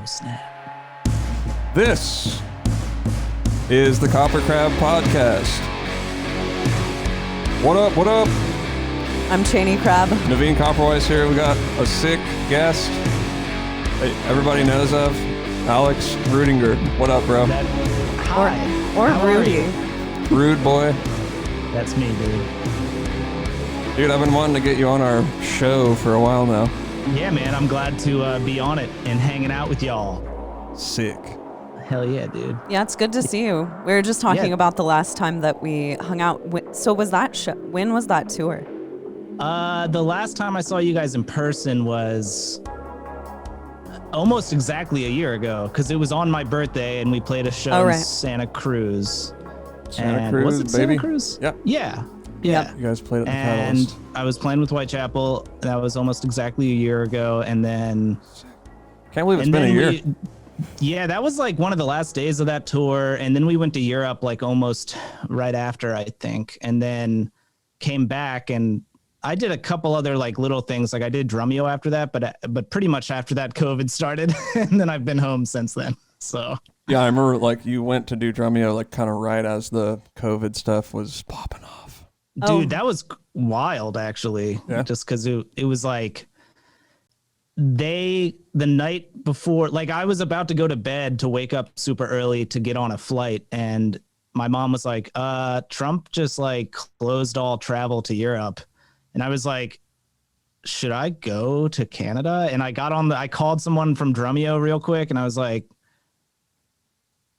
Oh, snap. This is the KoperCrabb podcast. What up, what up? I'm Cheney Crab. Naveen Copperweiss here. We got a sick guest that everybody knows of, Alex Rudinger. What up, bro? Hi. Or How are Rudy. you? Rude boy. That's me, dude. Dude, I've been wanting to get you on our show for a while now. Yeah, man, I'm glad to be on it and hanging out with y'all. Sick. Hell yeah, dude. Yeah, it's good to see you. We were just talking about the last time that we hung out. So was that when was that tour? The last time I saw you guys in person was almost exactly a year ago, because it was on my birthday and we played a show in Santa Cruz. Santa Cruz, was it baby? Santa Cruz? Yeah. Yeah. Yeah. You guys played at the And Catalyst. I was playing with Whitechapel. That was almost exactly a year ago. And then Can't believe it's been a year. Yeah, that was like one of the last days of that tour. And then we went to Europe like almost right after, I think. And then came back and I did a couple other like little things. Like I did Drumeo after that, but pretty much after that COVID started. And then I've been home since then. So Yeah, I remember like you went to do Drumeo like kind of right as the COVID stuff was popping off. dude, that was wild actually. Yeah. Just because it was like the night before, like I was about to go to bed to wake up super early to get on a flight, and my mom was like, Trump just like closed all travel to Europe. And I was like, should I go to Canada? And I called someone from Drumeo real quick and I was like,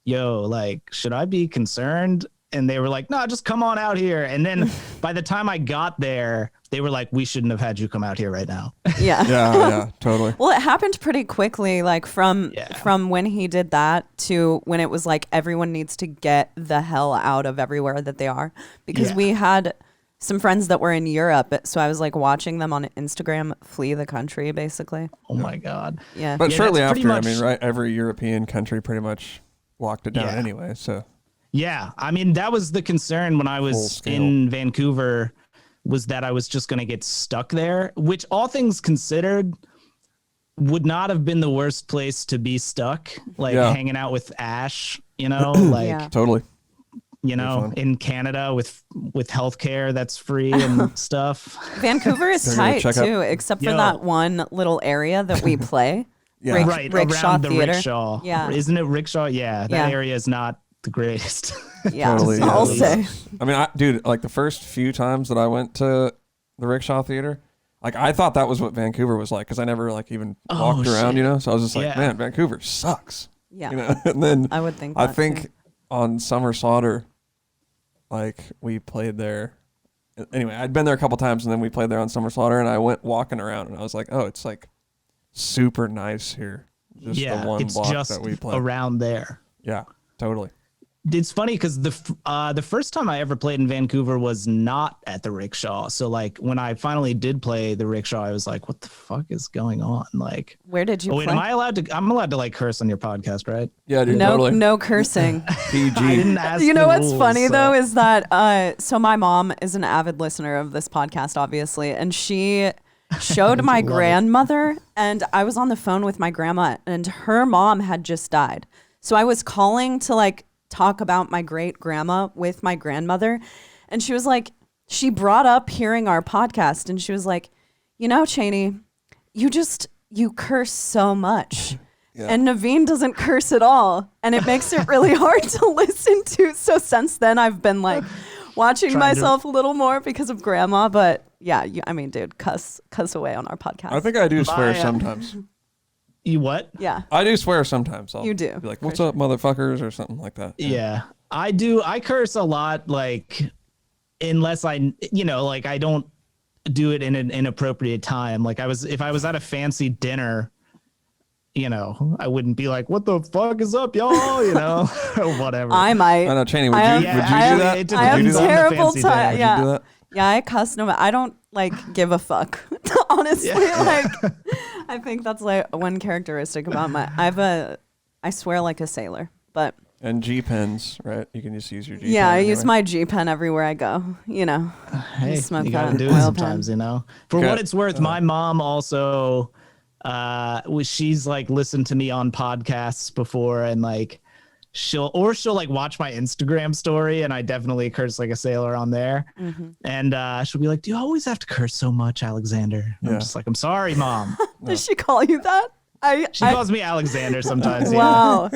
yo, like, should I be concerned? And they were like, no, just come on out here. And then by the time I got there, they were like, we shouldn't have had you come out here right now. Yeah. Yeah, totally. Well, it happened pretty quickly, like from when he did that to when it was like everyone needs to get the hell out of everywhere that they are, because we had some friends that were in Europe, so I was like watching them on Instagram flee the country, basically. Oh my God. Yeah. But shortly that's pretty after, much- right, every European country pretty much locked it down anyway, so. Yeah, I mean, that was the concern when I was in Vancouver, was that I was just going to get stuck there, which all things considered would not have been the worst place to be stuck, like hanging out with Ash, you know, like, Totally. you know, in Canada with healthcare that's free and stuff. Vancouver is tight too, except for that one little area that we play. Right, Rickshaw around the Theater. Rickshaw. Yeah. Isn't it Rickshaw? Yeah, that area is not the greatest. Yeah, Totally, I'll say. I mean, dude, like the first few times that I went to the Rickshaw Theater, like I thought that was what Vancouver was like, because I never like even walked around, you know? So I was just like, man, Vancouver sucks. Yeah. You know? And then I would think I that think too. on Summer Slaughter, like we played there. Anyway, I'd been there a couple times, and then we played there on Summer Slaughter, and I went walking around, and I was like, oh, it's like super nice here. Just the one it's block just that we play around there. Yeah, totally. It's funny because the first time I ever played in Vancouver was not at the Rickshaw. So like when I finally did play the Rickshaw, I was like, what the fuck is going on? Like, where did you wait, play? I'm allowed to like curse on your podcast, right? Yeah, dude, No, totally. no cursing. PG. I didn't ask You know the what's rules, funny so- though is that so my mom is an avid listener of this podcast, obviously, and she showed my grandmother, and I was on the phone with my grandma, and her mom had just died. So I was calling to like talk about my great grandma with my grandmother, and she was like, she brought up hearing our podcast, and she was like, you know, Cheney, you curse so much. And Naveen doesn't curse at all, and it makes it really hard to listen to. So since then, I've been like watching myself a little more because of grandma. But yeah, I mean, dude, cuss away on our podcast. I think I do swear sometimes. You what? Yeah, I do swear sometimes. You do. Be like, what's up, motherfuckers, or something like that. Yeah, I do. I curse a lot, like, unless I, you know, like I don't do it in an inappropriate time. Like if I was at a fancy dinner, you know, I wouldn't be like, what the fuck is up, y'all? You know, or whatever. I might. I know, Cheney, would I you have- do I have- that? It I have depends on the terrible fancy time. dinner. Yeah. do that? Yeah, I cuss no matter. I don't like give a fuck. Honestly, like I think that's like one characteristic about I swear like a sailor, but And G pens, right? You can just use your G pen. yeah, I use anyway. my G pen everywhere I go. You know, Hey, smoke you gotta that do it oil sometimes, pen. you know. For Okay. what it's worth, my mom also she's like listened to me on podcasts before, and like she'll like watch my Instagram story, and I definitely curse like a sailor on there. And she'll be like, "Do you always have to curse so much, Alexander?" And I'm just like, "I'm sorry, Mom." Does she call you that? She calls me Alexander sometimes. Wow.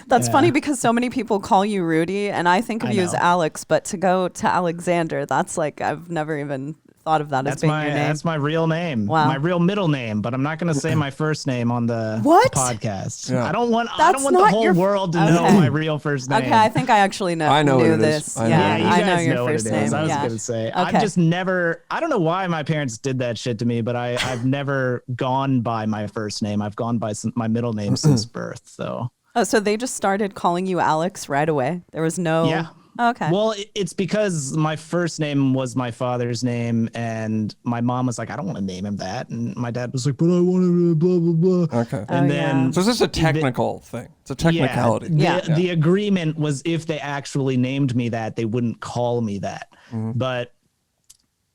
That's funny because so many people call you Rudy, and I think of you as Alex, but to go to Alexander, that's like, I've never even thought of that as being your name. That's my real name. Wow. My real middle name, but I'm not going to say my first name on the podcast. Yeah. I don't want the whole world to know my real first name. Okay, I think I actually know. I know knew what it this. is. I know. Yeah, you I guys know your what first it is. name. I was Yeah. going to say. Okay. I've just never, I don't know why my parents did that shit to me, but I've never gone by my first name. I've gone by my middle name since birth. So. Oh, so they just started calling you Alex right away? There was no... Yeah. Okay. Well, it's because my first name was my father's name, and my mom was like, "I don't want to name him that," and my dad was like, "But I want to blah blah blah." Okay. And then So is this a technical thing? It's a technicality. The agreement was if they actually named me that, they wouldn't call me that. But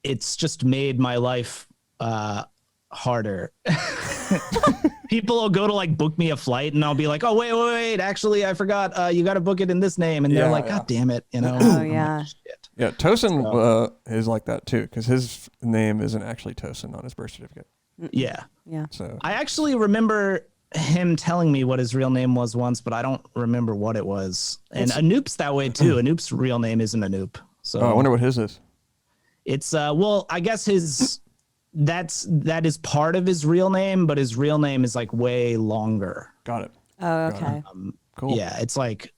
it's just made my life harder. People will go to like book me a flight, and I'll be like, "Oh wait, actually I forgot. You got to book it in this name," and they're like, "God damn it," you know. Oh yeah. Shit. Yeah, Tosin is like that too, because his name isn't actually Tosin on his birth certificate. Yeah. Yeah. So I actually remember him telling me what his real name was once, but I don't remember what it was. And Anoop's that way too. Anoop's real name isn't Anoop. So I wonder what his is. It's well, I guess that is part of his real name, but his real name is like way longer. Got it. Oh, okay. Cool. Yeah, it's like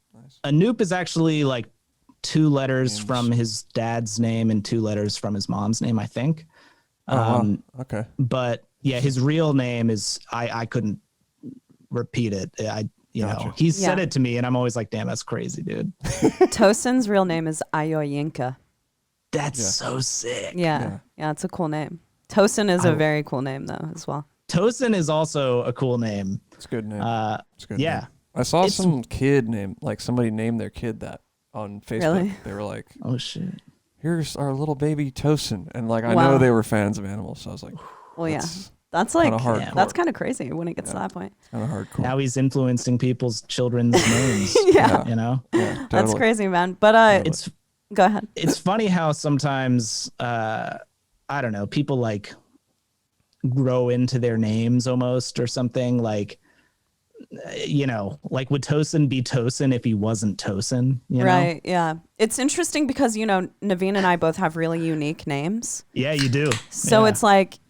Anoop is actually like 2 letters from his dad's name and 2 letters from his mom's name, I think. Wow. Okay. But yeah, his real name is I couldn't repeat it. You know, he said it to me, and I'm always like, damn, that's crazy, dude. Tosin's real name is Ayoyinka. That's so sick. Yeah, it's a cool name. Tosin is a very cool name though as well. Tosin is also a cool name. It's a good name. It's a good yeah. name. I saw some kid name, like somebody named their kid that on Facebook. Really? They were like, "Oh shit, here's our little baby Tosin," and like I know they were fans of animals, so I was like, well, that's like hardcore. That's kind of crazy when it gets to that point. Kind of hardcore. Now he's influencing people's children's names. Yeah. You know? Yeah, totally. That's crazy, man. But it's go ahead. It's funny how sometimes I don't know, people like grow into their names almost or something, like you know, like would Tosin be Tosin if he wasn't Tosin, you right know? Yeah, it's interesting because you know Naveen and I both have really unique names. Yeah, you do. So it's like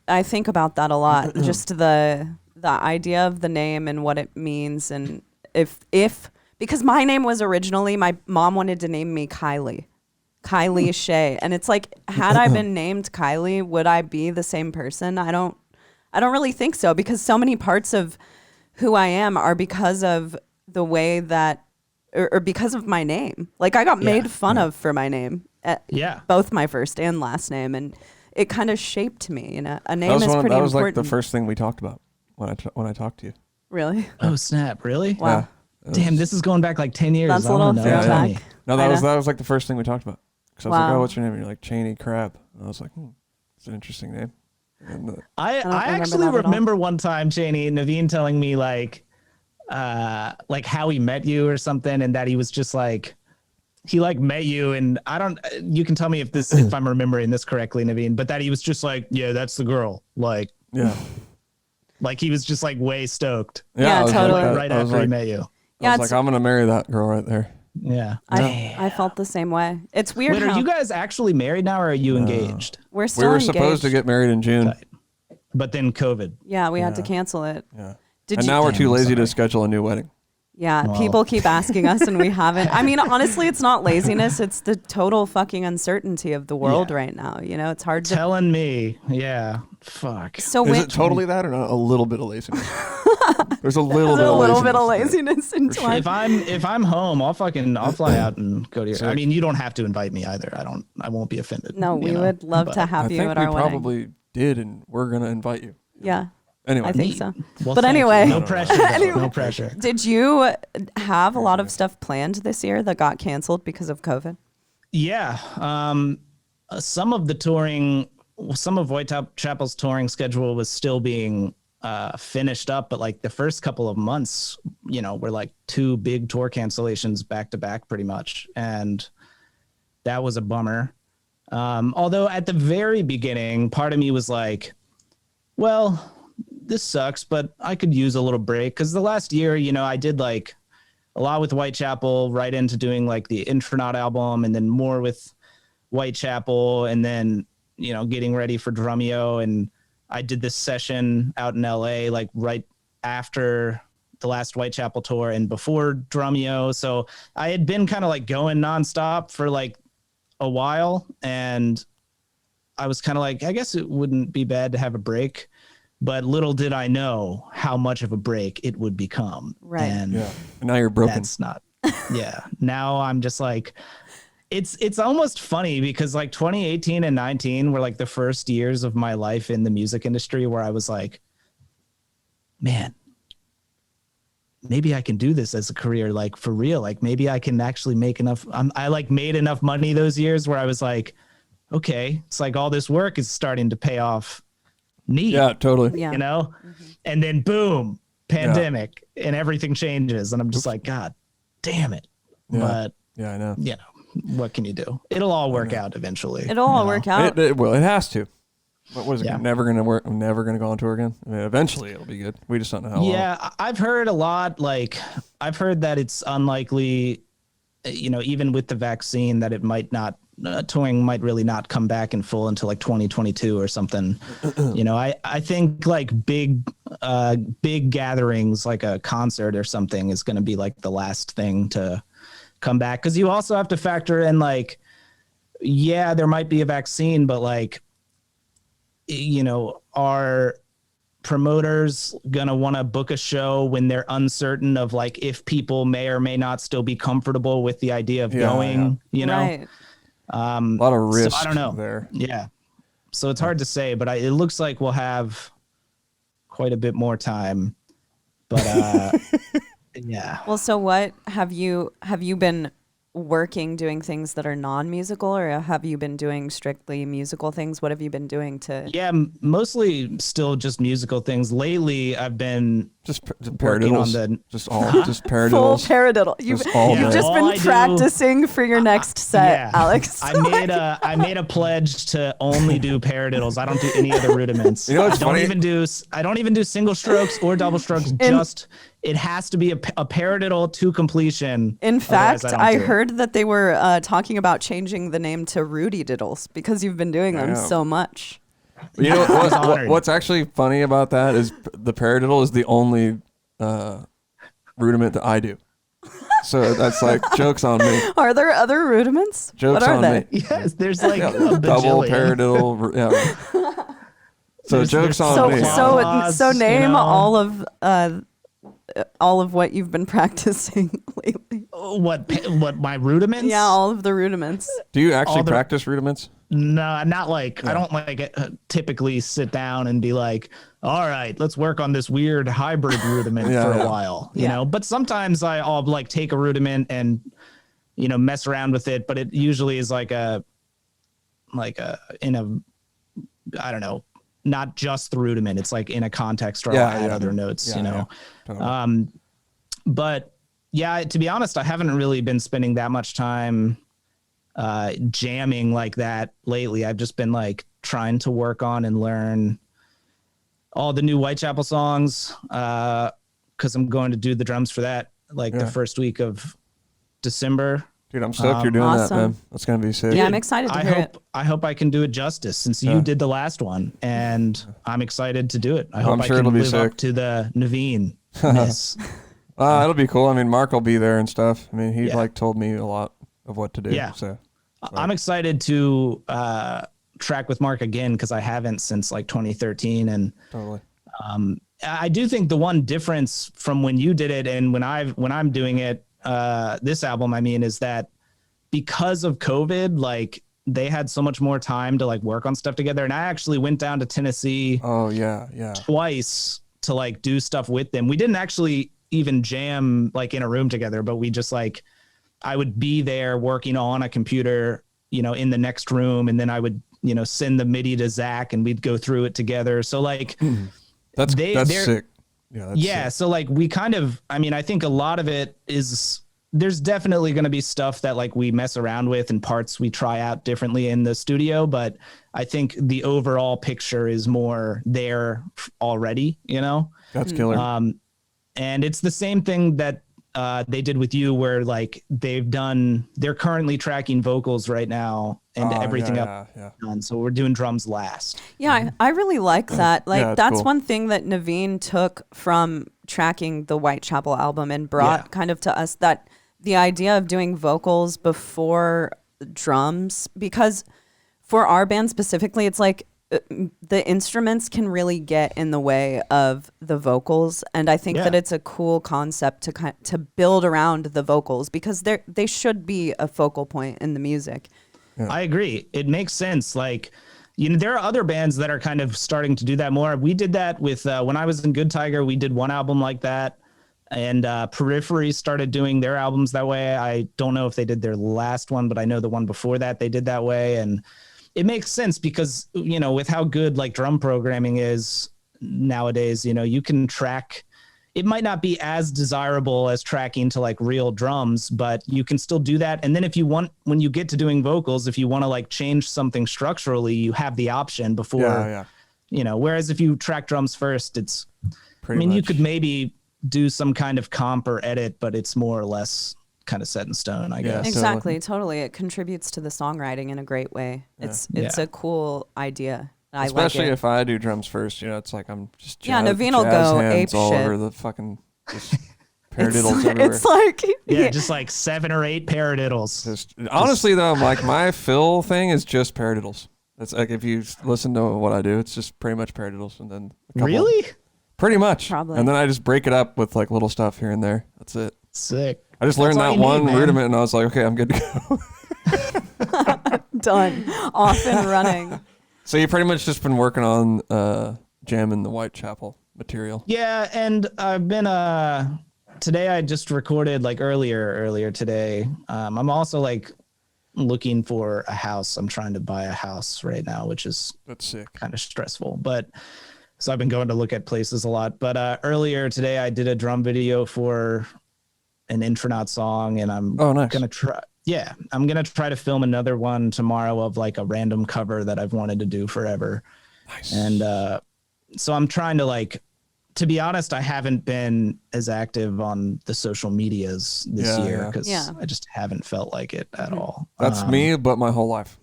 I think about that a lot, just the idea of the name and what it means, and if because my name was originally, my mom wanted to name me Kylie Shay, and it's like, had I been named Kylie, would I be the same person? I don't really think so, because so many parts of who I am are because of the way that or because of my name. Like I got made fun of for my name, both my first and last name, and it kind of shaped me. You know, a name is pretty important. That was like the first thing we talked about when I talked to you. Really? Oh snap! Really? Wow. Yeah, damn, this is going back like 10 years. That's a little throwback. No, that was like the first thing we talked about. Because I was like, "Oh, what's your name?" And you're like, "Cheney Crab." And I was like, "It's an interesting name." And I actually remember one time, Cheney, Naveen telling me like how he met you or something, and that he was just like, he like met you, and I don't, you can tell me if I'm remembering this correctly, Naveen, but that he was just like, yeah, that's the girl. Like, yeah. Like he was just like way stoked. Yeah, totally. Right after he met you. Yeah, I was like, I'm going to marry that girl right there. Yeah. I felt the same way. It's weird. Wait, are you guys actually married now, or are you engaged? We're still We were engaged. supposed to get married in June. But then COVID. Yeah, we had to cancel it. Yeah. Did now we're too lazy sorry. to schedule a new wedding. Yeah, people keep asking us and we haven't. I mean, honestly, it's not laziness. It's the total fucking uncertainty of the world right now. You know, it's hard to... Telling me. Yeah. Fuck. So Is it totally that or not? A little bit of laziness? There's a little bit of laziness into it. If I'm home, I'll fly out and go to your... I mean, you don't have to invite me either. I won't be offended. No, we would love to have you at our wedding. I think we probably did, and we're going to invite you. Yeah. Anyway. I think so. Well, but anyway. No pressure. No pressure. Did you have a lot of stuff planned this year that got canceled because of COVID? Yeah. Some of Whitechapel's touring schedule was still being finished up, but like the first couple of months, were like 2 big tour cancellations back to back pretty much. And that was a bummer. Although at the very beginning, part of me was like, well, this sucks, but I could use a little break. Cause the last year, I did like a lot with Whitechapel, right into doing like the Intronaut album, and then more with Whitechapel, and then, getting ready for Drumeo. And I did this session out in LA, like right after the last Whitechapel tour and before Drumeo. So I had been kind of like going nonstop for like a while, and I was kind of like, I guess it wouldn't be bad to have a break, but little did I know how much of a break it would become. Right. And now you're broken. That's not, now I'm just like, it's almost funny because like 2018 and 19 were like the first years of my life in the music industry where I was like, man, maybe I can do this as a career, like for real. Like maybe I can actually make enough. I like made enough money those years where I was like, okay, it's like all this work is starting to pay off. Neat. Yeah, totally. Yeah. And then boom, pandemic and everything changes. And I'm just like, God damn it. Yeah. But I know. What can you do? It'll all work out eventually. It'll all work out. It has to. But what is it? Never going to work? Never going to go on tour again? I mean, eventually it'll be good. We just don't know how long. Yeah, I've heard a lot. Like, I've heard that it's unlikely, even with the vaccine, that it might not, touring might really not come back in full until like 2022 or something. I think like big gatherings, like a concert or something, is going to be like the last thing to come back. Because you also have to factor in like, there might be a vaccine, but like, are promoters gonna want to book a show when they're uncertain of like if people may or may not still be comfortable with the idea of going? Right. A lot of risk. So I don't know there. Yeah, so it's hard to say, but it looks like we'll have quite a bit more time. But yeah. Well, so what have you been working doing things that are non-musical, or have you been doing strictly musical things? What have you been doing to mostly still just musical things. Lately I've been just working on paradiddles. the just paradiddles. full paradiddle. You've just All been I do- practicing for your next set, Alex. I made a pledge to only do paradiddles. I don't do any other rudiments. What's I don't funny? even do single strokes or double strokes. It has to be a paradiddle to completion. In fact, Otherwise, I don't do it. heard that they were talking about changing the name to Rudy Diddles because you've been doing them so much. You know honored. what's actually funny about that is the paradiddle is the only rudiment that I do. So that's like jokes on me. Are there other rudiments? Jokes what are on they? me. Yes, there's like a Double bajillion. paradiddle. Yeah. So There's jokes on So me. so name you know. all of what you've been practicing lately. What my rudiments? Yeah, all of the rudiments. Do you actually all the- practice rudiments? No, not like I don't like typically sit down and be like, all right, let's work on this weird hybrid rudiment for a while, you know. But sometimes I'll like take a rudiment and mess around with it, but it usually is like I don't know, not just the rudiment. It's like in a context or I'll add other notes, Totally. But yeah, to be honest, I haven't really been spending that much time jamming like that lately. I've just been like trying to work on and learn all the new Whitechapel songs because I'm going to do the drums for that the first week of December. Dude, I'm stoked you're doing that, man. That's gonna be sick. Yeah, I'm excited to hear it. I hope I can do it justice since you did the last one, and I'm excited to do it. I hope I'm sure I can it'll be live sick. up to the Naveen-ness. It'll be cool. I mean, Mark will be there and stuff. I mean, he told me a lot of what to do. Yeah. So I'm excited to track with Mark again because I haven't since like 2013, and totally. I do think the one difference from when you did it and when I'm doing it, this album, I mean, is that because of COVID, like they had so much more time to like work on stuff together. And I actually went down to Tennessee twice to like do stuff with them. We didn't actually even jam like in a room together, but we just like, I would be there working on a computer, in the next room. And then I would, send the MIDI to Zach and we'd go through it together. So like, That's they're sick. Yeah, that's yeah. sick. So like we kind of, I mean, I think a lot of it is there's definitely going to be stuff that like we mess around with and parts we try out differently in the studio, but I think the overall picture is more there already, you know? That's killer. And it's the same thing that they did with you, where like they're currently tracking vocals right now and everything up done. So we're doing drums last. Yeah, I really like that. Like Yeah, that's cool. one thing that Naveen took from tracking the Whitechapel album and brought kind of to us, that the idea of doing vocals before drums, because for our band specifically, it's like the instruments can really get in the way of the vocals, and I think that it's a cool concept to build around the vocals, because they should be a focal point in the music. I agree. It makes sense. Like, you know, there are other bands that are kind of starting to do that more. We did that with when I was in Good Tiger. We did one album like that, and Periphery started doing their albums that way. I don't know if they did their last one, but I know the one before that they did that way, and it makes sense because, you know, with how good like drum programming is nowadays, you know, you can track. It might not be as desirable as tracking to like real drums, but you can still do that. And then if you want, when you get to doing vocals, if you want to like change something structurally, you have the option before, you know, whereas if you track drums first, it's, Pretty you much. could maybe do some kind of comp or edit, but it's more or less kind of set in stone, I guess. Exactly, totally. It contributes to the songwriting in a great way. It's a cool idea. Especially like it. if I do drums first, you know, it's like I'm just Naveen will jazz go hands ape all shit. over the fucking just paradiddles everywhere. It's like Just like 7 or 8 paradiddles. Honestly though, like my fill thing is just paradiddles. It's like if you listen to what I do, it's just pretty much paradiddles, and then Really? pretty much. Probably. And then I just break it up with like little stuff here and there. That's it. Sick. I just learned That's all that you one need, man. rudiment, and I was like, okay, I'm good to go. done, off and running. So you pretty much just been working on jamming the Whitechapel material. Yeah, and I've been today I just recorded like earlier today. I'm also like looking for a house. I'm trying to buy a house right now, which is That's sick. kind of stressful, but so I've been going to look at places a lot. But earlier today I did a drum video for an Intronaut song, and I'm nice. gonna try to film another one tomorrow of like a random cover that I've wanted to do forever. Nice. And so I'm trying to like, to be honest, I haven't been as active on the social medias this year because I just haven't felt like it at all. That's me, but my whole life.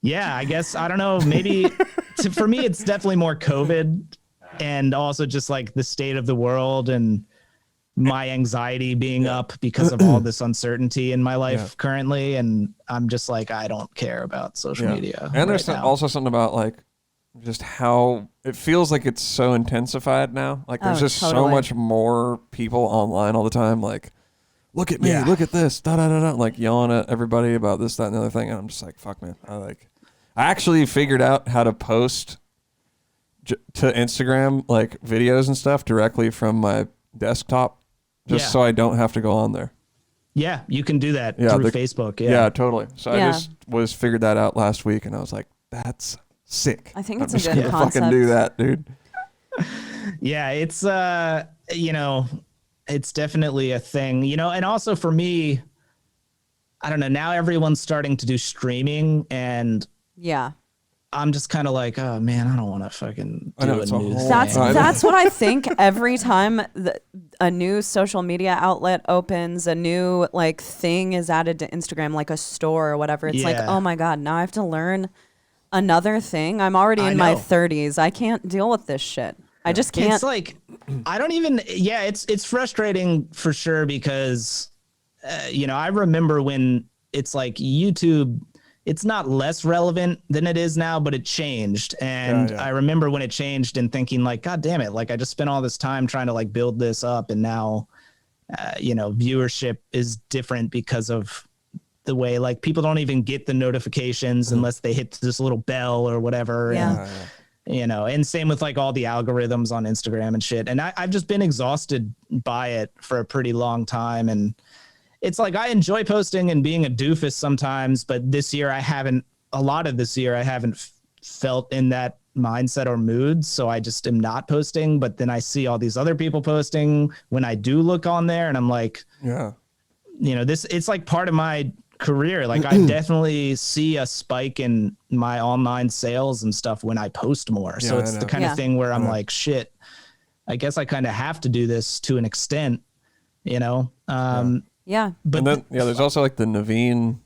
Yeah, I guess, I don't know, maybe for me, it's definitely more COVID, and also just like the state of the world and my anxiety being up because of all this uncertainty in my life currently. And I'm just like, I don't care about social media. And there's also something about like just how it feels like it's so intensified now. Like there's just so much more people online all the time. Like, look at me, look at this, da da da da, like yelling at everybody about this, that, and the other thing. And I'm just like, fuck, man. I actually figured out how to post to Instagram like videos and stuff directly from my desktop, just so I don't have to go on there. Yeah, you can do that through Facebook. Yeah, totally. So I just figured that out last week, and I was like, that's sick. I think it's I'm a just good gonna concept. fucking do that, dude. Yeah, it's you know, it's definitely a thing, you know. And also for me, I don't know, now everyone's starting to do streaming, and I'm just kind of like, oh man, I don't want to fucking do a new thing. That's what I think every time a new social media outlet opens, a new like thing is added to Instagram, like a store or whatever. It's like, oh my God, now I have to learn another thing. I'm already in my 30s. I can't deal with this shit. I just can't. It's like, I don't even, it's frustrating for sure because, you know, I remember when it's like YouTube, it's not less relevant than it is now, but it changed. And I remember when it changed and thinking like, God damn it. Like I just spent all this time trying to like build this up. And now, you know, viewership is different because of the way like people don't even get the notifications unless they hit this little bell or whatever. And, you know, and same with like all the algorithms on Instagram and shit. And I've just been exhausted by it for a pretty long time. And it's like, I enjoy posting and being a doofus sometimes, but a lot of this year, I haven't felt in that mindset or mood, so I just am not posting. But then I see all these other people posting when I do look on there, and I'm like, Yeah. it's like part of my career. Like I definitely see a spike in my online sales and stuff when I post more. So it's the kind of thing where I'm like, shit, I guess I kind of have to do this to an extent, Yeah. But and then, there's also like the Naveen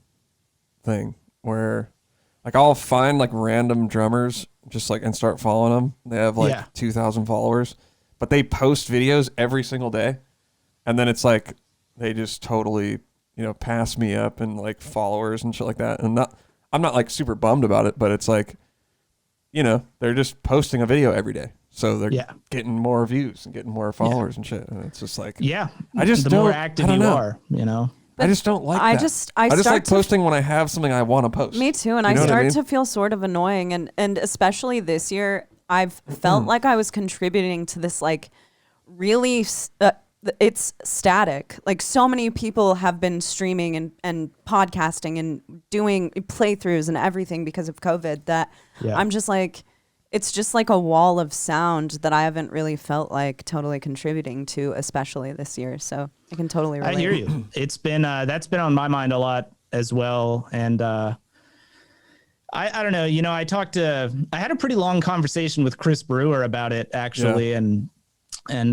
thing where like I'll find like random drummers just like and start following them. They have like 2,000 followers, but they post videos every single day. And then it's like, they just totally, pass me up and like followers and shit like that. And I'm not like super bummed about it, but it's like, they're just posting a video every day. So they're getting more views and getting more followers and shit. And it's just like, I just the don't, more active you are, I just don't like that. I just like posting when I have something I want to post. Me too. And I start to feel sort of annoying. And especially this year, I've felt like I was contributing to this like really, it's static. Like so many people have been streaming and podcasting and doing playthroughs and everything because of COVID that I'm just like, it's just like a wall of sound that I haven't really felt like totally contributing to, especially this year. So I can totally relate. I hear you. It's been that's been on my mind a lot as well. And I don't know, I had a pretty long conversation with Chris Brewer about it actually. And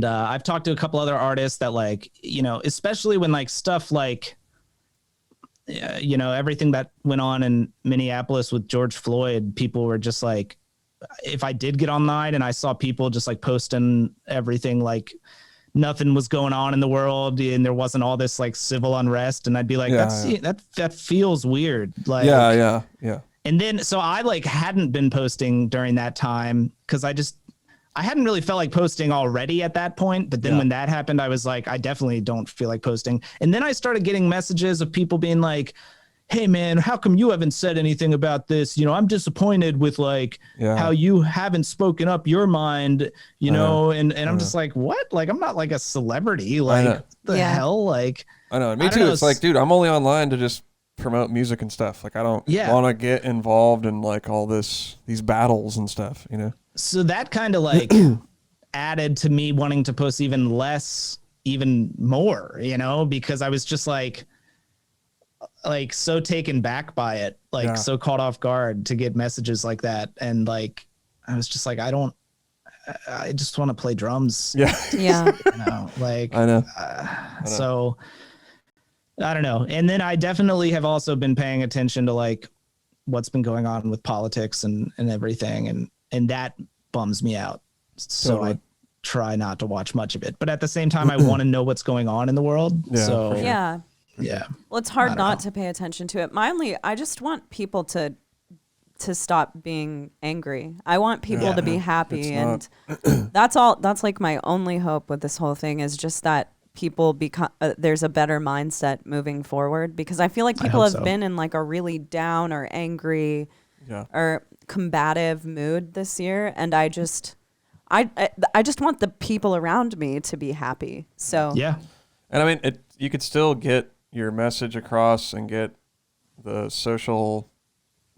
I've talked to a couple other artists that like, especially when like stuff like, everything that went on in Minneapolis with George Floyd, people were just like, if I did get online and I saw people just like posting everything like nothing was going on in the world and there wasn't all this like civil unrest, and I'd be like, that feels weird. Like, yeah. And then, so I like hadn't been posting during that time because I hadn't really felt like posting already at that point. But then when that happened, I was like, I definitely don't feel like posting. And then I started getting messages of people being like, hey man, how come you haven't said anything about this? I'm disappointed with like how you haven't spoken up your mind, and I'm just like, what? Like, I'm not like a celebrity. Like the hell? Like, I know. Me too. It's like, dude, I'm only online to just promote music and stuff. Like I don't want to get involved in like all these battles and stuff, So that kind of like added to me wanting to post even more, because I was just like so taken back by it, like so caught off guard to get messages like that. And like, I was just like, I just want to play drums. Yeah. Like, I know. So I don't know. And then I definitely have also been paying attention to like what's been going on with politics and everything. And that bums me out. So totally. I try not to watch much of it, but at the same time, I want to know what's going on in the world. So yeah. Well, it's hard not to pay attention to it. I just want people to stop being angry. I want people to be happy. And that's all. That's like my only hope with this whole thing is just that people become, there's a better mindset moving forward, because I feel like people have been in like a really down or angry or combative mood this year. And I just want the people around me to be happy. So, And I mean, you could still get your message across and get the social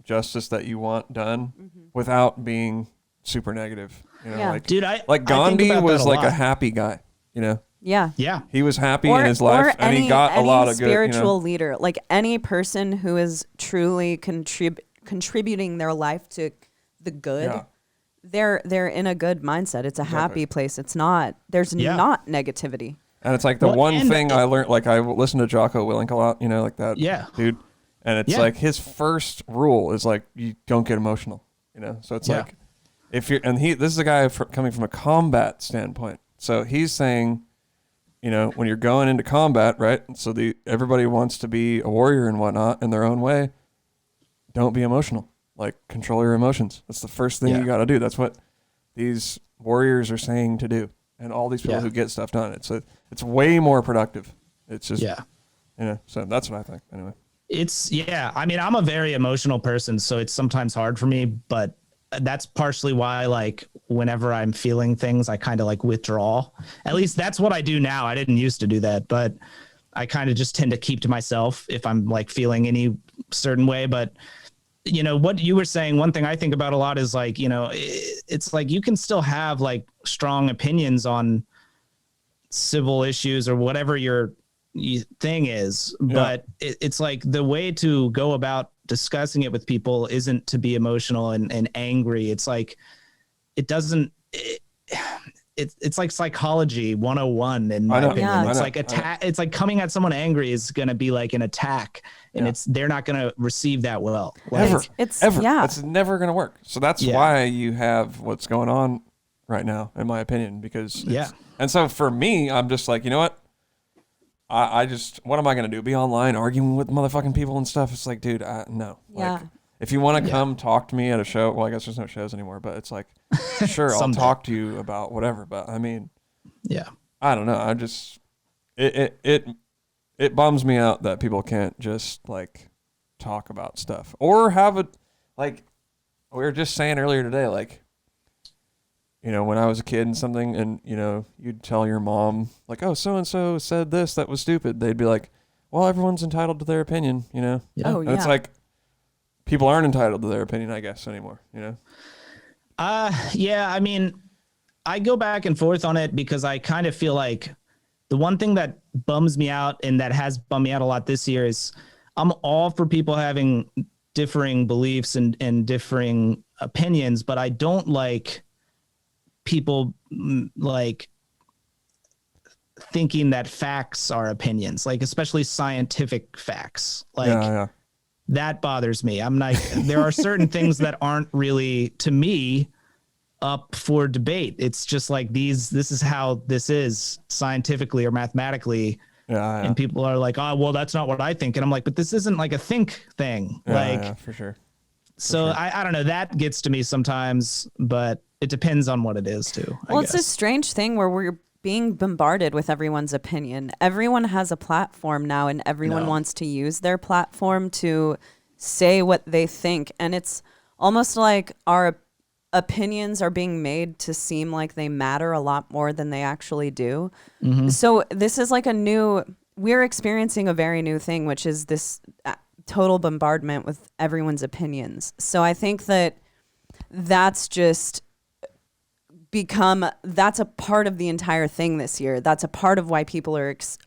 justice that you want done without being super negative. Like, dude, Gandhi was like a happy guy, Yeah. He was happy in his life, and he got a lot of good spiritual leader, like any person who is truly contributing their life to the good. Yeah. They're in a good mindset. It's a happy place. It's not. There's not negativity. And it's like the one thing I learned, like I listen to Jocko Willink a lot, like that dude. And it's like his first rule is like, you don't get emotional, So it's like, if you're, and this is a guy coming from a combat standpoint. So he's saying, when you're going into combat, right? So everybody wants to be a warrior and whatnot in their own way. Don't be emotional. Like, control your emotions. That's the first thing you got to do. That's what these warriors are saying to do. And all these people who get stuff done. It's way more productive. It's just, so that's what I think anyway. I mean, I'm a very emotional person, so it's sometimes hard for me, but that's partially why, like, whenever I'm feeling things, I kind of like withdraw. At least that's what I do now. I didn't used to do that, but I kind of just tend to keep to myself if I'm like feeling any certain way. But what you were saying, one thing I think about a lot is like, it's like you can still have like strong opinions on civil issues or whatever your thing is, but it's like the way to go about discussing it with people isn't to be emotional and angry. It's like, it's like psychology 101 in my opinion. Yeah. It's like it's like coming at someone angry is going to be like an attack, and they're not going to receive that well. Like, Ever. Yeah. It's never going to work. So that's why you have what's going on right now, in my opinion, because and so for me, I'm just like, you know what? I just, what am I going to do? Be online arguing with motherfucking people and stuff? It's like, dude, no. Yeah. Like, if you want to come talk to me at a show, well, I guess there's no shows anymore, but it's like, sure, I'll talk to you about whatever. But I mean, I don't know. I just, it bums me out that people can't just like talk about stuff or have a, like we were just saying earlier today, like, when I was a kid and something, and, you'd tell your mom, like, oh, so-and-so said this, that was stupid. They'd be like, well, everyone's entitled to their opinion, Yeah. Oh, and it's like, people aren't entitled to their opinion, I guess, anymore, Yeah, I mean, I go back and forth on it because I kind of feel like the one thing that bums me out and that has bummed me out a lot this year is I'm all for people having differing beliefs and differing opinions, but I don't like people like thinking that facts are opinions, like especially scientific facts. Like that bothers me. I'm like, there are certain things that aren't really, to me, up for debate. It's just like this is how this is scientifically or mathematically. And people are like, oh, well, that's not what I think. And I'm like, but this isn't like a think thing. For sure. So I don't know, that gets to me sometimes, but it depends on what it is too. Well, it's a strange thing where we're being bombarded with everyone's opinion. Everyone has a platform now, and everyone wants to use their platform to say what they think. And it's almost like our opinions are being made to seem like they matter a lot more than they actually do. Mm-hmm. So this is like we're experiencing a very new thing, which is this total bombardment with everyone's opinions. So I think that's just that's a part of the entire thing this year. That's a part of why people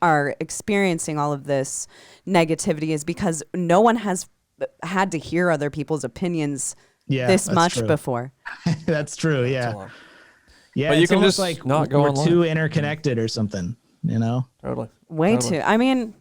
are experiencing all of this negativity, is because no one has had to hear other people's opinions this much before. That's true. Yeah. Yeah. But you can just like not go we're online. too interconnected or something, Totally. Too. I mean,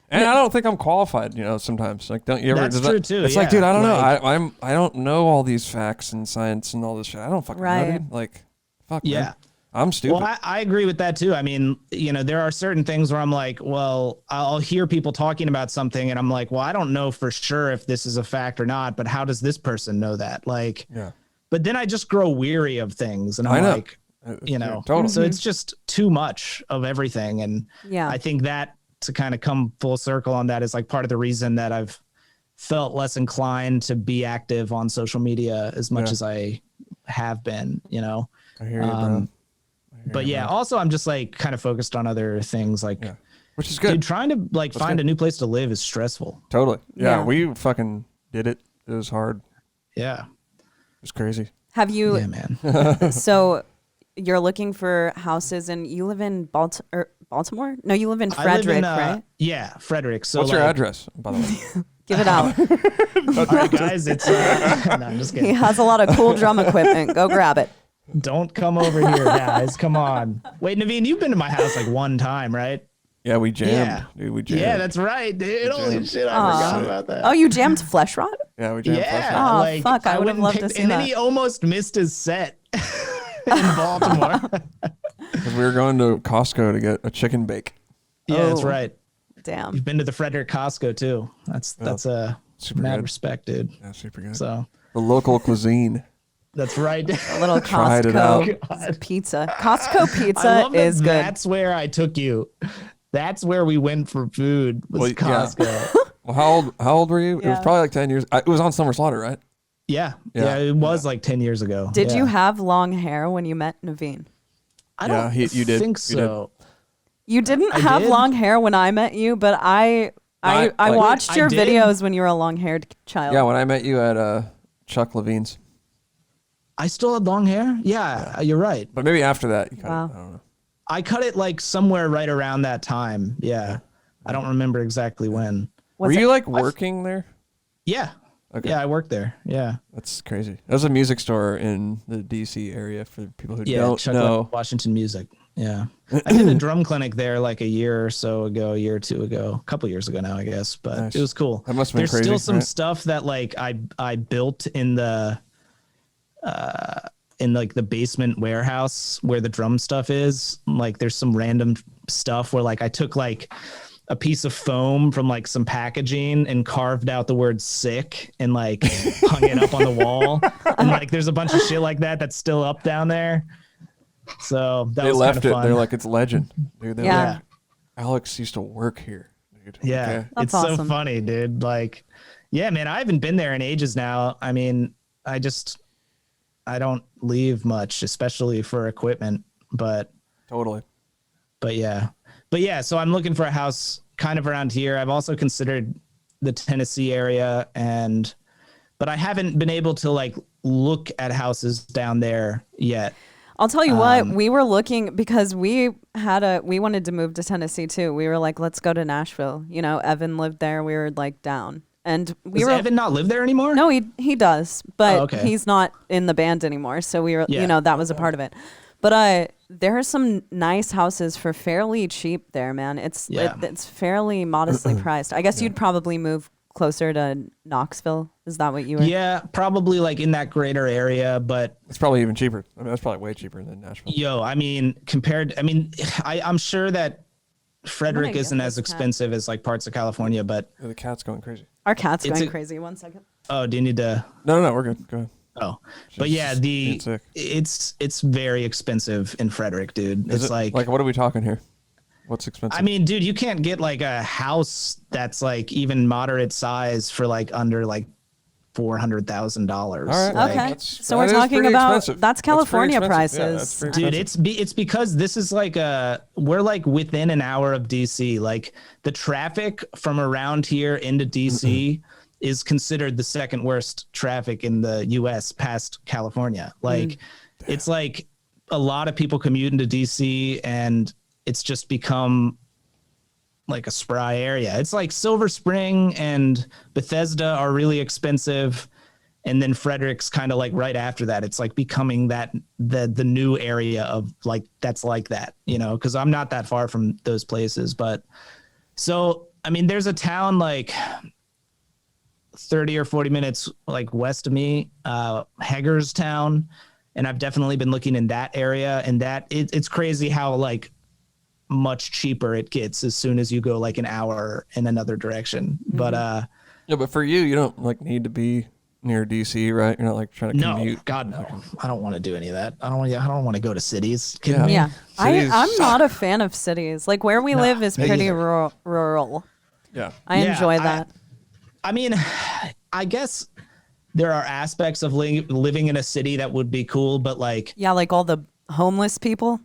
and I don't think I'm qualified, sometimes. Like, don't you ever? That's true too. It's like, dude, I don't know. I don't know all these facts and science and all this shit. I don't fucking know, dude. Like, fuck, man. I'm stupid. Well, I agree with that too. I mean, there are certain things where I'm like, well, I'll hear people talking about something and I'm like, well, I don't know for sure if this is a fact or not, but how does this person know that? Like, but then I just grow weary of things, and I'm like, totally. So it's just too much of everything. And I think that, to kind of come full circle on that, is like part of the reason that I've felt less inclined to be active on social media as much as I have been, I hear you, bro. But also I'm just like kind of focused on other things, like, which is good. Dude, trying to like find a new place to live is stressful. Totally. Yeah, we fucking did it. It was hard. Yeah. It was crazy. Have you? Yeah, man. So you're looking for houses, and you live in Baltimore? No, you live in Frederick, right? Yeah, Frederick. So what's your address, by the way? Give it out. All right, guys. It's no, I'm just kidding. He has a lot of cool drum equipment. Go grab it. Don't come over here, guys. Come on. Wait, Naveen, you've been to my house like one time, right? Yeah, we jammed. Dude, we jammed. Yeah, that's right, dude. Holy shit, I forgot about that. Oh, you jammed Flesh Rod? Yeah, we jammed Flesh Rod. Oh, like, fuck. I would have loved to see and that. then he almost missed his set in Baltimore. Because we were going to Costco to get a chicken bake. Yeah, that's right. Damn. You've been to the Frederick Costco too. That's a super mad good. respect, dude. Yeah, super good. So the local cuisine. that's right. A little Tried it out. Costco pizza. Costco I pizza love that is good. That's where I took you. That's where we went for food. Was Costco. Well, how old were you? It was probably like 10 years. It was on Summer Slaughter, right? Yeah. It was like 10 years ago. Did you have long hair when you met Naveen? I don't you did. think You so. You didn't I have did? long hair when I met you, but I I watched your did. videos when you were a long-haired child. Yeah, when I met you at Chuck Levine's. I still had long hair. Yeah, you're right. But maybe after that, you cut Wow. it. I don't know. I cut it like somewhere right around that time. Yeah. I don't remember exactly when. Were you like working there? Yeah. Okay. Yeah, I worked there. Yeah. That's crazy. There's a music store in the DC area for people who Yeah, don't Chuck know. Washington Music. Yeah. I did a drum clinic there like a year or two ago, a couple years ago now, I guess, but Nice. it was cool. That must have been There's crazy, still some right? stuff that like I built in the in like the basement warehouse where the drum stuff is. Like there's some random stuff where like I took like a piece of foam from like some packaging and carved out the word sick and like hung it up on the wall. And like there's a bunch of shit like that that's still up down there. So that They was left kind it. of fun. They're like, it's legend. Dude, they're Yeah. like, Alex used to work here. Dude. Yeah, Okay. That's it's so awesome. funny, dude. Like, yeah, man, I haven't been there in ages now. I mean, I don't leave much, especially for equipment. But Totally. yeah. So I'm looking for a house kind of around here. I've also considered the Tennessee area, but I haven't been able to like look at houses down there yet. I'll tell you what, we were looking because we wanted to move to Tennessee too. We were like, let's go to Nashville. You know, Evan lived there. We were like down. And we Does were Evan not live there anymore? No, he does, but Oh, okay. he's not in the band anymore. So we were, Yeah. you know, that was a part of it. But there are some nice houses for fairly cheap there, man. It's fairly modestly priced. I guess you'd probably move closer to Knoxville. Is that what you were? Yeah, probably like in that greater area, but It's probably even cheaper. I mean, that's probably way cheaper than Nashville. I mean, I'm sure that Frederick get isn't this as cat. expensive as like parts of California, but The cat's going crazy. Our cat's It's going a- crazy. 1 second. oh, do you need to? No, we're good. Go ahead. Oh, but yeah, just being sick. it's very expensive in Frederick, dude. Is It's it, like what are we talking here? What's expensive? I mean, dude, you can't get like a house that's like even moderate size for like under like $400,000. All right. Like, Okay. That's- So that we're is talking pretty about expensive. that's pretty California expensive. Yeah, prices. that's pretty dude, expensive. it's because this is like we're like within an hour of DC. Like the traffic from around here into DC is considered the second worst traffic in the US past California. Like it's like a lot of people commute into DC and it's just become like a spry area. It's like Silver Spring and Bethesda are really expensive. And then Frederick's kind of like right after that. It's like becoming that the new area of like that's like that, you know, because I'm not that far from those places. But so I mean, there's a town like 30 or 40 minutes like west of me, Hagerstown, and I've definitely been looking in that area. And it's crazy how like much cheaper it gets as soon as you go like an hour in another direction. But Yeah, but for you don't like need to be near DC, right? You're not like trying to no, commute. God no, I don't want to do any of that. I don't want to go to cities. Kidding me? Yeah. Cities I'm suck. not a fan of cities. Like where we live is me pretty either. rural. Yeah. I Yeah, enjoy that. I mean, I guess there are aspects of living in a city that would be cool, but like Yeah, like all the homeless people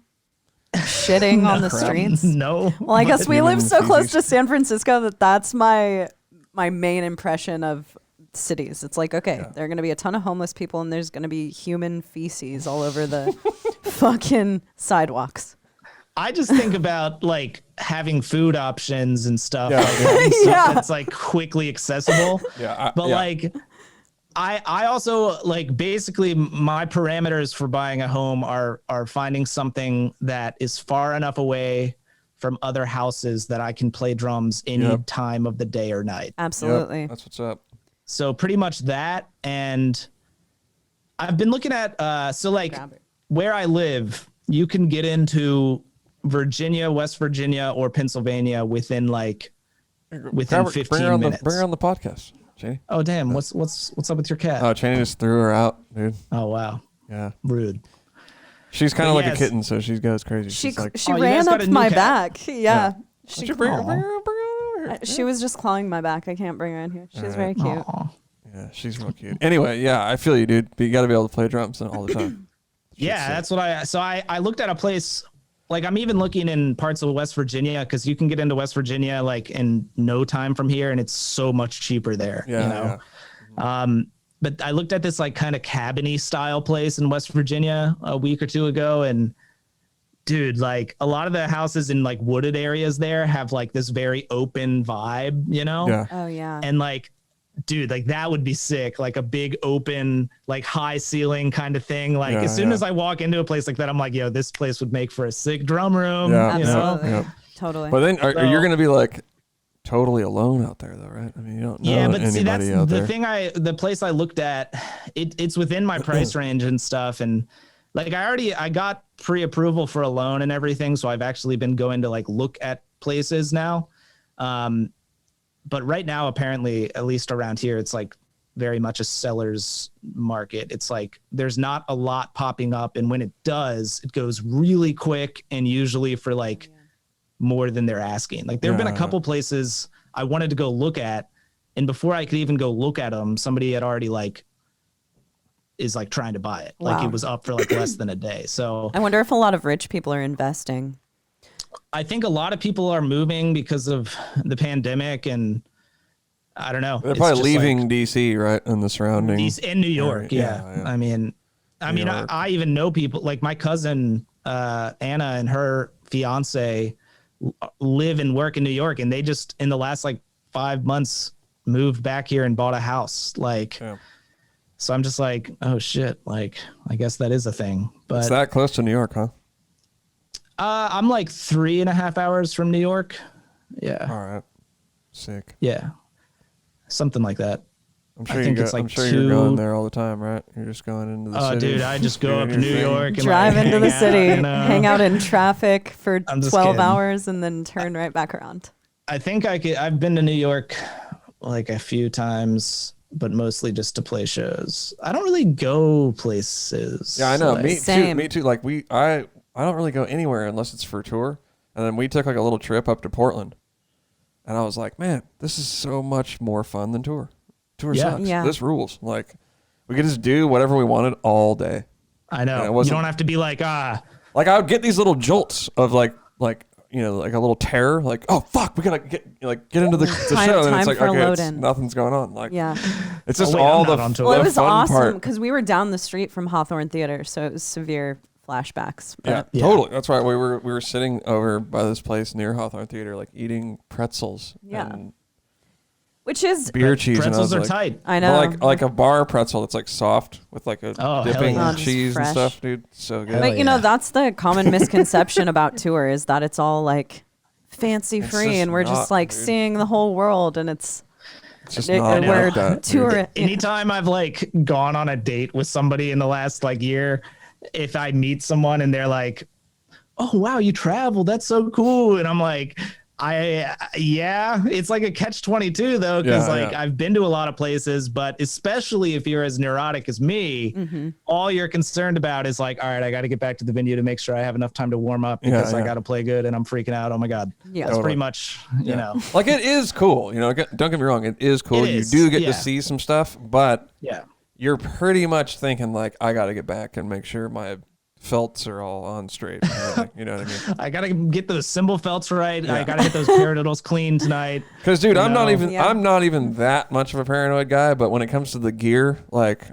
shitting on the streets. no. Well, I guess we Human live so close feces. to San Francisco that's my main impression of cities. It's like, okay, there are going to be a ton of homeless people and there's going to be human feces all over the fucking sidewalks. I just think about like having food options and stuff. Yeah, like, yeah. having stuff Yeah. that's like quickly accessible. Yeah, But yeah. like I also like basically my parameters for buying a home are finding something that is far enough away from other houses that I can play drums any Yep. time of the day or night. Absolutely. Yep, that's what's up. So pretty much that. And I've been looking at so like Grab it. where I live, you can get into Virginia, West Virginia, or Pennsylvania within 15 bring her on minutes. bring her on the podcast, Cheney. Oh damn! What's up with your cat? Oh, Cheney just threw her out, dude. Oh wow, Yeah. rude. She's kind of But like yes. a kitten, so she goes crazy. She She's like, she "Oh, you ran guys got up a new my cat?" back. Yeah. "Why don't you bring her Aw. over here?" She was just clawing my back. I can't bring her in here. She's very cute. Aw. Yeah, she's real cute. Anyway, yeah, I feel you, dude. But you got to be able to play drums all the time. Yeah, sick. that's what I looked at a place like I'm even looking in parts of West Virginia because you can get into West Virginia like in no time from here, and it's so much cheaper there. Yeah, you know. Yeah. But I looked at this like kind of cabiny style place in West Virginia a week or two ago, and dude, like a lot of the houses in like wooded areas there have like this very open vibe, you know? Yeah. Oh yeah. And like, dude, like that would be sick. Like a big open, like high ceiling kind of thing. Like as soon as I walk into a place like that, I'm like, yo, this place would make for a sick drum room. Yeah, you know? Absolutely. Totally. But then you're going to be like totally alone out there though, right? I mean, you don't know anybody see, that's out the there. thing. The place I looked at, it's within my price range and stuff. And like, I got pre-approval for a loan and everything. So I've actually been going to like look at places now. But right now, apparently, at least around here, it's like very much a seller's market. It's like there's not a lot popping up. And when it does, it goes really quick and usually for like more than they're asking. Like there've been a couple places I wanted to go look at, and before I could even go look at them, somebody had already like is like trying to buy it. Wow. Like it was up for like less than a day. So I wonder if a lot of rich people are investing. I think a lot of people are moving because of the pandemic, and I don't know. They're probably leaving like DC, right, and the surroundings. In New York, yeah. I mean, I even know people like my cousin Anna and her fiance live and work in New York, and they just in the last like 5 months moved back here and bought a house. Like, so I'm just like, oh shit, like I guess that is a thing. But it's that close to New York, huh? I'm like 3.5 hours from New York. Yeah. All right. Sick. Yeah. Something like that. I'm sure you're going there all the time, right? You're just going into the city. Oh, dude, I just go up to New York and drive like, into the city, hang out in traffic for 12 kidding. hours, and then turn right back around. I think I've been to New York like a few times, but mostly just to play shows. I don't really go places. Yeah, I know. Like, Me too. Like I don't really go anywhere unless it's for a tour. And then we took like a little trip up to Portland. And I was like, man, this is so much more fun than tour. Tour sucks. Yeah. This rules. Like, we could just do whatever we wanted all day. I know. You don't have to be like, Like, I would get these little jolts of like you know, like a little terror. Like, oh, fuck, we gotta get into the show. And it's like, okay, nothing's going on. Like, it's just all the fun part. Well, it was awesome because we were down the street from Hawthorne Theater, so it was severe flashbacks. But totally. That's right. We were sitting over by this place near Hawthorne Theater, like eating pretzels. And which is beer cheese. Pretzels and are tight. I know. Like a bar pretzel that's like soft with like a dipping yeah. cheese and stuff, dude. So good. But you know, that's the common misconception about tour is that it's all like fancy free and we're just like seeing the whole world, and it's just not like that, tour. Anytime I've like gone on a date with somebody in the last like year, if I meet someone and they're like, oh wow, you traveled, that's so cool, and I'm like, it's like a catch-22 though, because I've been to a lot of places, but especially if you're as neurotic as me, all you're concerned about is like, all right, I got to get back to the venue to make sure I have enough time to warm up because I got to play good, and I'm freaking out. Oh my god, that's pretty much you know. Like, it is cool, you know. Don't get me wrong, it is cool. You do get to see some stuff, but you're pretty much thinking like, I got to get back and make sure my felts are all on straight. You know what I mean? I gotta get those cymbal felts right. I gotta get those paradiddles clean tonight. Because, dude, I'm not even that much of a paranoid guy. But when it comes to the gear, like,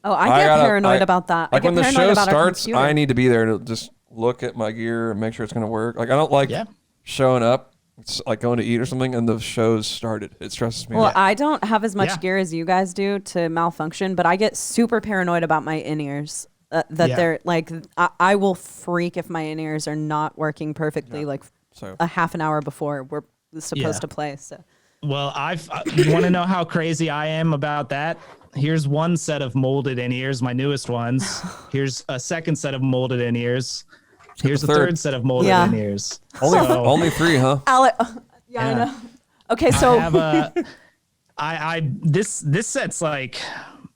I get paranoid about that. Like, when the show starts, I need to be there to just look at my gear and make sure it's gonna work. Like, I don't like showing up. It's like going to eat or something, and the show's started. It stresses me out. Well, I don't have as much gear as you guys do to malfunction, but I get super paranoid about my in-ears. They're like, I will freak if my in-ears are not working perfectly, like a half an hour before we're supposed to play. So, well, you want to know how crazy I am about that? Here's one set of molded in-ears, my newest ones. Here's a second set of molded in-ears. Here's a third set of molded in-ears. Only 3, huh? Alex, I know. Okay, so I have this set's like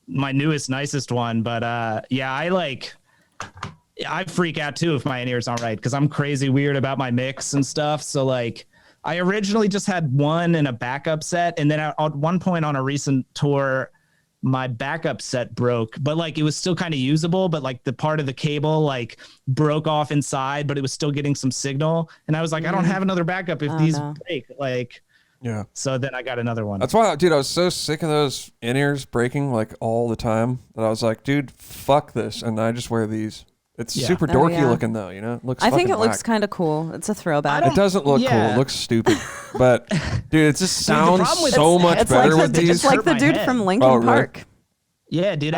my newest, nicest one, but I freak out too if my in-ears aren't right because I'm crazy weird about my mix and stuff. So like, I originally just had one in a backup set, and then at one point on a recent tour, my backup set broke, but like it was still kind of usable, but like the part of the cable like broke off inside, but it was still getting some signal. And I was like, I don't have another backup if these break. Like, Yeah. so then I got another one. That's why, dude, I was so sick of those in-ears breaking like all the time that I was like, dude, fuck this. And I just wear these. It's super dorky looking though, you know? It looks I think it whack. looks kind of cool. It's a throwback. It doesn't look cool. It looks stupid. But, dude, it just sounds so much better with these. It's like the dude from Linkin Park. Yeah, dude.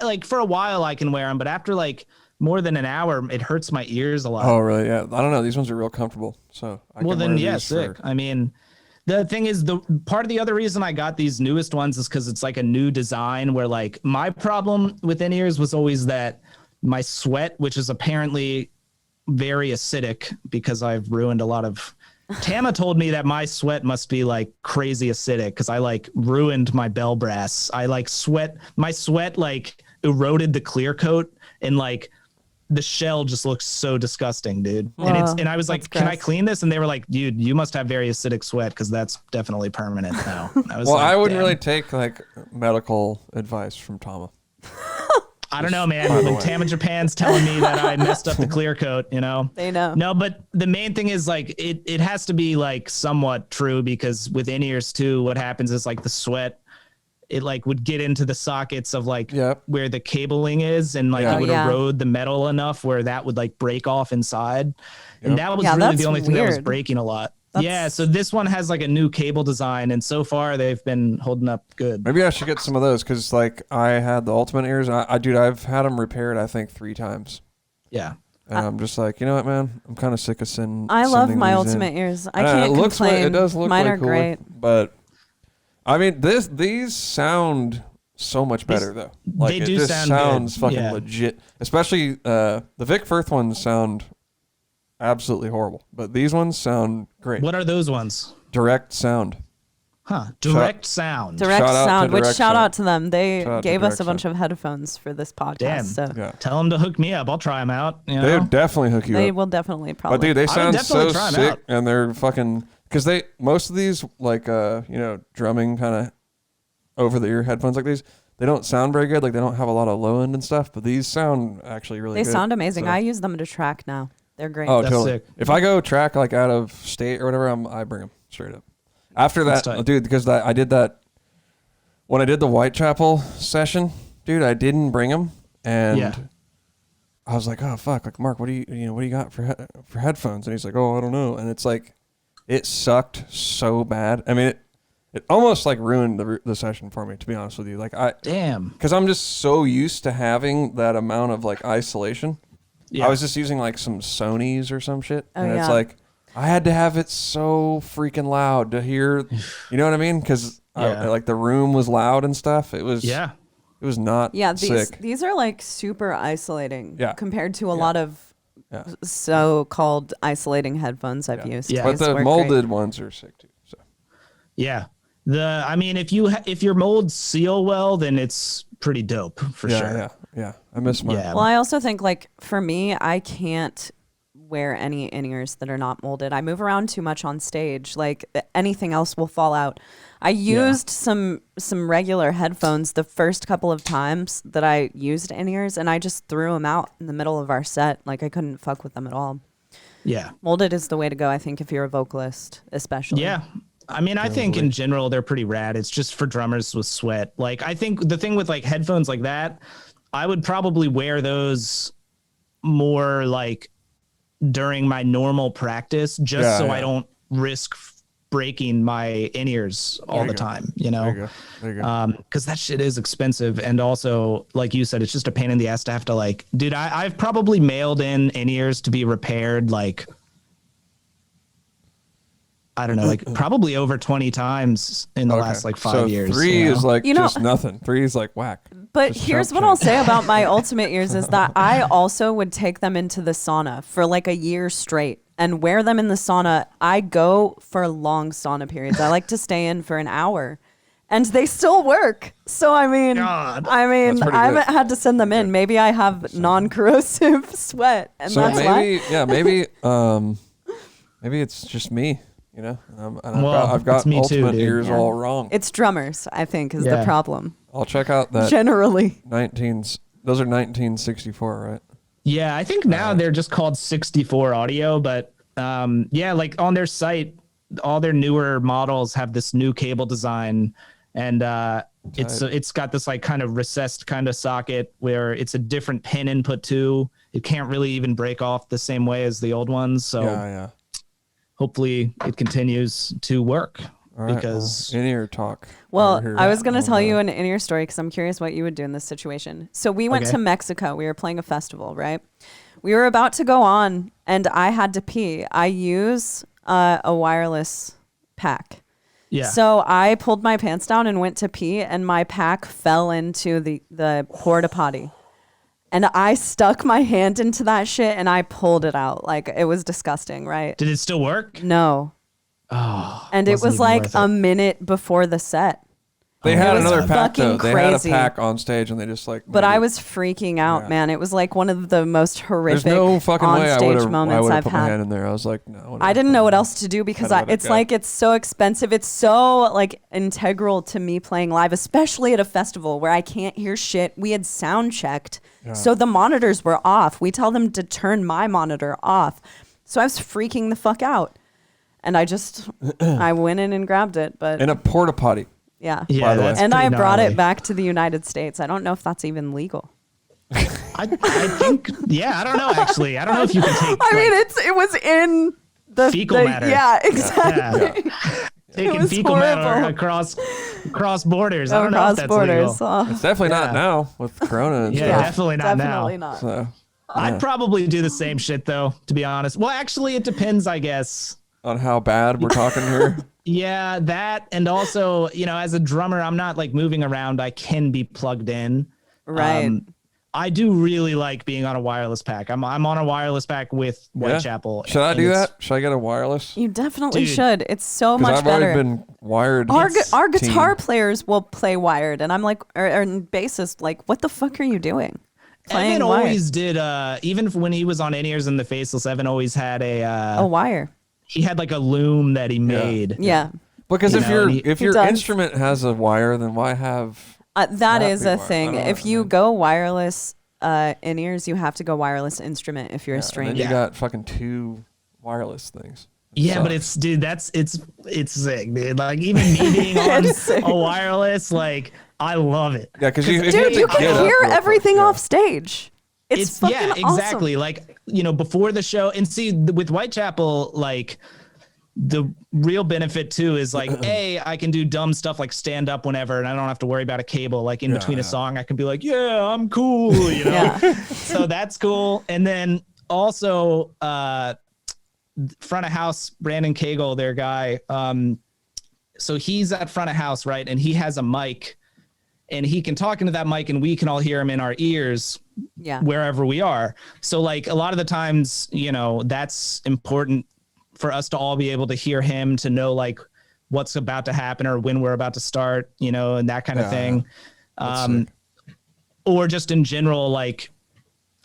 Like for a while I can wear them, but after like more than an hour, it hurts my ears a lot. Oh, really? Yeah. I don't know. These ones are real comfortable. So I can wear these sick. I mean, the thing is, the part of the other reason I got these newest ones is because it's like a new design where like my problem with in-ears was always that my sweat, which is apparently very acidic because I've ruined a lot of. Tama told me that my sweat must be like crazy acidic because I like ruined my bell brass. I like my sweat like eroded the clear coat and like the shell just looks so disgusting, dude. Whoa, and I was like, can I clean this? And they were like, dude, you must have very acidic sweat because that's definitely permanent now. I was I wouldn't really take like medical advice from Tama. I don't know, man. When Tama Japan's telling me that I messed up the clear coat, you know. They know. No, but the main thing is like it has to be like somewhat true because with in-ears too, what happens is like the sweat, it like would get into the sockets of like where the cabling is and like it would erode the metal enough where that would like break off inside. And that was really the only thing that was breaking a lot. So this one has like a new cable design, and so far they've been holding up good. Maybe I should get some of those because, like, I had the Ultimate ears, and I've had them repaired, I think, 3 times. Yeah. And I'm just like, you know what, man? I'm kind of sick of sending. I love my Ultimate ears. I can't complain. It does look Mine way are cooler, great. but I mean, these sound so much better though. Like they it do just sound sounds good. fucking legit. Especially the Vic Firth ones sound absolutely horrible, but these ones sound great. What are those ones? Direct sound. Huh? Direct sound. Direct sound. Which shout Sound. out to them. They gave us a Direct bunch Sound. of headphones for this podcast. Damn. So Tell them to hook me up. I'll try them out. You know? They would definitely hook you they up. will definitely probably. But dude, they sound so try 'em sick, out. and they're fucking because most of these like drumming kind of over the ear headphones like these, they don't sound very good. Like they don't have a lot of low end and stuff, but these sound actually really good. They sound amazing. So. I use them to track now. They're great. Oh, That's totally. sick. If I go track like out of state or whatever, I bring them straight up. After that, dude, because I did that when I did the Whitechapel session, dude. I didn't bring them, and I was like, oh fuck, like Mark, what do you got for headphones? And he's like, oh, I don't know. And it's like, it sucked so bad. I mean, it almost like ruined the session for me, to be honest with you. Like because I'm just so used to having that amount of like isolation. Yeah. I was just using like some Sonys or some shit, and it's like I had to have it so freaking loud to hear. You know what I mean? Because like the room was loud and stuff. It was it was not sick. These are like super isolating compared to a lot of so-called isolating headphones I've used. Yeah. But the molded ones are sick too. So I mean, if your molds seal well, then it's pretty dope for sure. Yeah. I miss mine. Well, I also think like for me, I can't wear any in-ears that are not molded. I move around too much on stage. Like anything else will fall out. I used some regular headphones the first couple of times that I used in-ears, and I just threw them out in the middle of our set. Like I couldn't fuck with them at all. Yeah. Molded is the way to go, I think, if you're a vocalist, especially. Yeah. I mean, I think in general, they're pretty rad. It's just for drummers with sweat. Like, I think the thing with like headphones like that, I would probably wear those more like during my normal practice, just so I don't risk breaking my in-ears all the time, you know? There you go. Because that shit is expensive. And also, like you said, it's just a pain in the ass to have to like, dude, I've probably mailed in-ears to be repaired like, I don't know, like probably over 20 times in the last like 5 years. 3 is like just nothing. 3 is like whack. But here's what I'll say about my Ultimate ears is that I also would take them into the sauna for like a year straight and wear them in the sauna. I go for long sauna periods. I like to stay in for an hour. And they still work. So I mean, I haven't had to send them in. Maybe I have non-corrosive sweat, and so that's maybe, why. Maybe it's just me. You know, and Well, I've got it's me too, ultimate dude. ears Yeah. all wrong. It's drummers, I think, is the Yeah. problem. I'll check out that Generally. Those are 1964, right? Yeah, I think now they're just called 64 audio, but yeah, like on their site, all their newer models have this new cable design, and it's got this like kind of recessed kind of socket where it's a different pin input too. It can't really even break off the same way as the old ones, so Yeah. hopefully it continues to work. All right, Because in-ear talk. Well, over here. I was going to tell you Oh, an in-ear story because I'm curious what you would do in this situation. So we went Okay. to Mexico. We were playing a festival, right? We were about to go on, and I had to pee. I use a wireless pack. yeah, So I pulled my pants down and went to pee, and my pack fell into the porta potty. And I stuck my hand into that shit, and I pulled it out. Like, it was disgusting, right? did it still work? No. Oh, And it wasn't was even like worth a it. minute before the set. They had was another pack though. fucking They had a crazy. pack on stage, and they just like. But made I it- was freaking out, Yeah. man. It was like one of the most horrific There's no fucking way I on-stage would moments have I've put my had. hand in there. I was like, no. I didn't know what else to do because Had to let it it's go. like it's so expensive. It's so like integral to me playing live, especially at a festival where I can't hear shit. We had sound checked, so the monitors were off. We tell them to turn my monitor off. So I was freaking the fuck out. And I went in and grabbed it, but In a porta potty. yeah. Yeah, by the way. that's And I pretty brought gnarly. it back to the United States. I don't know if that's even legal. I think, yeah, I don't know actually. I don't know if you can take. I mean, like, it was in the Fecal matter. Yeah, exactly. yeah. Taking was fecal matter horrible. across borders. I don't know if Across that's borders. legal. Oh. It's definitely not Yeah. now with Corona and Yeah, stuff. definitely not Definitely now. not. So, I'd probably do the same shit though, to be honest. Well, actually, it depends, I guess. on how bad we're talking here. Yeah, that, and also, as a drummer, I'm not like moving around. I can be plugged in. Right. I do really like being on a wireless pack. I'm on a wireless pack with Whitechapel. Should I and do it's- that? Should I get a wireless? You definitely Dude. should. It's so Because much I've better. already been wired. Our guitar team. players will play wired, and I'm like, or bassist, like, what the fuck are you doing? Playing Evan wired. always did. Even when he was on In-Ears and the Faceless, Evan always had a wire. he had like a loom that he made. Yeah. Because You if know, and if he your does. instrument has a wire, then why have? That That is be a wired. thing. I don't If know, you man. go wireless in-ears, you have to go wireless instrument if you're a And then stranger. you Yeah. got fucking two wireless things. Yeah, but Sucks. it's sick, dude. Like even me being on It's sick. a wireless, like I love it. Yeah, because if Dude, you have to get can up hear real quick, everything yeah. off stage. It's fucking yeah, awesome. exactly. Like before the show, and see with Whitechapel, like the real benefit too is like I can do dumb stuff like stand up whenever, and I don't have to worry about a cable. Like in between a song, I can be like, yeah, I'm cool, Yeah. So that's cool. And then also front of house, Brandon Cagle, their guy. So he's at front of house, right? And he has a mic, and he can talk into that mic, and we can all hear him in our ears Yeah. wherever we are. So like a lot of the times, that's important for us to all be able to hear him, to know like what's about to happen or when we're about to start, and that kind of thing. That's Or just in general, like,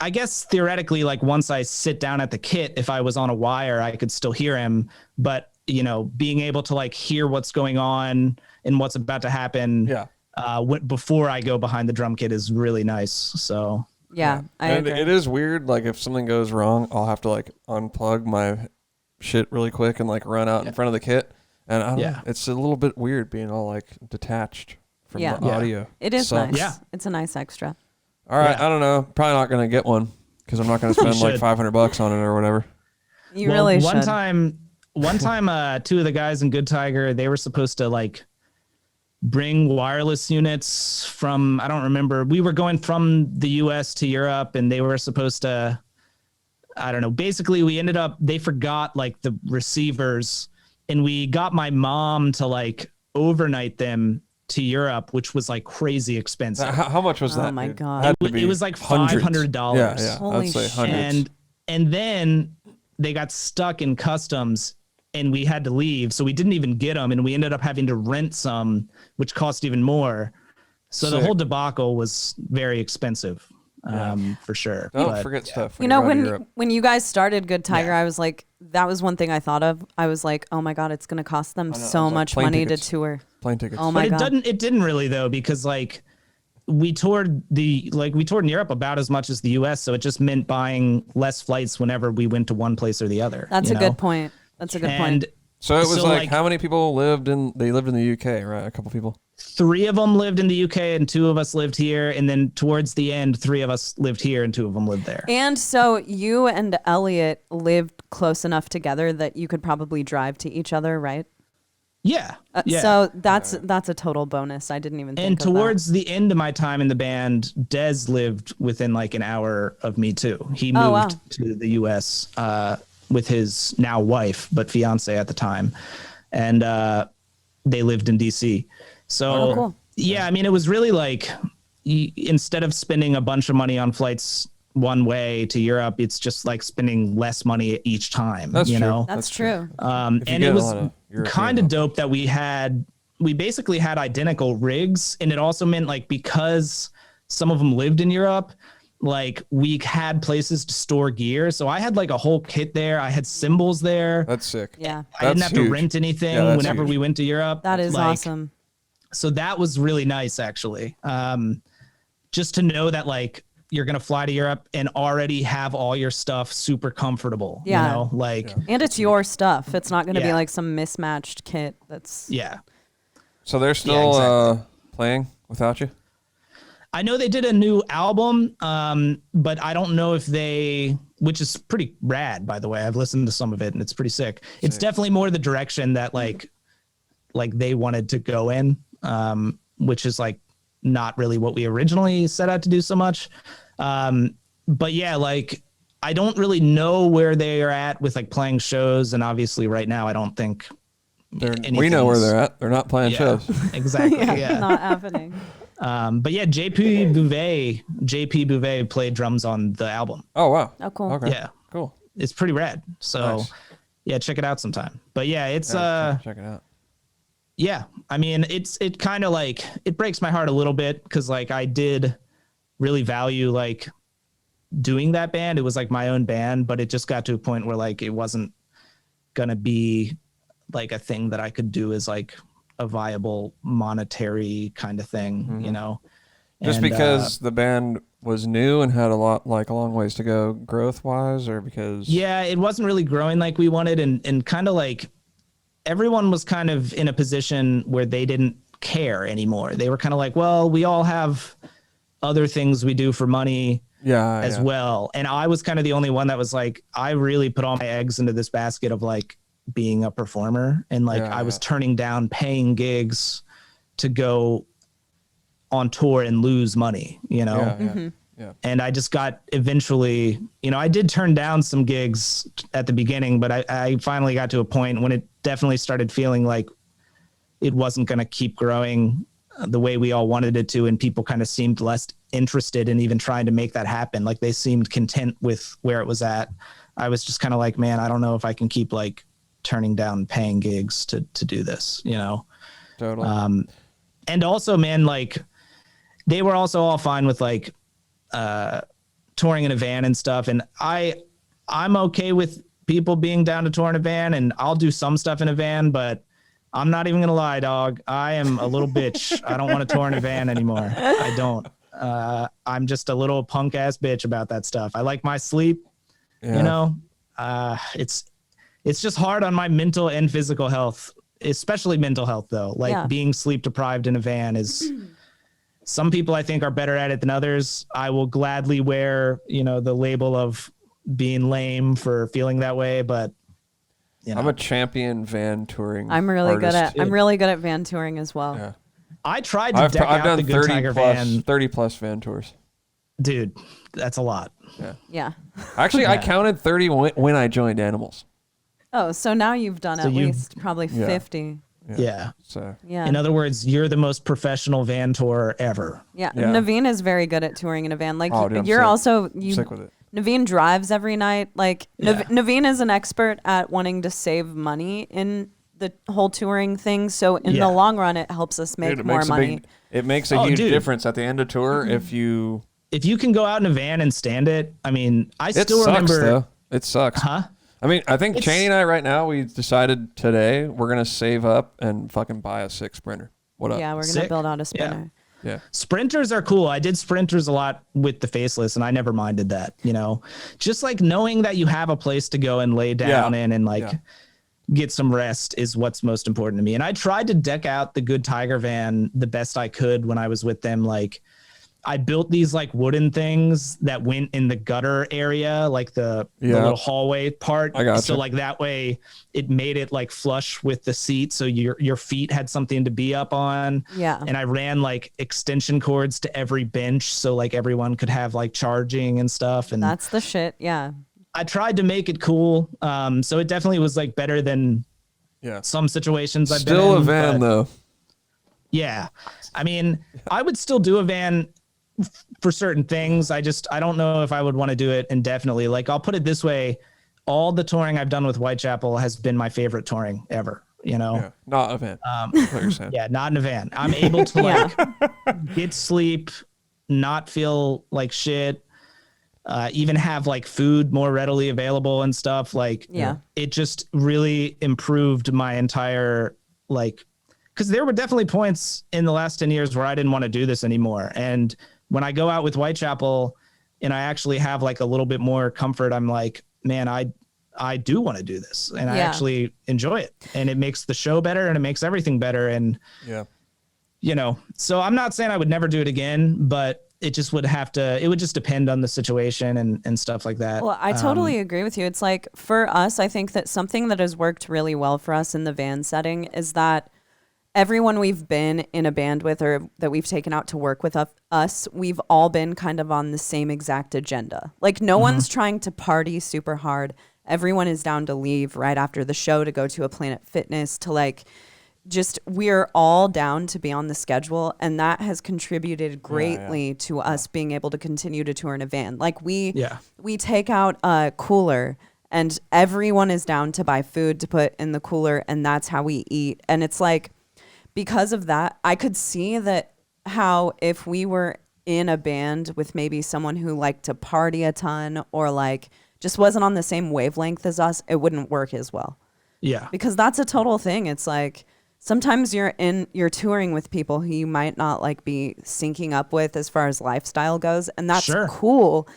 I guess theoretically, like once I sit down at the kit, if I was on a wire, I could still hear him, but being able to like hear what's going on and what's about to happen. Yeah. Before I go behind the drum kit is really nice. So Yeah. I And agree. it is weird. Like if something goes wrong, I'll have to like unplug my shit really quick and like run out in front of the kit. And I don't know, it's a little bit weird being all like detached from Yeah. the Yeah. audio. It is Sucks. nice. Yeah. It's a nice extra. All right, Yeah. I don't know. Probably not gonna get one because I'm not gonna spend like should. $500 on it or whatever. You Well, really one should. time, two of the guys in Good Tiger, they were supposed to like bring wireless units from, I don't remember. We were going from the US to Europe, and they were supposed to, I don't know. Basically, they forgot like the receivers, and we got my mom to like overnight them to Europe, which was like crazy expensive. How much was Oh that? my dude? God. Had to It be was like hundreds. $500. Yeah, yeah. Holy I'd say shit. hundreds. And then they got stuck in customs, and we had to leave, so we didn't even get them, and we ended up having to rent some, which cost even more. So the Sick. whole debacle was very expensive. for sure. Don't But, forget stuff. You When know, you're out of Europe. when you guys started Good Tiger, Yeah. I was like, that was one thing I thought of. I was like, oh my God, it's going to cost them I know, I so was like, much plane money tickets. to tour. Plane tickets. Oh my but God. it didn't really though, because like we toured in Europe about as much as the US. So it just meant buying less flights whenever we went to one place or the other. That's you a know? good point. That's a good And point. So it was So, like, like- how many people lived in the UK, right? A couple people. 3 of them lived in the UK and 2 of us lived here. And then towards the end, 3 of us lived here and 2 of them lived there. And so you and Elliot lived close enough together that you could probably drive to each other, right? Yeah. Yeah. So that's a total bonus. I didn't even think And of that. towards the end of my time in the band, Dez lived within like an hour of me too. He moved Oh, wow. to the US with his now wife, but fiance at the time. And they lived in DC. So, Oh, cool. yeah, I mean, it was really like instead of spending a bunch of money on flights one way to Europe, it's just like spending less money each time. That's you true. know? That's true. If you And get it a was lot of European kind of ones. dope that we basically had identical rigs, and it also meant like because some of them lived in Europe, like we had places to store gear. So I had like a whole kit there. I had cymbals there. That's sick. Yeah. I didn't That's have to huge. rent anything Yeah, that's whenever huge. we went to Europe. That is Like, awesome. So that was really nice, actually. Just to know that like you're gonna fly to Europe and already have all your stuff super comfortable. Yeah. You know, like And it's your stuff. It's not going to be Yeah. like some mismatched kit. That's yeah. So they're still exactly. playing without you? I know they did a new album, but I don't know if which is pretty rad, by the way. I've listened to some of it and it's pretty sick. It's definitely more the direction that like they wanted to go in, which is like not really what we originally set out to do so much. But yeah, like I don't really know where they are at with like playing shows. And obviously right now, I don't think We know where they're at. They're not playing shows. Exactly. Yeah. not happening. But yeah, JP Bouvet played drums on the album. Oh, wow. Oh, cool. Okay. Yeah. Cool. It's pretty rad. So Nice. yeah, check it out sometime. But yeah, it's Check it out. yeah, I mean, it kind of like it breaks my heart a little bit because like I did really value like doing that band. It was like my own band, but it just got to a point where like it wasn't gonna be like a thing that I could do as like a viable monetary kind of thing, you know. Just And, because the band was new and had a long ways to go growth wise, or because yeah, it wasn't really growing like we wanted, and kind of like everyone was kind of in a position where they didn't care anymore. They were kind of like, well, we all have other things we do for money as well. And I was kind of the only one that was like, I really put all my eggs into this basket of like being a performer. And like, I was turning down paying gigs to go on tour and lose money, you know? Yeah. And I just got eventually, you know, I did turn down some gigs at the beginning, but I finally got to a point when it definitely started feeling like it wasn't going to keep growing the way we all wanted it to. And people kind of seemed less interested in even trying to make that happen. Like they seemed content with where it was at. I was just kind of like, man, I don't know if I can keep like turning down paying gigs to do this, you know? Totally. And also, man, like they were also all fine with like, touring in a van and stuff. And I'm okay with people being down to tour in a van, and I'll do some stuff in a van, but I'm not even gonna lie, dog. I am a little bitch. I don't want to tour in a van anymore. I don't. I'm just a little punk ass bitch about that stuff. I like my sleep, you know. It's just hard on my mental and physical health, especially mental health though. Like being sleep deprived in a van is some people I think are better at it than others. I will gladly wear, you know, the label of being lame for feeling that way, but you know. I'm a champion van touring. I'm really artist. good at van touring as well. Yeah. I tried to deck out done the Good Tiger van. 30 plus van tours. Dude, that's a lot. Yeah. Actually, I counted 30 when I joined Animals. Oh, so now you've done at you- least probably 50. Yeah. So Yeah. In other words, you're the most professional van tourer ever. Yeah. Yeah. Naveen is very good at touring in a van. Like Oh, dude, I'm you're sick. also I'm sick with it. Naveen drives every night. Like Yeah. Naveen is an expert at wanting to save money in the whole touring thing. So in Yeah. the long run, it helps us make Dude, more money. it makes a Oh, huge dude. difference at the end of tour if you if you can go out in a van and stand it, I mean, I It still sucks, remember. though. It sucks. Huh? I mean, I think Cheney and I right now, we decided today we're going to save up and fucking buy a 6 Sprinter. What up? Yeah, we're gonna Sick. build out a sprinter. Yeah. Sprinters are cool. I did sprinters a lot with the Faceless, and I never minded that. You know, just like knowing that you have a place to go and lay down in and like get some rest is what's most important to me. And I tried to deck out the Good Tiger van the best I could when I was with them. Like, I built these like wooden things that went in the gutter area, like the little hallway part. I gotcha. So like that way it made it like flush with the seat. So your feet had something to be up on. Yeah. And I ran like extension cords to every bench. So like everyone could have like charging and stuff. And That's the shit. Yeah. I tried to make it cool. So it definitely was like better than some situations I've been in. Still a van though. Yeah. I mean, I would still do a van for certain things. I don't know if I would want to do it indefinitely. Like, I'll put it this way. All the touring I've done with Whitechapel has been my favorite touring ever, you know? Yeah, not a van. What you're saying. Yeah, not in a van. I'm able to like get sleep, not feel like shit, even have like food more readily available and stuff. Like, it just really improved my entire, like, because there were definitely points in the last 10 years where I didn't want to do this anymore. And when I go out with Whitechapel and I actually have like a little bit more comfort, I'm like, man, I do want to do this, and I actually enjoy it, and it makes the show better and it makes everything better. And you know, so I'm not saying I would never do it again, but it just would have to, it would just depend on the situation and stuff like that. Well, I totally agree with you. It's like, for us, I think that something that has worked really well for us in the van setting is that everyone we've been in a band with or that we've taken out to work with us, we've all been kind of on the same exact agenda. Like, no one's trying to party super hard. Everyone is down to leave right after the show to go to a Planet Fitness, to like, just, we're all down to be on the schedule. And that has contributed greatly to us being able to continue to tour in a van. Like, we take out a cooler and everyone is down to buy food to put in the cooler, and that's how we eat. And it's like, because of that, I could see that how if we were in a band with maybe someone who liked to party a ton or like just wasn't on the same wavelength as us, it wouldn't work as well. Yeah. Because that's a total thing. It's like, sometimes you're touring with people who you might not like be syncing up with as far as lifestyle goes. And that's cool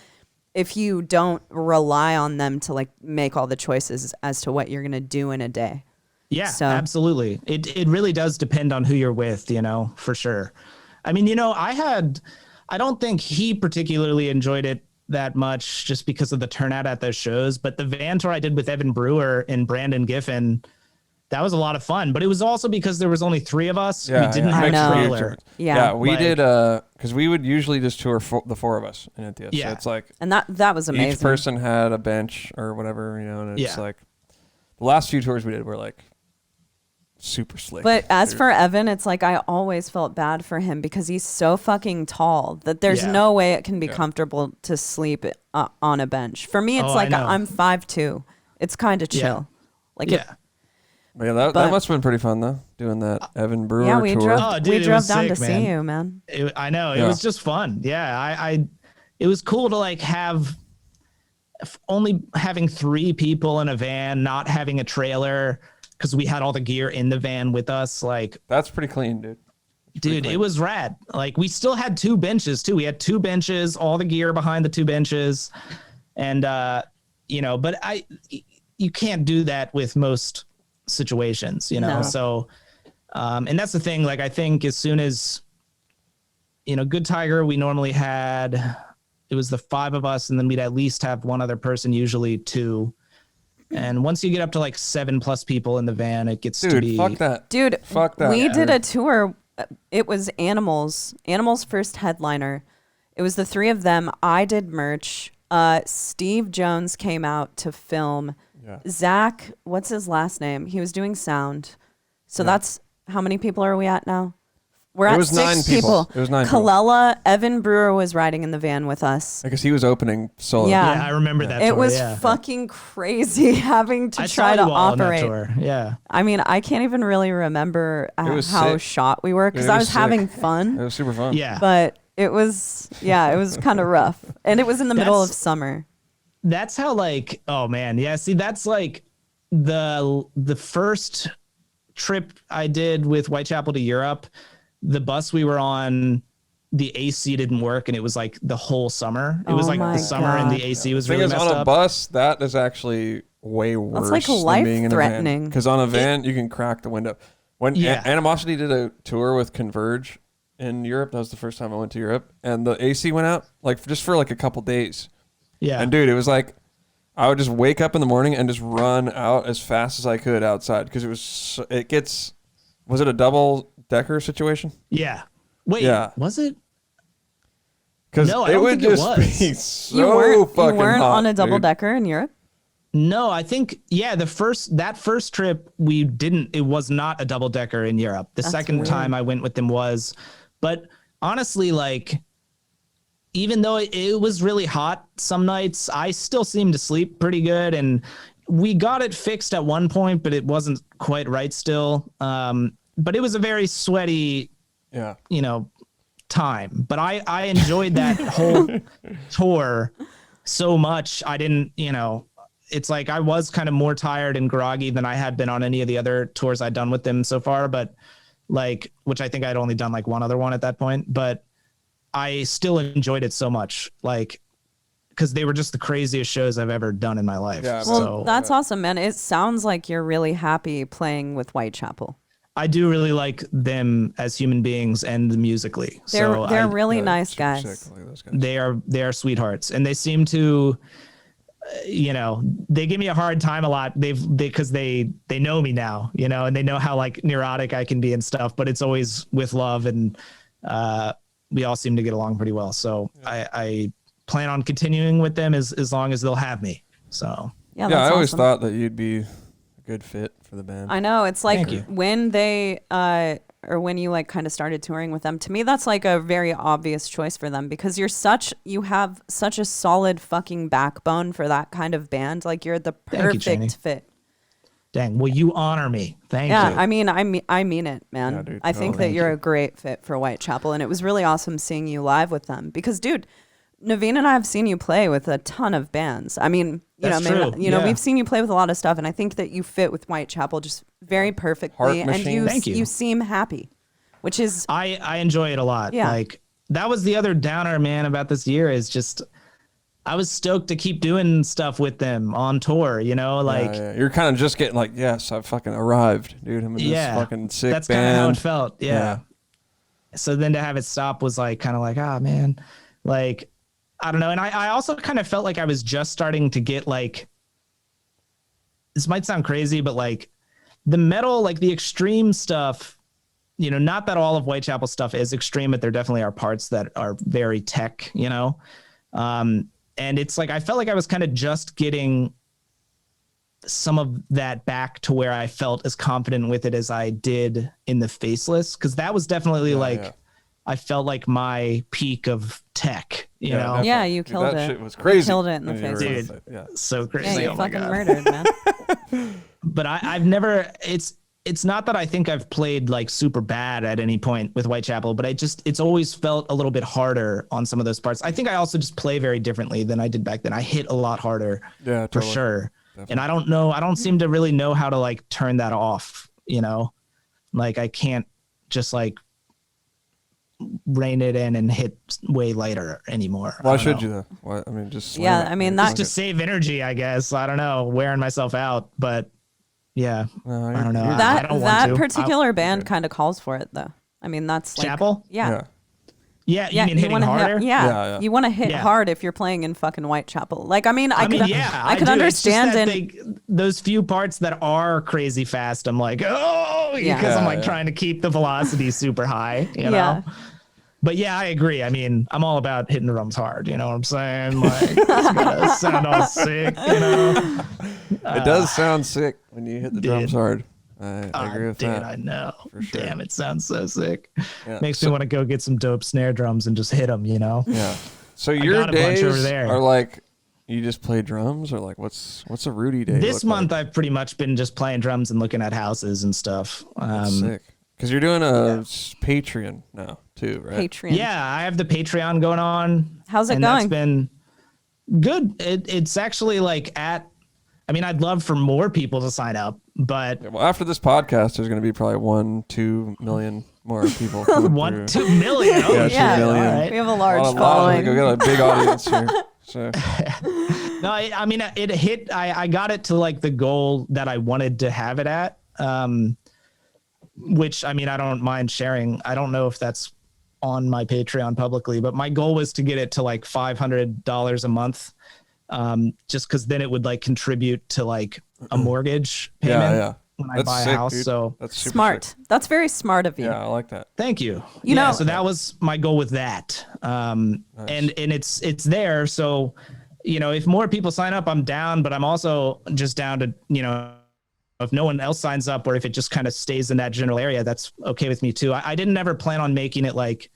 if you don't rely on them to like make all the choices as to what you're going to do in a day. Yeah, so. Absolutely. It really does depend on who you're with, you know, for sure. I mean, you know, I don't think he particularly enjoyed it that much just because of the turnout at those shows. But the van tour I did with Evan Brewer and Brandon Giffen, that was a lot of fun. But it was also because there was only 3 of us. We didn't have a trailer. Yeah, we did, because we would usually just tour the 4 of us in India. Yeah. So it's like, and that was amazing. Each person had a bench or whatever, you know, and it's like, the last few tours we did were like, super slick. But as for Evan, it's like, I always felt bad for him because he's so fucking tall that there's no way it can be comfortable to sleep on a bench. For me, it's like, I'm 5'2". It's kind of chill. Like that must have been pretty fun though, doing that Evan Brewer tour. We drove down to see you, man. I know. It was just fun. Yeah. It was cool to like have only having 3 people in a van, not having a trailer, because we had all the gear in the van with us. Like, that's pretty clean, dude. Dude, it was rad. Like, we still had 2 benches too. We had 2 benches, all the gear behind the 2 benches. And, you know, but you can't do that with most situations, you know? No. So, and that's the thing. Like, I think as soon as, you know, Good Tiger, we normally had, it was the 5 of us, and then we'd at least have 1 other person, usually 2. And once you get up to like 7+ people in the van, it gets to be... Fuck that. Dude, fuck that. We did a tour. It was Animals first headliner. It was the 3 of them. I did merch. Steve Jones came out to film. Yeah. Zach, what's his last name? He was doing sound. So that's... How many people are we at now? We're at 6 people. It was 9 people. Kalela, Evan Brewer was riding in the van with us. Because he was opening solo. Yeah, I remember that tour. It was fucking crazy having to try to operate. On that tour. Yeah. I mean, I can't even really remember how shot we were because I was having fun. It was super fun. Yeah. But It was kind of rough. And it was in the middle of summer. That's how like, oh man. Yeah. See, that's like the first trip I did with Whitechapel to Europe, the bus we were on, the AC didn't work, and it was like the whole summer. It was like the summer and the AC was really messed up. On a bus, that is actually way worse. That's like life-threatening. Because on a van, you can crack the window. When Animosity did a tour with Converge in Europe, that was the first time I went to Europe, and the AC went out like just for like a couple days. Yeah. And dude, it was like I would just wake up in the morning and just run out as fast as I could outside because was it a double decker situation? Yeah. Wait, was it? Because no, I don't think it was. Be so you weren't hot, on a double decker in Europe? No, I think that first trip it was not a double decker in Europe. The second time I went with them was, but honestly, like even though it was really hot some nights, I still seemed to sleep pretty good, and we got it fixed at one point, but it wasn't quite right still. But it was a very sweaty, time. But I enjoyed that whole tour so much. I didn't, it's like I was kind of more tired and groggy than I had been on any of the other tours I'd done with them so far. But like, which I think I'd only done like one other one at that point. But I still enjoyed it so much, like, because they were just the craziest shows I've ever done in my life. Yeah, well, that's awesome, man. It sounds like you're really happy playing with Whitechapel. I do really like them as human beings and musically. They're really nice guys. They are sweethearts, and they seem to, they give me a hard time a lot. Because they know me now, and they know how like neurotic I can be and stuff. But it's always with love, and we all seem to get along pretty well. So I plan on continuing with them as long as they'll have me. So yeah, I always thought that you'd be a good fit for the band. I know, it's like when they or when you like kind of started touring with them, to me that's like a very obvious choice for them because you have such a solid fucking backbone for that kind of band. Like you're the perfect fit. Dang, well, you honor me. Thank you. Yeah, I mean it, man. Yeah, dude, I think that you're a great fit for Whitechapel, and it was really awesome seeing you live with them because, dude, Naveen and I have seen you play with a ton of bands. I mean, we've seen you play with a lot of stuff, and I think that you fit with Whitechapel just very perfectly, and you seem happy, which is I enjoy it a lot. Yeah. Like that was the other downer, man, about this year is just I was stoked to keep doing stuff with them on tour, like you're kind of just getting like, yes, I fucking arrived, dude. I'm in this fucking sick that's band. Kind of how it felt. Yeah. So then to have it stop was like kind of like, man, like I don't know. And I also kind of felt like I was just starting to get like, this might sound crazy, but like the metal, like the extreme stuff, not that all of Whitechapel stuff is extreme, but there definitely are parts that are very tech, and it's like, I felt like I was kind of just getting some of that back to where I felt as confident with it as I did in the Faceless. Cause that was definitely I felt like my peak of tech, you know? Definitely. Yeah, you killed it. That shit was crazy. You killed it in the Faceless. Dude, so crazy. Yeah, you fucking murdered, man. But I've never, it's not that I think I've played like super bad at any point with Whitechapel, but it's always felt a little bit harder on some of those parts. I think I also just play very differently than I did back then. I hit a lot harder for sure. Definitely. And I don't seem to really know how to like turn that off, like I can't just like rein it in and hit way later anymore. Why should you though? Why, I mean, just that's just save energy, I guess. I don't know, wearing myself out, but yeah, I don't know. That particular band kind of calls for it though. I mean, that's like, Chapel. Yeah. You mean hitting harder? You want to hit hard if you're playing in fucking Whitechapel. Like, I could understand those few parts that are crazy fast. I'm like, because I'm like trying to keep the velocity super high, you know? But yeah, I agree. I mean, I'm all about hitting the drums hard. You know what I'm saying? Like, it's gotta sound all sick, It does sound sick when you hit the drums hard. I agree with that. I know. Sure. Damn, it sounds so sick. Yeah. Makes me want to go get some dope snare drums and just hit them, Yeah. So your days are like, you just play drums, or like what's a Rudy day? This month I've pretty much been just playing drums and looking at houses and stuff. That's sick. Because you're doing a Patreon now. too, right? Patreon. Yeah, I have the Patreon going on. How's it and going? That's been good. It's actually like I'd love for more people to sign up, but Yeah, well, after this podcast, there's going to be probably 1-2 million more people. coming 1 through. 2 million. Oh, Yeah, 2 Yeah. million. all right. We have a large We following. got a big audience here. So No, it hit. I got it to like the goal that I wanted to have it at. Which I don't mind sharing. I don't know if that's on my Patreon publicly, but my goal was to get it to like $500 a month. Just because then it would like contribute to like a mortgage payment when I buy a house. Dude. So That's super Smart. sick. That's very smart of you. Yeah, I like that. thank you. You know- so that was my goal with that. And it's there. So, if more people sign up, I'm down, but I'm also just down to, if no one else signs up or if it just kind of stays in that general area, that's okay with me too. I didn't ever plan on making it like,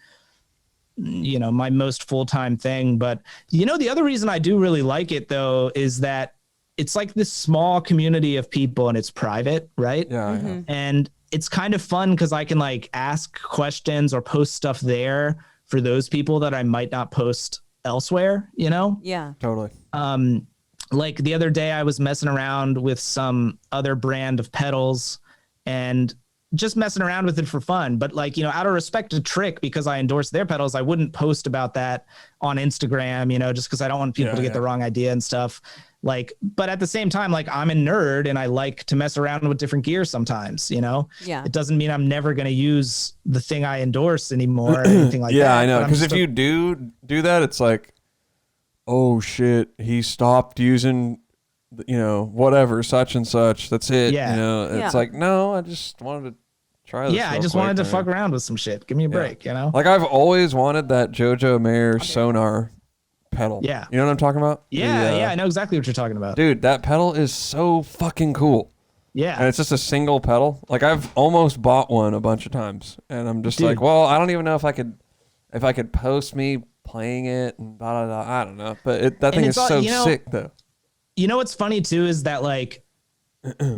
my most full-time thing. But, the other reason I do really like it though, is that it's like this small community of people and it's private, right? Yeah, yeah. And it's kind of fun because I can like ask questions or post stuff there for those people that I might not post elsewhere, Yeah. Totally. Like the other day I was messing around with some other brand of pedals and just messing around with it for fun. But like, out of respect to Trick, because I endorse their pedals, I wouldn't post about that on Instagram, just because I don't want people to get the wrong idea and stuff. Like, but at the same time, like I'm a nerd and I like to mess around with different gear sometimes, Yeah. It doesn't mean I'm never going to use the thing I endorse anymore or anything like that. Yeah, I know. But I'm Because just if you do that, it's like, oh shit, he stopped using, whatever, such and such. That's it. Yeah. It's Yeah. like, no, I just wanted to try this. I real just quick, wanted to man. fuck around with some shit. Give me a break, Like I've always wanted that JoJo Mayer Sonar pedal. Yeah. You know what I'm talking about? Yeah, I know exactly what you're talking about. Dude, that pedal is so fucking cool. Yeah. And it's just a single pedal. Like I've almost bought one a bunch of times, and I'm just like, well, I don't even know if I could post me playing it and blah, blah, blah. I don't know, but that thing is so sick though. What's funny too is that like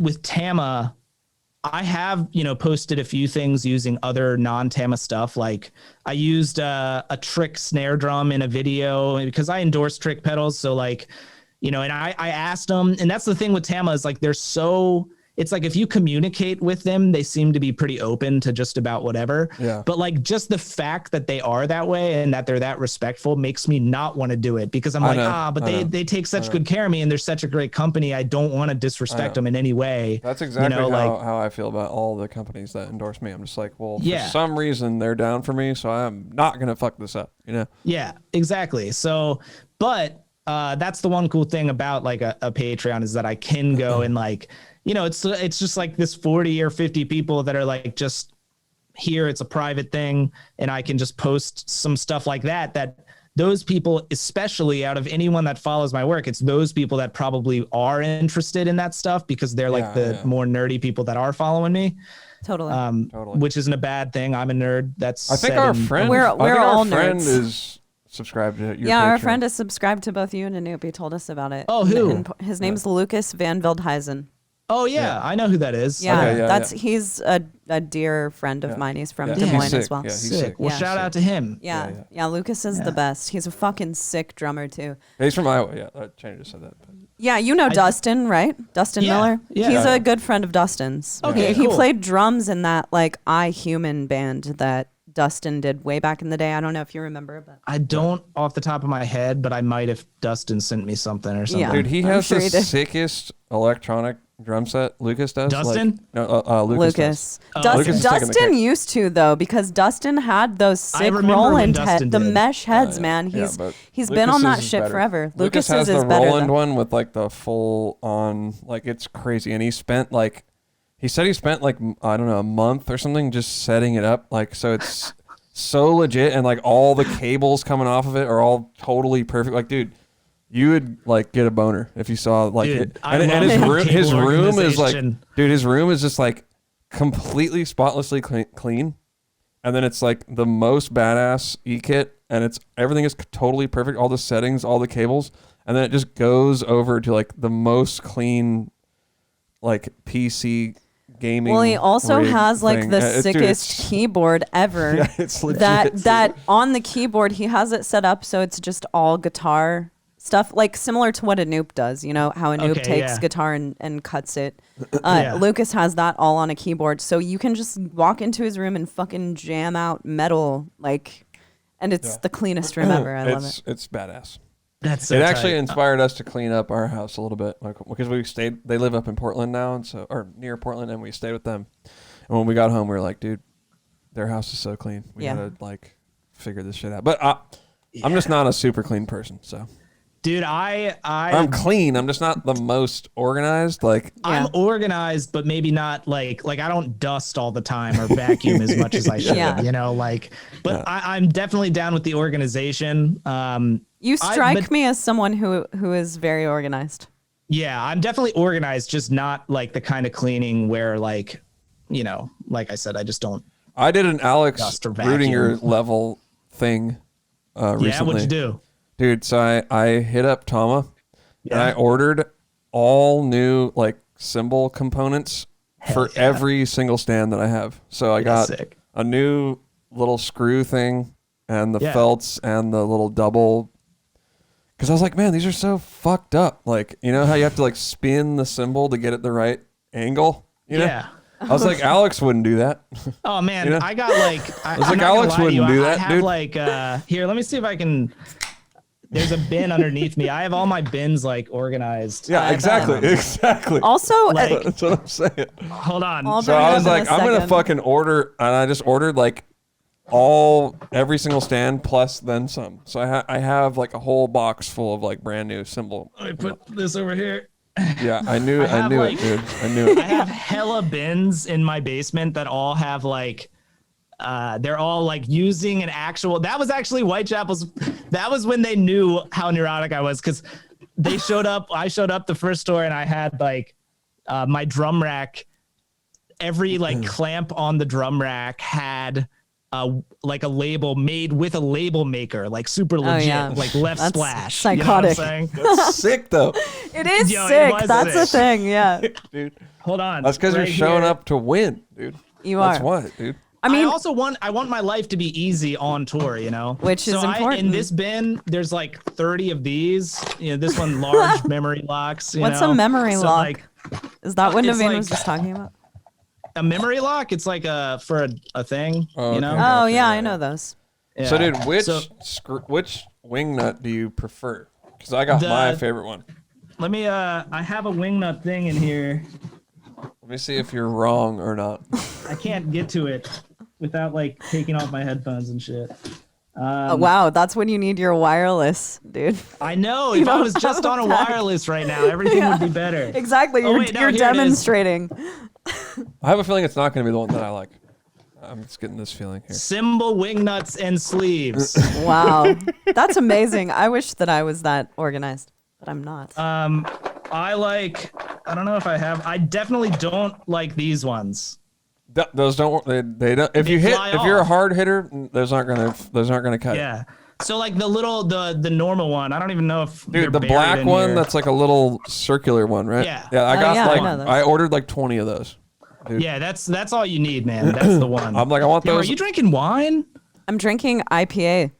with Tama, I have posted a few things using other non-Tama stuff. Like I used a Trick snare drum in a video because I endorse Trick pedals. So like, and I asked them, and that's the thing with Tama is like it's like if you communicate with them, they seem to be pretty open to just about whatever. Yeah. But like just the fact that they are that way and that they're that respectful makes me not want to do it because I'm they take such good care of me and they're such a great company. I don't want to disrespect them in any way. That's exactly how I feel about all the companies that endorse me. I'm just like, well, for some reason they're down for me, so I'm not going to fuck this up, Yeah, exactly. So, but that's the one cool thing about like a Patreon is that I can go and like, it's just like this 40 or 50 people that are like just here. It's a private thing. And I can just post some stuff like that those people, especially out of anyone that follows my work, it's those people that probably are interested in that stuff because they're like more nerdy people that are following me. Totally. Which isn't a bad thing. I'm a nerd. That's I think our friend, We're all friend nerds. is subscribed to your our Patreon. friend is subscribed to both you and Anoop. He told us about it. Oh, who? And his name's Lucas Van Veldhuizen. Oh yeah, I know who that is. Yeah, Okay, he's a dear friend of mine. He's from Des He's Moines sick. as well. Yeah, he's Sick. sick. Well, Yeah. shout out to him. Yeah, Lucas is the best. He's a fucking sick drummer too. He's from Iowa. Yeah, Chandler just said that. Yeah, you know Dustin, right? Dustin Miller. Yeah. He's a good friend of Dustin's. Okay, he cool. played drums in that like I Human band that Dustin did way back in the day. I don't know if you remember, but I don't off the top of my head, but I might if Dustin sent me something or something. Yeah. Dude, he I'm has sure the he did. sickest electronic drum set. Lucas does. Dustin? Lucas. Lucas. does. Lucas is taking the Dustin cake. used to though because Dustin had those sick remember when Roland Dustin the did. mesh heads, Yeah, man. yeah, He's but he's been on Lucas's that is shit better. forever. Lucas Lucas's has is the better. Roland though. one with like the full on, like it's crazy. And he spent like, he said he spent like, I don't know, a month or something just setting it up. Like, so it's so legit. And like all the cables coming off of it are all totally perfect. Like, dude, you would like get a boner if you saw like Dude, it. I And love his cable room is like, organization. dude, his room is just like completely spotlessly clean. And then it's like the most badass E-kit, and it's everything is totally perfect. All the settings, all the cables, and then it just goes over to like the most clean, like PC gaming. Well, he also rig has like thing. the Dude, sickest keyboard ever. Yeah, it's legit. that on the keyboard he has it set up so it's just all guitar stuff, like similar to what a noob does. You know how a noob takes guitar and cuts it. Lucas has that all on a keyboard, so you can just walk into his room and fucking jam out metal, like, and it's the cleanest room ever. I love it. It's badass. That's so it actually tight. inspired us to clean up our house a little bit, like, because they live up in Portland now, and so, or near Portland, and we stayed with them. And when we got home, we were like, dude, their house is so clean. We gotta like figure this shit out. But I'm just not a super clean person, so. Dude, I'm clean. I'm just not the most organized. Like I'm organized, but maybe not like I don't dust all the time or vacuum as much as I should. You know, like. But I'm definitely down with the organization. You strike me as someone who is very organized. Yeah, I'm definitely organized, just not like the kind of cleaning where, like, you know, like I said, I just don't. I did an Alex Rudinger level thing recently. Yeah, what'd you do? Dude, so I hit up Tama and I ordered all new like cymbal components for every single stand that I have. So I got a new little screw thing and the felts and the little double. Because I was like, man, these are so fucked up. Like, you know how you have to like spin the cymbal to get it the right angle? You know? Yeah. I was like, Alex wouldn't do that. Oh man, you know? I got like. I was like, Alex wouldn't do that, I have dude. Like, here, let me see if I can. There's a bin underneath me. I have all my bins like organized. Yeah, exactly. Also, like, that's what I'm saying. Hold on. So I was like, I'm gonna fucking order, and I just ordered like every single stand plus then some. So I have like a whole box full of like brand new cymbal. Let me put this over here. Yeah, I knew it, dude. I knew it. I have hella bins in my basement that all have like. They're all like using an actual. That was actually Whitechapel's. That was when they knew how neurotic I was, because they showed up. I showed up the first store and I had like my drum rack. Every like clamp on the drum rack had like a label made with a label maker, like super legit, like Left That's Splash. psychotic. You know what I'm saying? That's sick though. It is sick. That's the thing. Yeah. Dude. Hold on. That's because you're showing up to win, dude. You are. That's what, dude. I mean, I want my life to be easy on tour, you know, which is important. In this bin, there's like 30 of these. You know, this one large memory locks. What's a memory lock? Like, is that what Naveen was just talking about? A memory lock? It's like for a thing, you know? Oh yeah, I know those. Yeah. So, dude, which wing nut do you prefer? Because I got my favorite one. Let me. I have a wing nut thing in here. Let me see if you're wrong or not. I can't get to it without like taking off my headphones and shit. Oh, wow, that's when you need your wireless, dude. I know. If I was just on a wireless right now, everything would be better. Exactly. You're demonstrating. I have a feeling it's not going to be the one that I like. I'm just getting this feeling here. Cymbal, wing nuts, and sleeves. Wow, that's amazing. I wish that I was that organized, but I'm not. I don't know if I have. I definitely don't like these ones. Those don't. They don't. If you're a hard hitter, those aren't gonna cut. Yeah. So like the normal one, I don't even know if dude, the black one that's like a little circular one, right? Yeah. Yeah, I ordered like 20 of those. Dude. Yeah, that's all you need, man. That's the one. I'm like, I want those. Are you drinking wine? I'm drinking IPA.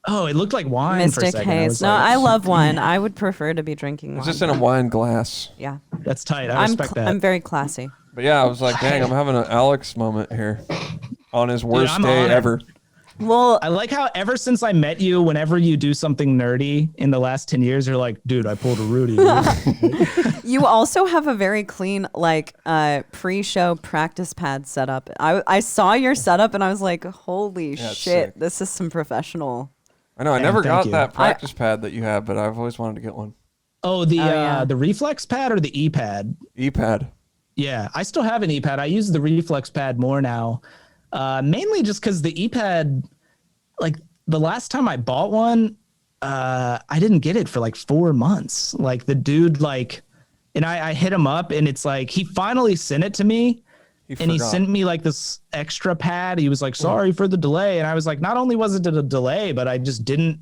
Oh, it looked like wine. Mystic for a second. Haze. No, I love wine. I would prefer to be drinking wine. It's just in a wine glass. Yeah. That's tight. I respect that. I'm very classy. But yeah, I was like, dang, I'm having an Alex moment here on his worst day ever. Well, I like how ever since I met you, whenever you do something nerdy in the last 10 years, you're like, dude, I pulled a Rudy. You also have a very clean, like, pre-show practice pad setup. I saw your setup and I was like, holy shit, sick. This is some professional. I know. I never got that practice pad that you have, but I've always wanted to get one. Oh, the Reflex pad or the E-pad? E-pad. Yeah, I still have an E-pad. I use the Reflex pad more now. Mainly just because the E-pad, like the last time I bought one, I didn't get it for like 4 months. Like the dude, like, and I hit him up and it's like, he finally sent it to me and he sent me like this extra pad. He was like, sorry for the delay. And I was like, not only was it a delay, but you didn't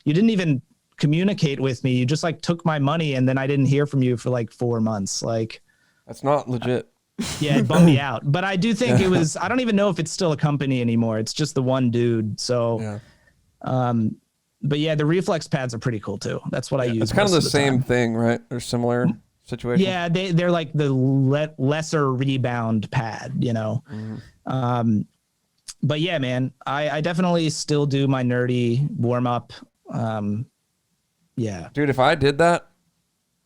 even communicate with me. You just like took my money and then I didn't hear from you for like 4 months. Like, that's not legit. Yeah, it bummed me out. But I do think it was, I don't even know if it's still a company anymore. It's just the one dude. So, but yeah, the reflex pads are pretty cool too. That's what I use. It's kind of the same time. thing, right? They're similar situations. Yeah, they're like the lesser rebound pad, you know? But yeah, man, I definitely still do my nerdy warm up. Yeah. Dude, if I did that,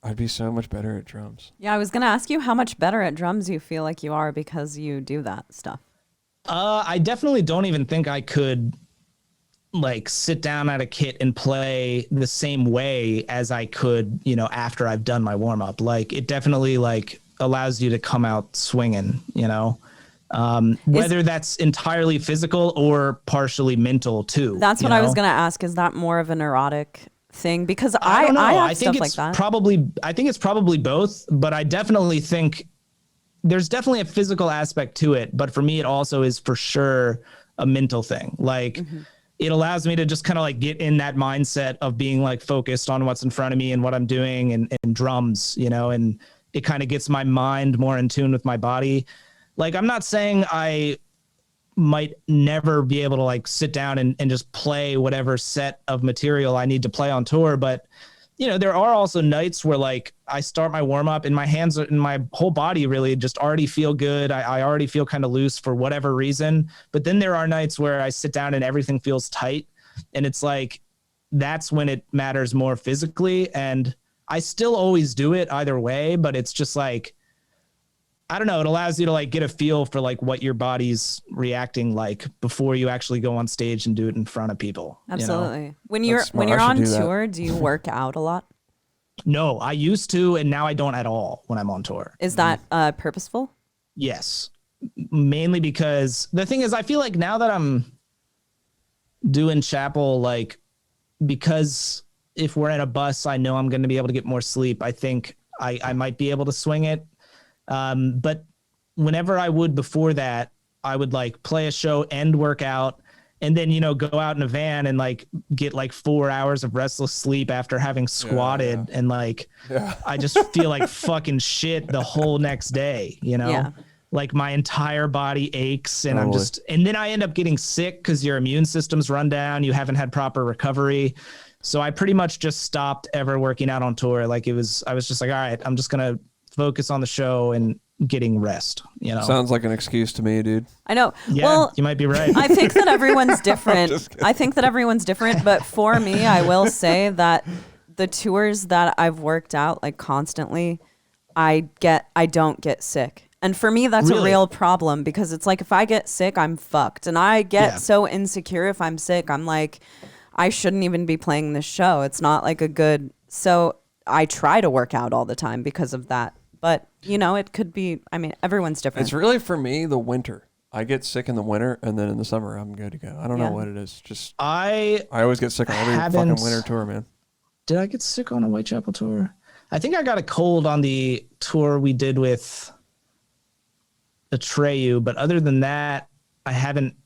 I'd be so much better at drums. Yeah, I was going to ask you how much better at drums you feel like you are because you do that stuff. I definitely don't even think I could like sit down at a kit and play the same way as I could, you know, after I've done my warm up. Like it definitely like allows you to come out swinging, you know, whether that's entirely physical or partially mental too. That's what I was going to ask. Is that more of a neurotic thing? Because I don't know. I think stuff it's like that. I think it's probably both, but I definitely think there's definitely a physical aspect to it. But for me, it also is for sure a mental thing. Like it allows me to just kind of like get in that mindset of being like focused on what's in front of me and what I'm doing and drums, you know, and it kind of gets my mind more in tune with my body. Like, I'm not saying I might never be able to like sit down and just play whatever set of material I need to play on tour. But, you know, there are also nights where like I start my warm up and my hands and my whole body really just already feel good. I already feel kind of loose for whatever reason. But then there are nights where I sit down and everything feels tight. And it's like, that's when it matters more physically. And I still always do it either way, but it's just like, I don't know. It allows you to like get a feel for like what your body's reacting like before you actually go on stage and do it in front of people. Absolutely. You know? When you're on tour, do you work out a lot? No, I used to, and now I don't at all when I'm on tour. Is that purposeful? Yes, mainly because the thing is, I feel like now that I'm doing Chapel, like because if we're in a bus, I know I'm going to be able to get more sleep. I think I might be able to swing it. But whenever I would before that, I would like play a show and work out and then, you know, go out in a van and like get like 4 hours of restless sleep after having squatted. And like, I just feel like fucking shit the whole next day, you know? Yeah. Like my entire body aches and and then I end up getting sick because your immune system's run down. You haven't had proper recovery. So I pretty much just stopped ever working out on tour. Like I was just like, all right, I'm just going to focus on the show and getting rest, you know. Sounds like an excuse to me, dude. I know. Yeah, well, you might be right. I think that everyone's different. But for me, I will say that the tours that I've worked out like constantly, I don't get sick. And for me, that's a real problem because it's like if I get sick, I'm fucked. And I get so insecure if I'm sick. I'm like, I shouldn't even be playing this show. It's not like a good. So I try to work out all the time because of that. But, you know, it could be, I mean, everyone's different. It's really, for me, the winter. I get sick in the winter, and then in the summer, I'm good to go. I don't know what it is. Just I always get sick on every fucking winter tour, man. Did I get sick on a Whitechapel tour? I think I got a cold on the tour we did with Atreyu, but other than that, I haven't.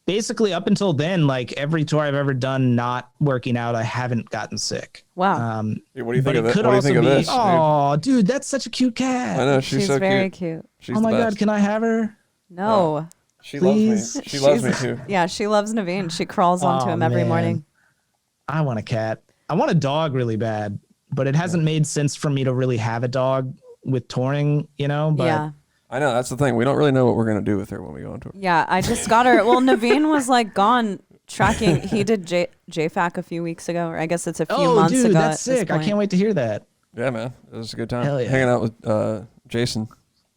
Basically, up until then, like every tour I've ever done not working out, I haven't gotten sick. Wow. Hey, what do you think of this? What do you think of this? Oh, dude, that's such a cute cat. I know, she's so very cute. She's oh my the God, best. can I have her? No. She Please. loves me. She loves me too. Yeah, she loves Naveen. She crawls onto him every morning. I want a cat. I want a dog really bad, but it hasn't made sense for me to really have a dog with touring, you know? But yeah. I know, that's the thing. We don't really know what we're going to do with her when we go on tour. Yeah, I just got her. Well, Naveen was like gone tracking. He did JFAC a few weeks ago, or I guess it's a few months ago. Oh, dude, that's sick. I can't wait to hear that. Yeah, man. It was a good time. Hell yeah. Hanging out with Jason.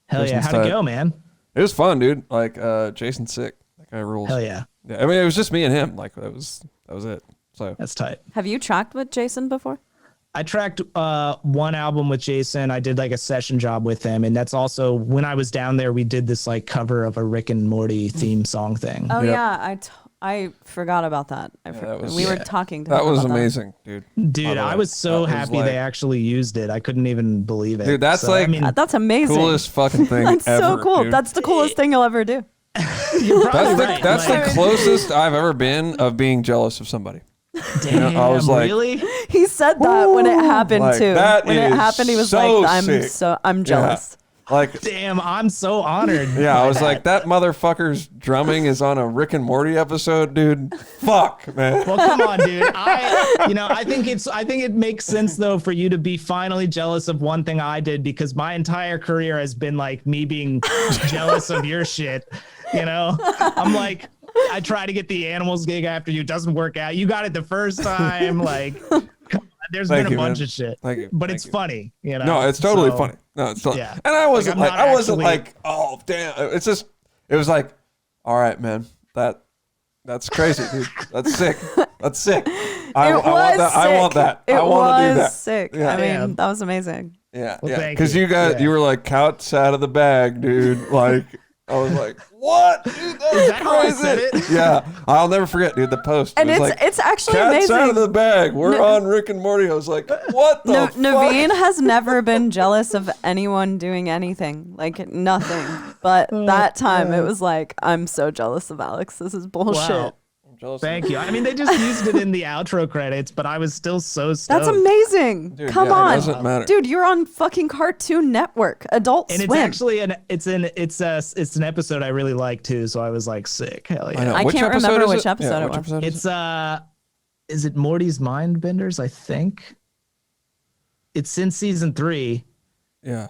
Hell yeah. How'd it go, man? It was fun, dude. Like, Jason's sick. That guy rules. Hell yeah. Yeah, I mean, it was just me and him. Like, that was it. So that's tight. Have you tracked with Jason before? I tracked one album with Jason. I did like a session job with him. And that's also when I was down there, we did this like cover of a Rick and Morty theme song thing. Oh, yeah. I forgot about that. We were talking to him. That was amazing, dude. Dude, I was so happy they actually used it. I couldn't even believe it. Dude, that's that's amazing. Coolest fucking thing that's ever. So cool. Dude. That's the coolest thing you'll ever do. That's the closest I've ever been of being jealous of somebody. Damn, you know, I was like, really? He said that when it happened too. When it happened, he was so like, sick. I'm jealous. Like, Damn, I'm so honored. yeah, I was like, that motherfucker's drumming is on a Rick and Morty episode, dude. Fuck, man. Well, come on, dude. I think it makes sense though for you to be finally jealous of one thing I did, because my entire career has been like me being jealous of your shit. You know, I'm like, I try to get the animals gig after you. It doesn't work out. You got it the first time. Like, there's been a bunch of shit. Thank you. But it's funny, you know. No, it's totally funny. No, it's totally. Yeah. And I wasn't Like, like, I'm I not wasn't actually- like, oh damn. It's just, it was like, all right, man, that's crazy, dude. That's sick. That's sick. I want that. I want that. I want to do that. Sick. Yeah. I mean, Damn. that was amazing. Yeah, Well, yeah. thank Because you. you guys, Yeah. you were like cats out of the bag, dude. Like, I was like, what? Dude, that was that how I crazy. said it? Yeah, I'll never forget, dude. The post. And it was it's like, actually cats amazing. out of the bag. We're on Rick and Morty. I was like, what the fuck? Naveen has never been jealous of anyone doing anything, like nothing. But that time it was like, I'm so jealous of Alex. This is bullshit. Wow. I'm jealous. Thank you. I mean, they just used it in the outro credits, but I was still so stoked. That's amazing. Dude, Come yeah, on. It doesn't matter. Dude, you're on fucking Cartoon Network, Adult And Swim. it's actually it's an episode I really like too. So I was like, sick. Hell yeah. I know. I Which can't episode remember is which episode Yeah, it which was. episode is It's is it Morty's Mind Benders? I think it's in season 3. Yeah.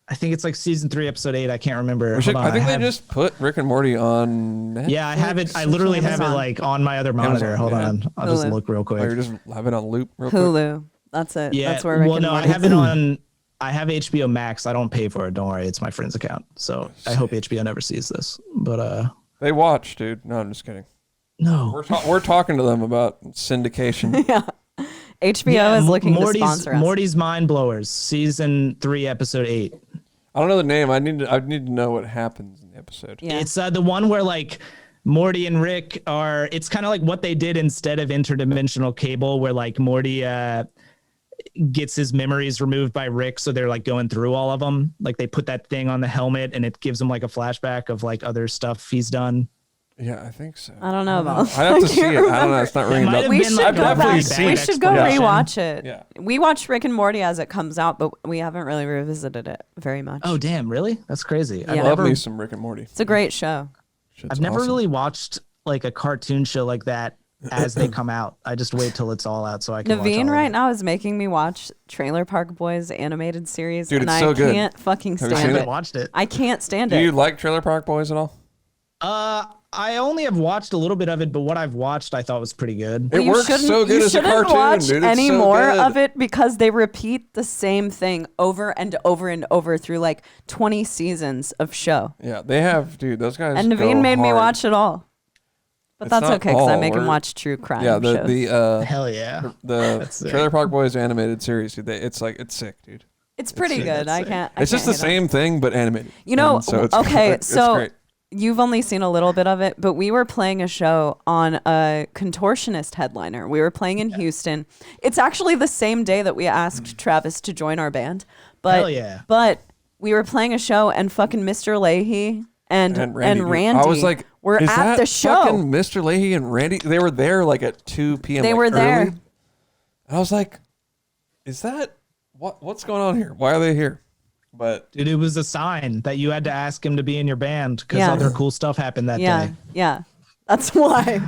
I think it's like season 3, episode 8. I can't remember. We should, Hold on, I think they have- just put Rick and Morty on Netflix. Yeah, I have it. I literally have it Amazon. like on my other monitor. Amazon, Hold yeah. on. I'll just Hulu. look real Oh, quick. you're just have it on loop real quick. Hulu. That's it. Yeah. That's where Rick well, and no, I Morty have it on. I have HBO Max. I don't pay for it. Don't worry. It's my friend's account. So I hope HBO never sees this. But They watch, dude. No, I'm just kidding. no. We're talking to them about syndication. HBO Yeah, is looking to Morty's, sponsor us. Morty's Mind Blowers, season 3, episode 8. I don't know the name. I need to know what happens in the episode. Yeah. It's the one where like Morty and Rick are. It's kind of like what they did instead of interdimensional cable, where like Morty gets his memories removed by Rick, so they're like going through all of them. Like they put that thing on the helmet, and it gives him like a flashback of like other stuff he's done. Yeah, I think so. I don't know about. I have to see can't it. I don't know. remember. It's not ringing might a have bell. We been should like I've go definitely back. seen We it. should go explanation. rewatch it. Yeah. We watch Rick and Morty as it comes out, but we haven't really revisited it very much. Oh damn, really? That's crazy. Yeah. I I've love never, me some Rick and Morty. It's a great show. Shit's I've never awesome. really watched like a cartoon show like that as they come out. I just wait till it's all out so I can watch all Naveen of right it. now is making me watch Trailer Park Boys animated series, Dude, and it's I so good. can't fucking Have you I stand seen haven't it. watched it. I can't stand Do it. you like Trailer Park Boys at all? I only have watched a little bit of it, but what I've watched I thought was pretty good. It You works shouldn't- so good you as a shouldn't cartoon, watch dude. It's any so more good. of it because they repeat the same thing over and over and over through like 20 seasons of show. Yeah, they have, dude. Those guys. And go Naveen made me hard. watch it all. But It's that's not okay because I all. make him We're- watch true crime Yeah, shows. the Hell yeah. the sick. Trailer Park Boys animated series. Dude, it's sick, dude. it's pretty sick. good. I can't. I It's just can't the hate on it. same thing but animated. You know, And so it's okay, it's so great. you've only seen a little bit of it, but we were playing a show on a contortionist headliner. We were playing in Houston. It's actually the same day that we asked Travis to join our band. But Hell yeah. But we were playing a show and fucking Mr. Leahy and Randy, dude. I was like, were is at that the show. fucking Mr. Leahy and Randy? They were there like at 2 p.m. They like, were there. early. And I was like, is that what's going on here? Why are they here? But Dude, it was a sign that you had to ask him to be in your band because Yeah. other cool stuff happened that Yeah, day. yeah. That's why.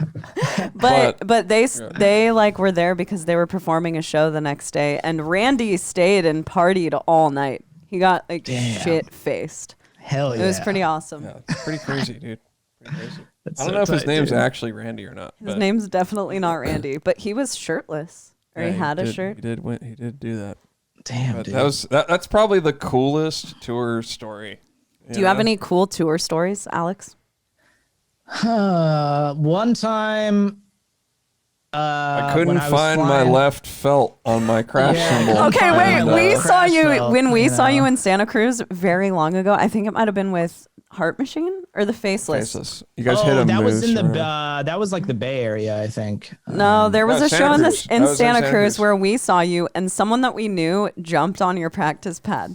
but they like were there because they were performing a show the next day, and Randy stayed and partied all night. He got like Damn. shit faced. Hell yeah. It was pretty awesome. yeah, it's pretty crazy, dude. Pretty crazy. That's I don't so know if his tight, name's dude. actually Randy or not. His but name's definitely not Randy, but he was shirtless, or yeah, he had a did- shirt. He did do that. Damn, But dude. that's probably the coolest tour story. Do you have any cool tour stories, Alex? One time, I when couldn't was find my flying- left felt on my crash Yeah. cymbal. Okay, wait. And, We crash saw you felt, when we you saw you know. in Santa Cruz very long ago. I think it might have been with Heart Machine or the Faceless. Faceless. You guys hit a that was moose in the or- that was like the Bay Area, I think. No, there was No, a Santa show in Cruz. That in was in Santa Santa Cruz Cruz. where we saw you, and someone that we knew jumped on your practice pad.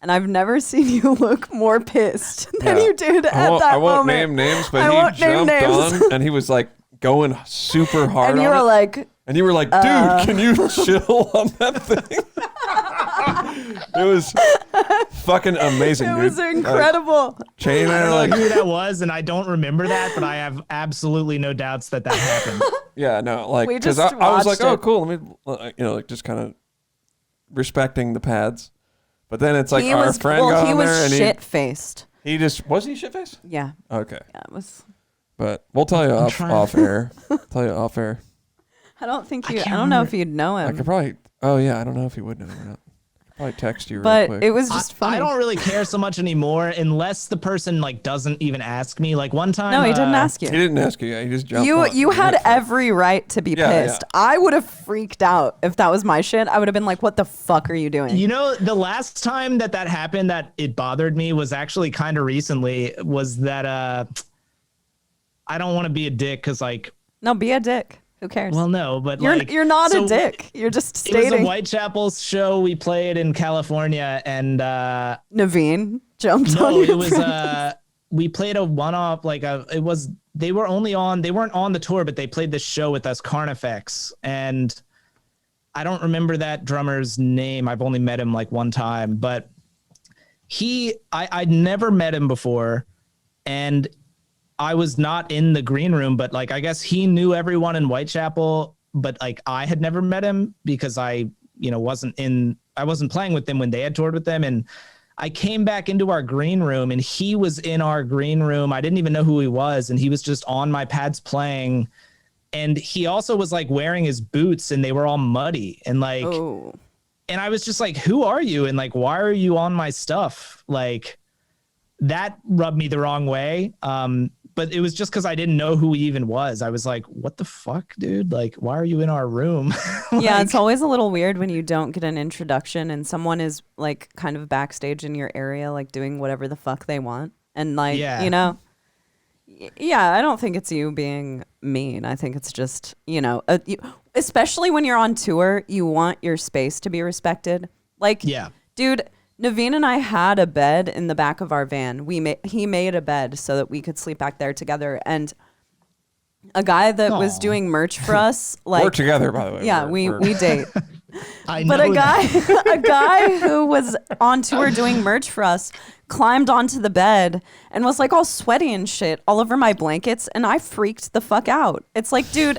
And I've never seen you look more pissed than Yeah. you did at I won't, that I won't moment. name names, I but won't he name jumped names. on and he was like going super hard And you on were it. like, And you were like, dude, can you chill on that thing? It was fucking amazing, dude. It was incredible. Chain and I I don't are know like, who that was, and I don't remember that, but I have absolutely no doubts that happened. yeah, no, like, We because just I was like, watched oh, it. cool. Let me, like, just kind of respecting the pads. But then it's like He our was friend got on there and shit faced. he just was he shit faced? Yeah. Okay, Yeah, it was. but we'll tell you off air. Tell you off air. I don't think you. I can't don't know remember. if you'd know I him. could probably. Oh yeah, I don't know if he would know or not. I could probably text you real But quick. it was just funny. I don't really care so much anymore unless the person like doesn't even ask me. Like one time. No, he didn't ask He you. didn't ask you. Yeah, he just jumped. You on. you He had went for it. every right to be Yeah, pissed. yeah. I would have freaked out if that was my shit. I would have been like, "What the fuck are you doing?" You know, the last time that happened that it bothered me was actually kind of recently. Was that I don't want to be a dick because like. No, be a dick. Who cares? Well, no, but you're not so a dick. You're just It was a stating. Whitechapel show we played in California, and Naveen jumped on no, your it was friend. we played a one-off. Like they weren't on the tour, but they played this show with us, Carnifex, and I don't remember that drummer's name. I've only met him like one time, but I'd never met him before, and I was not in the green room, but like I guess he knew everyone in Whitechapel, but like I had never met him because I wasn't playing with them when they had toured with them, and I came back into our green room and he was in our green room. I didn't even know who he was, and he was just on my pads playing, and he also was like wearing his boots and they were all muddy and like Oh. and I was just like, who are you? And like, why are you on my stuff? Like that rubbed me the wrong way. But it was just because I didn't know who he even was. I was like, what the fuck, dude? Like, why are you in our room? Yeah, it's always a little weird when you don't get an introduction and someone is like kind of backstage in your area, like doing whatever the fuck they want. And like, Yeah. yeah, I don't think it's you being mean. I think it's just, especially when you're on tour, you want your space to be respected. Like, Yeah. dude, Naveen and I had a bed in the back of our van. He made a bed so that we could sleep back there together. And a guy that was Aw. doing merch for us, like We're together, by the way. yeah, We're- we date. I But know a guy who was on tour doing merch for us climbed onto the bed and was like all sweaty and shit all over my blankets, and I freaked the fuck out. It's like, dude,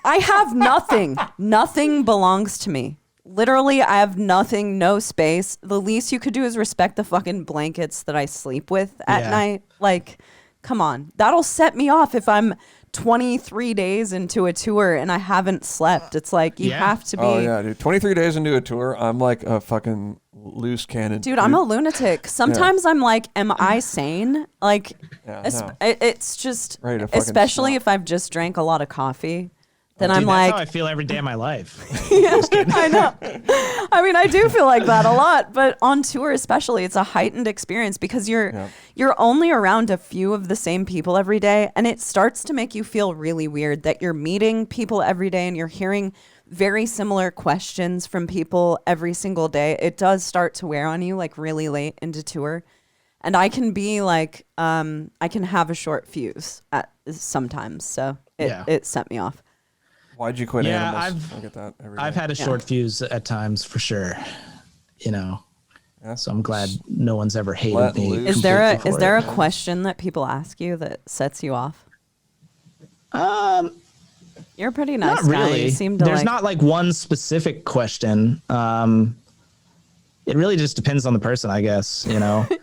I have nothing. Nothing belongs to me. Literally, I have nothing, no space. The least you could do is respect the fucking blankets that I sleep with at Yeah. night. Like, come on. That'll set me off if I'm 23 days into a tour and I haven't slept. It's like, you Yeah. have to be. Oh yeah, dude. 23 days into a tour, I'm like a fucking loose cannon. Dude, I'm a lunatic. Sometimes I'm like, am I sane? Like, Yeah, no. it's just, Ready to fucking especially snap. if I've just drank a lot of coffee, then Dude, I'm that's like, how I feel every day of my life. I know. I mean, I do feel like that a lot, but on tour especially, it's a heightened experience because you're only around a few of the same people every day, and it starts to make you feel really weird that you're meeting people every day and you're hearing very similar questions from people every single day. It does start to wear on you like really late into tour. And I can be like, I can have a short fuse at sometimes. So it set me off. Why'd you quit Yeah, animals? I get that every I've day. had a short fuse at times for sure. Yeah. So I'm glad no one's ever hated Let me. loose. Is there a completely is for there it. a question that people ask you that sets you off? You're a pretty nice Not guy. really. You seem to There's like, not like one specific question. It really just depends on the person, I guess,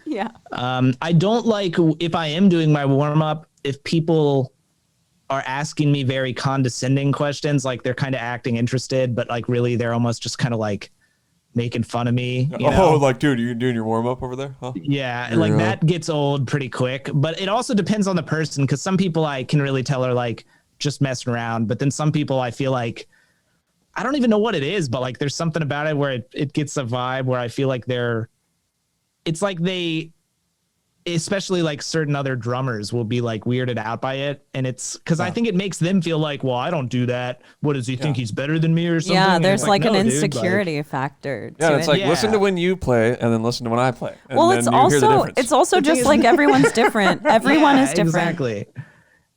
yeah. I don't like if I am doing my warm up, if people are asking me very condescending questions, like they're kind of acting interested, but like really they're almost just kind of like making fun of me. You know? Like, dude, you doing your warm up over there? Huh? Yeah, like that gets old pretty quick, but it also depends on the person because some people I can really tell are like just messing around, but then some people I feel like I don't even know what it is, but like there's something about it where it gets a vibe where I feel like it's like they, especially like certain other drummers will be like weirded out by it. And it's because I think it makes them feel like, well, I don't do that. What does he think he's better than me or something? Yeah, And there's it's like an no, dude, insecurity factor. Yeah, to it's it. like listen Yeah. to when you play and then listen to when I play. And well, then it's you hear the also difference. it's also just like everyone's different. Everyone Yeah, is different. Exactly.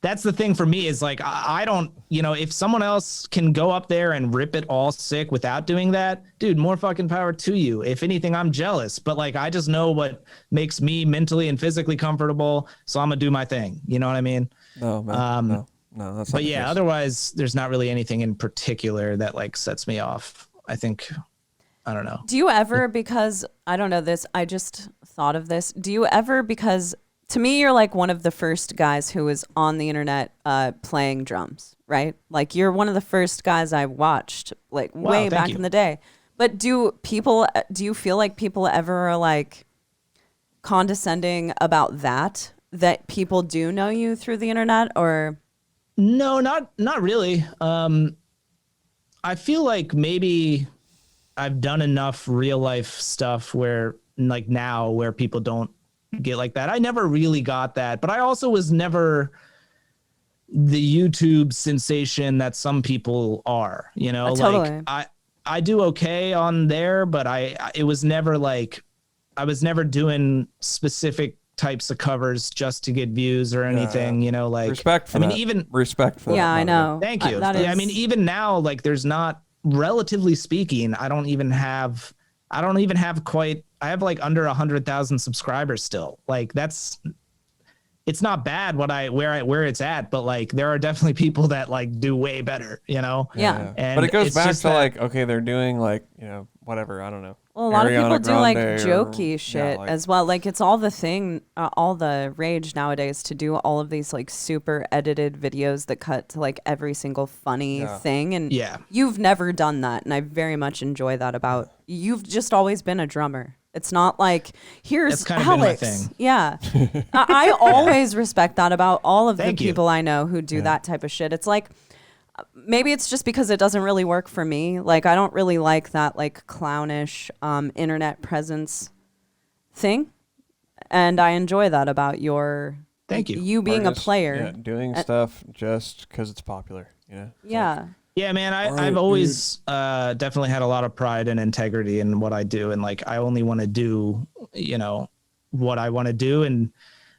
that's the thing for me is like, I don't, if someone else can go up there and rip it all sick without doing that, dude, more fucking power to you. If anything, I'm jealous, but like, I just know what makes me mentally and physically comfortable. So I'm gonna do my thing. You know what I mean? No, man, no, that's not But the yeah, case. otherwise there's not really anything in particular that like sets me off. I think, I don't know. Do you ever, because I don't know this, I just thought of this. Do you ever, because to me, you're like one of the first guys who was on the internet playing drums, right? Like you're one of the first guys I watched like way back in the day. But do you feel like people ever are like condescending about that people do know you through the internet, or? No, not really. I feel like maybe I've done enough real life stuff where like now where people don't get like that. I never really got that, but I also was never the YouTube sensation that some people are, Totally. like I do okay on there, but it was never like, I was never doing specific types of covers just to get views or anything, like respect for that. even respect for that. Yeah, I know. Thank you. That Yeah, I is- mean, even now, like there's not, relatively speaking, I don't even have quite, I have like under 100,000 subscribers still. Like it's not bad where it's at, but like there are definitely people that like do way better, Yeah. And But it goes it's back just to that- like, okay, they're doing like, whatever, I don't know. Well, a lot of people Ariana do like Grande or- jokey shit like- as well. Like it's all the thing, all the rage nowadays to do all of these like super edited videos that cut to like every single funny thing. And Yeah. you've never done that. And I very much enjoy that about you've just always been a drummer. It's not like here's That's kind of been my Alex. thing. Yeah. I always respect that about all of Thank the you. people I know who do that type of shit. It's like, maybe it's just because it doesn't really work for me. Like I don't really like that like clownish internet presence thing, and I enjoy that about your. Thank you. You being Or a just, player. doing stuff just because it's popular. It's Yeah. Yeah, man, right, I've always definitely had a lot of pride and integrity in what I do. And like, I only want to do, what I want to do. And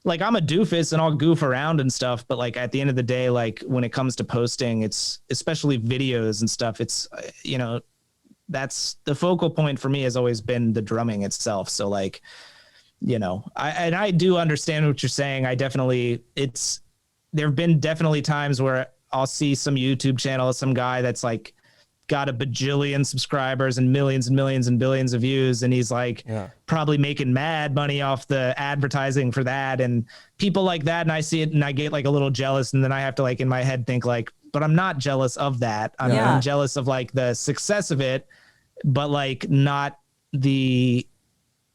like, I'm a doofus and I'll goof around and stuff. But like, at the end of the day, like when it comes to posting, it's especially videos and stuff, it's, that's the focal point for me has always been the drumming itself. So like, I do understand what you're saying. There've been definitely times where I'll see some YouTube channel, some guy that's like got a bajillion subscribers and millions and billions of views. And he's like probably making mad money off the advertising for that. And people like that. And I see it and I get like a little jealous. And then I have to like in my head think like, but I'm not jealous of that. I'm jealous of like the success of it, but like not the,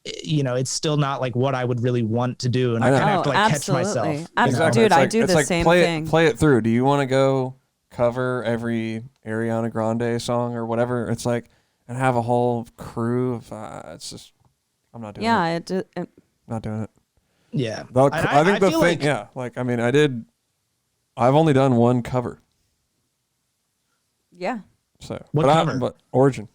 it's still not like what I would really want to do. And I kind of have to like catch myself. Absolutely. Dude, I do the same thing. Play it through. Do you want to go cover every Ariana Grande song or whatever? It's like, and have a whole crew of, it's just, I'm not doing it. Not doing it. Yeah. I think the feel thing, I mean, I've only done one cover. Yeah. So, What cover? But Origin.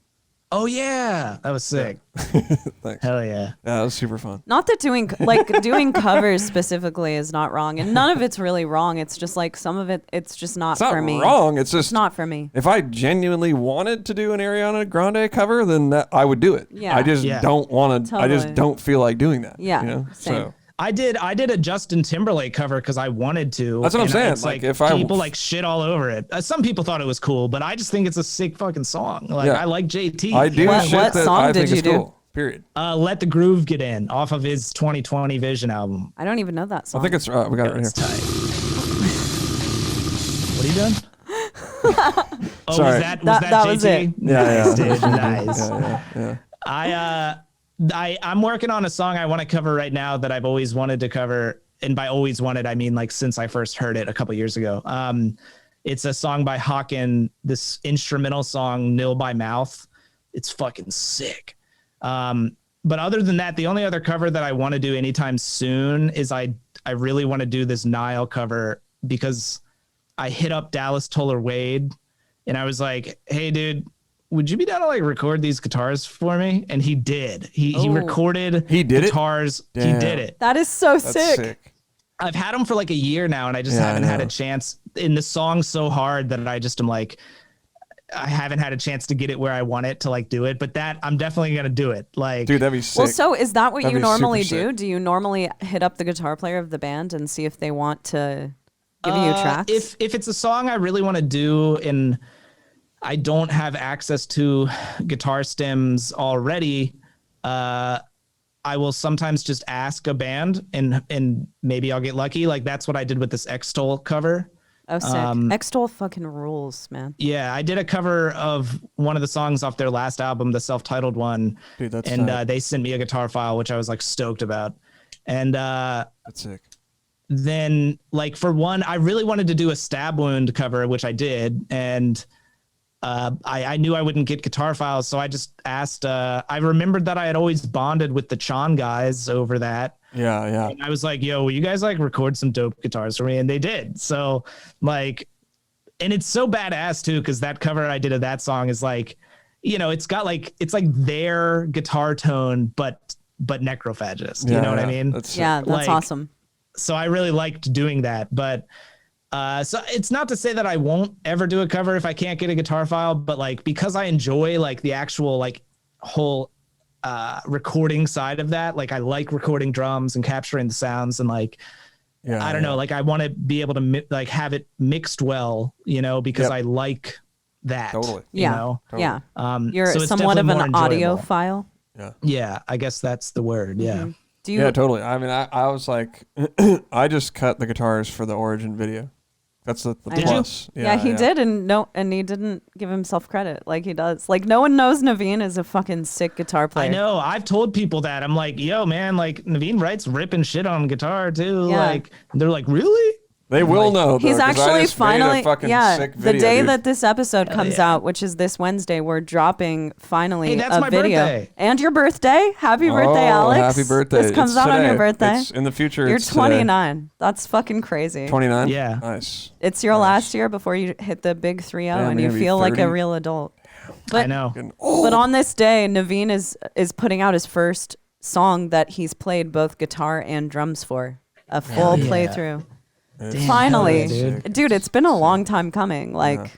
Oh yeah, that was sick. Thanks. Hell yeah. Yeah, that was super fun. Not that doing covers specifically is not wrong, and none of it's really wrong. It's just like some of it, it's just not for me. It's not wrong. It's just not for me. If I genuinely wanted to do an Ariana Grande cover, then I would do it. Yeah. I just don't want to. Totally. I just don't feel like doing that. Yeah, same. So I did a Justin Timberlake cover because I wanted to. That's what I'm and saying. It's Like, like if I- people like shit all over it. Some people thought it was cool, but I just think it's a sick fucking song. Like I like JT. I do What- shit what that song I did think you is do? cool. Period. Let the Groove Get In off of his 2020 Vision album. I don't even know that song. I think it's we got it right It's here. tight. What are you doing? Oh, Sorry. was that That JT? was it. Nice, dude. Yeah. Nice. I'm working on a song I want to cover right now that I've always wanted to cover. And by always wanted, I mean like since I first heard it a couple years ago. It's a song by Hawken, this instrumental song, Nil by Mouth. It's fucking sick. But other than that, the only other cover that I want to do anytime soon is I really want to do this Nile cover because I hit up Dallas Toller Wade and I was like, hey, dude, would you be down to like record these guitars for me? And he did. He recorded He did it? guitars. He Damn. did it. That is so That's sick. I've had them for like a year now, and I just haven't had a chance. In the song so hard that I just am like, I haven't had a chance to get it where I want it to like do it. But that I'm definitely gonna do it. Like, Dude, that'd be sick. Well, so is that what That'd you be normally super do? sick. Do you normally hit up the guitar player of the band and see if they want to give you tracks? If it's a song I really want to do and I don't have access to guitar stems already, I will sometimes just ask a band and maybe I'll get lucky. Like that's what I did with this X-Toll cover. Oh, sick. X-Toll fucking rules, man. Yeah, I did a cover of one of the songs off their last album, the self-titled one. Dude, that's and tight. they sent me a guitar file, which I was like stoked about. And That's sick. then like for one, I really wanted to do a Stab Wound cover, which I did. And I knew I wouldn't get guitar files, so I just asked. I remembered that I had always bonded with the Chon guys over that. Yeah. And I was like, yo, will you guys like record some dope guitars for me? And they did. So like, and it's so badass too, because that cover I did of that song is like, you know, it's like their guitar tone, but necrophagist. You know what I mean? That's That's Like, awesome. So I really liked doing that, but so it's not to say that I won't ever do a cover if I can't get a guitar file, but like because I enjoy like the actual like whole recording side of that, like I like recording drums and capturing the sounds and like I don't know, like I want to be able to like have it mixed well, you know, because I like that. Totally. Yeah. You know? Totally. Yeah. You're so it's somewhat of definitely an more audio enjoyable. file. Yeah, I guess that's the word. Yeah. Do you? Yeah, totally. I mean, I was like, I just cut the guitars for the Origin video. That's the Did you? plus. Yeah, he did, and he didn't give himself credit like he does. Like no one knows Naveen is a fucking sick guitar player. I know. I've told people that. I'm like, yo, man, like Naveen writes ripping shit on guitar too. Yeah. Like, they're like, really? They will know. Though, He's 'cause I actually just made a finally, fucking yeah. sick The video, day dude. that this episode comes yeah. out, which is this Wednesday, we're dropping finally Hey, that's a my video. birthday. And your birthday. Happy birthday, Alex. Happy birthday! This comes It's out on your today. birthday. It's in the future. You're it's today. 29. That's fucking crazy. 29. Yeah. Nice. It's your last year before you hit the big 3-0 Damn, and I'm you gonna be feel like 30. a real adult. But, I know. Getting old. But on this day, Naveen is putting out his first song that he's played both guitar and drums for. A full yeah. playthrough. It's Finally. hell yeah, Dude, it's been a long time coming. Like,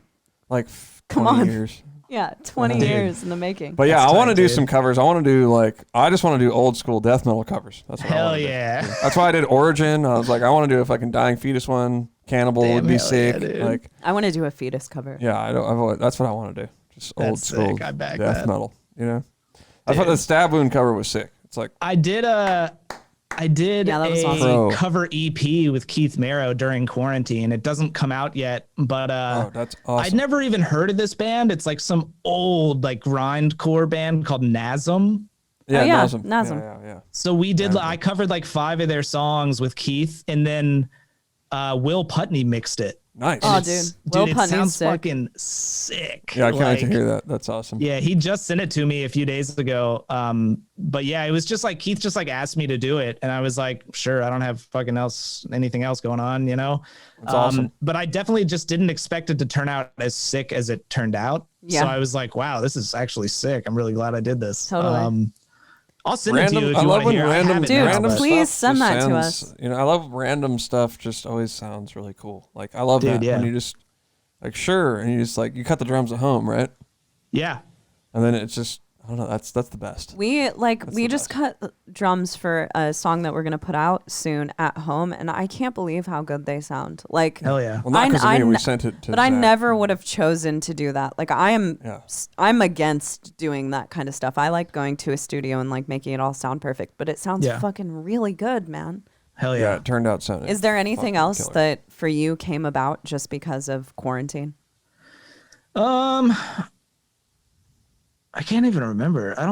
like Come 20 on. years. yeah, 20 Dude. years in the making. But yeah, That's I want to tight, do dude. some covers. I want to do I just want to do old school death metal covers. That's what I Hell wanna do. yeah. That's why I did Origin. I was like, I want to do a fucking Dying Fetus one. Cannibal Damn, would be hell yeah, sick. dude. Like, I want to do a fetus cover. yeah, that's what I want to do. Just old That's school sick. I back death that. metal. You know, I thought the Stab Wound cover was sick. It's like, I did Yeah, that was a awesome. cover EP with Keith Marrow during quarantine. It doesn't come out yet, but oh, that's awesome. I'd never even heard of this band. It's like some old like grindcore band called Nasm. yeah, Oh, yeah, Nasm. Nasm. Yeah. So we did. I covered like 5 of their songs with Keith, and then Will Putney mixed it. Nice. Oh, It's- dude. Will it Putney's sounds sick. fucking sick. Yeah, I can't wait to Like, hear that. That's awesome. Yeah, he just sent it to me a few days ago. But yeah, it was just like Keith just like asked me to do it, and I was like, sure, I don't have fucking anything else going on, you know. That's awesome. But I definitely just didn't expect it to turn out as sick as it turned out. Yeah. So I was like, wow, this is actually sick. I'm really glad I did this. Totally. I'll send it to you if I you love want to when hear. I random, have it Dude, now, random but- please stuff send just that to sounds- us. You know, I love random stuff. Just always sounds really cool. Like I love Dude, that yeah. when you just like sure, and you just like you cut the drums at home, right? Yeah. And then it's just I don't know. That's the best. We the just cut drums for a song that we're gonna put out soon at home, and I can't believe how good they sound. Like, Hell yeah. Well, not because of I me. We ne- sent it to. but I Zach. never would have chosen to do that. Like, Yeah. I'm against doing that kind of stuff. I like going to a studio and like making it all sound perfect, but it sounds Yeah. fucking really good, man. Hell Yeah, yeah. it turned out sounding. Is there anything fucking else killer. that for you came about just because of quarantine? I can't even remember. I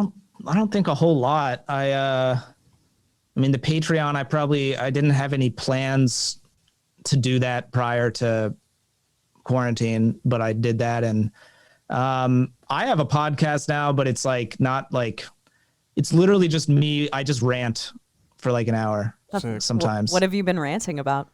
don't think a whole lot. I mean the Patreon, I didn't have any plans to do that prior to quarantine, but I did that. And I have a podcast now, but it's like not like it's literally just me. I just rant for like an hour Sick. sometimes. What have you been ranting about?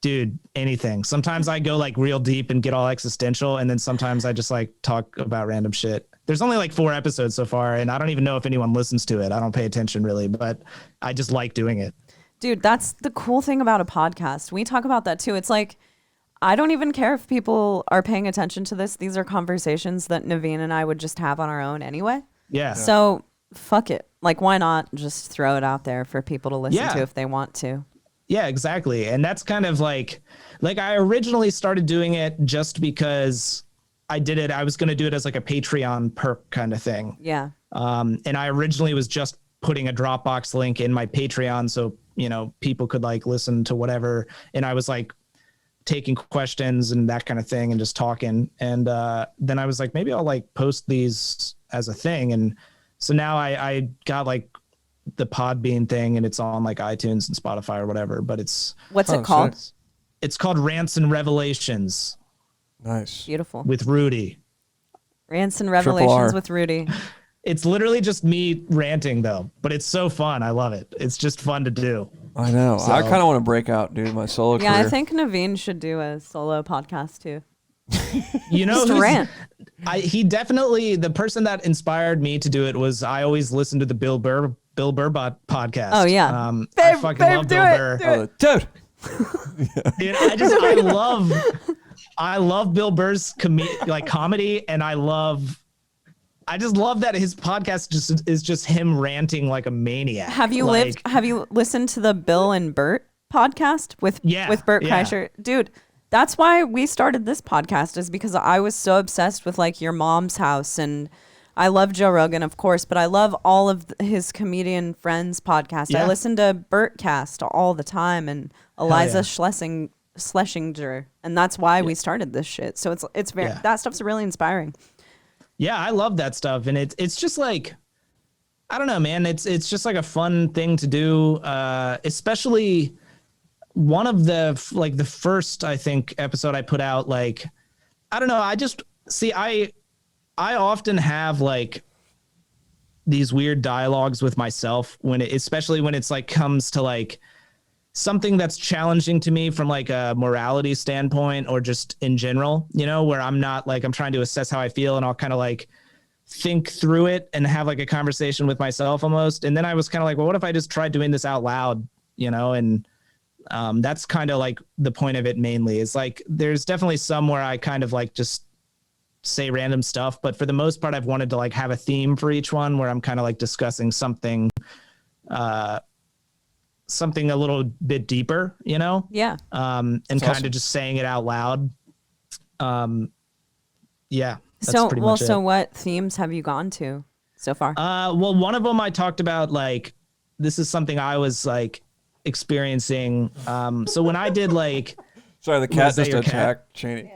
Dude, anything. Sometimes I go like real deep and get all existential, and then sometimes I just like talk about random shit. There's only like 4 episodes so far, and I don't even know if anyone listens to it. I don't pay attention really, but I just like doing it. Dude, that's the cool thing about a podcast. We talk about that too. It's like, I don't even care if people are paying attention to this. These are conversations that Naveen and I would just have on our own anyway. Yeah. So fuck it. Like, why not just throw it out there for people to listen to if they want to? Yeah, exactly. And that's kind of like I originally started doing it just because I was going to do it as like a Patreon perk kind of thing. Yeah. And I originally was just putting a Dropbox link in my Patreon so, people could like listen to whatever. And I was like taking questions and that kind of thing and just talking. And then I was like, maybe I'll like post these as a thing. And so now I got like the Podbean thing and it's on like iTunes and Spotify or whatever, but what's it called? Sick. It's called Rants and Revelations. Nice. Beautiful. With Rudy. Rants and Revelations with Rudy. It's literally just me ranting though, but it's so fun. I love it. It's just fun to do. I know. So, I kind of want to break out, dude. My solo career. I think Naveen should do a solo podcast too. Just rant. He definitely, the person that inspired me to do it was, I always listened to the Bill Burr podcast. Oh yeah. I fucking love Bill Burr. Dude. Dude, I love Bill Burr's comedy, and I just love that his podcast is just him ranting like a maniac. Have you listened to the Bill and Bert podcast with Bert Kreischer? Dude, that's why we started this podcast, is because I was so obsessed with like Your Mom's House, and I love Joe Rogan, of course, but I love all of his comedian friends podcast. I listen to Bertcast all the time, and Eliza Schlesinger, and that's why we started this shit. So it's very that stuff's really inspiring. Yeah, I love that stuff, and it's just like, I don't know, man. It's just like a fun thing to do, especially one of the first, I think, episode I put out. Like, I don't know. I just see I often have like these weird dialogues with myself especially when it's like comes to like something that's challenging to me from like a morality standpoint, or just in general, where I'm not like, I'm trying to assess how I feel, and I'll kind of like think through it and have like a conversation with myself almost. And then I was kind of like, well, what if I just tried doing this out loud, and that's kind of like the point of it mainly. Is like, there's definitely some where I kind of like just say random stuff, but for the most part, I've wanted to like have a theme for each one where I'm kind of like discussing something a little bit deeper, Yeah. And kind of just saying it out loud. Yeah. So what themes have you gone to so far? Well, one of them I talked about, like, this is something I was like experiencing. So when I did like, sorry, the cat just attacked Cheney.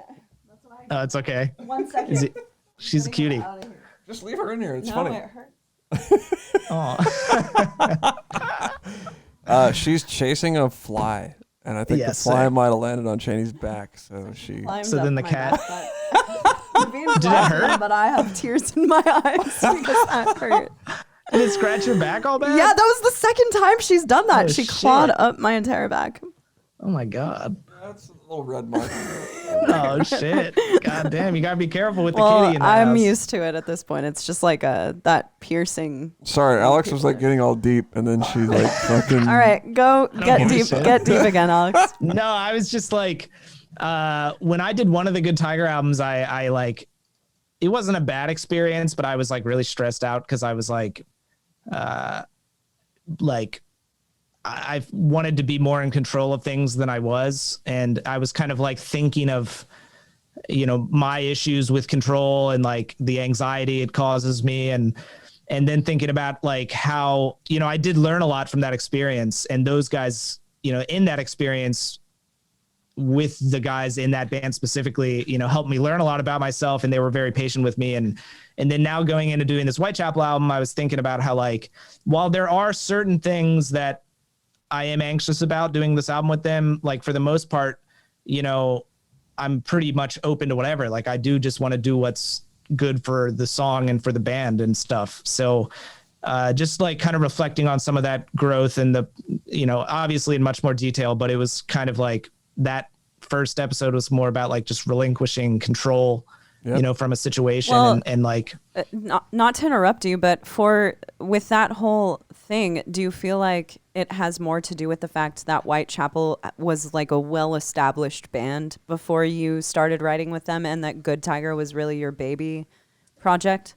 Oh, it's okay. 1 second. She's a cutie. Just leave her in here. It's funny. It hurt. Oh. She's chasing a fly, and I think the fly might have landed on Cheney's back. So she. So then the cat. Did it hurt? But I have tears in my eyes because that hurt. Did it scratch your back all bad? Yeah, that was the second time she's done that. Oh, she clawed up my entire back. Oh my God. That's a little red mark. Oh shit! God damn, you gotta be careful with the kitty in the I'm house. used to it at this point. It's just like that piercing. Sorry, Alex was like getting all deep, and then she like fucking. All right, go get deep. Get deep again, Alex. No, I was just like, when I did one of the Good Tiger albums, I like, it wasn't a bad experience, but I was like really stressed out because I was like I wanted to be more in control of things than I was. And I was kind of like thinking of, my issues with control and like the anxiety it causes me. And then thinking about like how, I did learn a lot from that experience, and those guys, in that experience with the guys in that band specifically, helped me learn a lot about myself, and they were very patient with me. And then now going into doing this Whitechapel album, I was thinking about how, like, while there are certain things that I am anxious about doing this album with them, like for the most part, I'm pretty much open to whatever. Like, I do just want to do what's good for the song and for the band and stuff. So just like kind of reflecting on some of that growth and the, obviously in much more detail, but it was kind of like that first episode was more about like just relinquishing control from a situation and like. Not to interrupt you, but with that whole thing, do you feel like it has more to do with the fact that Whitechapel was like a well-established band before you started writing with them, and that Good Tiger was really your baby project?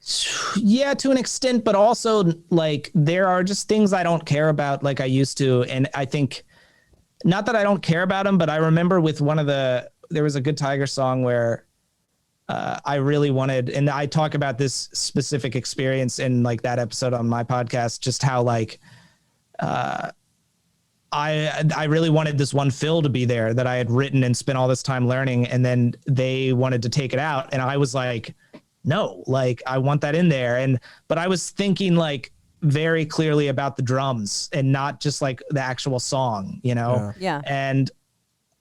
Yeah, to an extent, but also like there are just things I don't care about like I used to. And I think not that I don't care about them, but I remember with there was a Good Tiger song where I really wanted, and I talk about this specific experience in like that episode on my podcast, just how like I really wanted this one fill to be there that I had written and spent all this time learning, and then they wanted to take it out, and I was like, no, like I want that in there. But I was thinking like very clearly about the drums and not just like the actual song, Yeah. And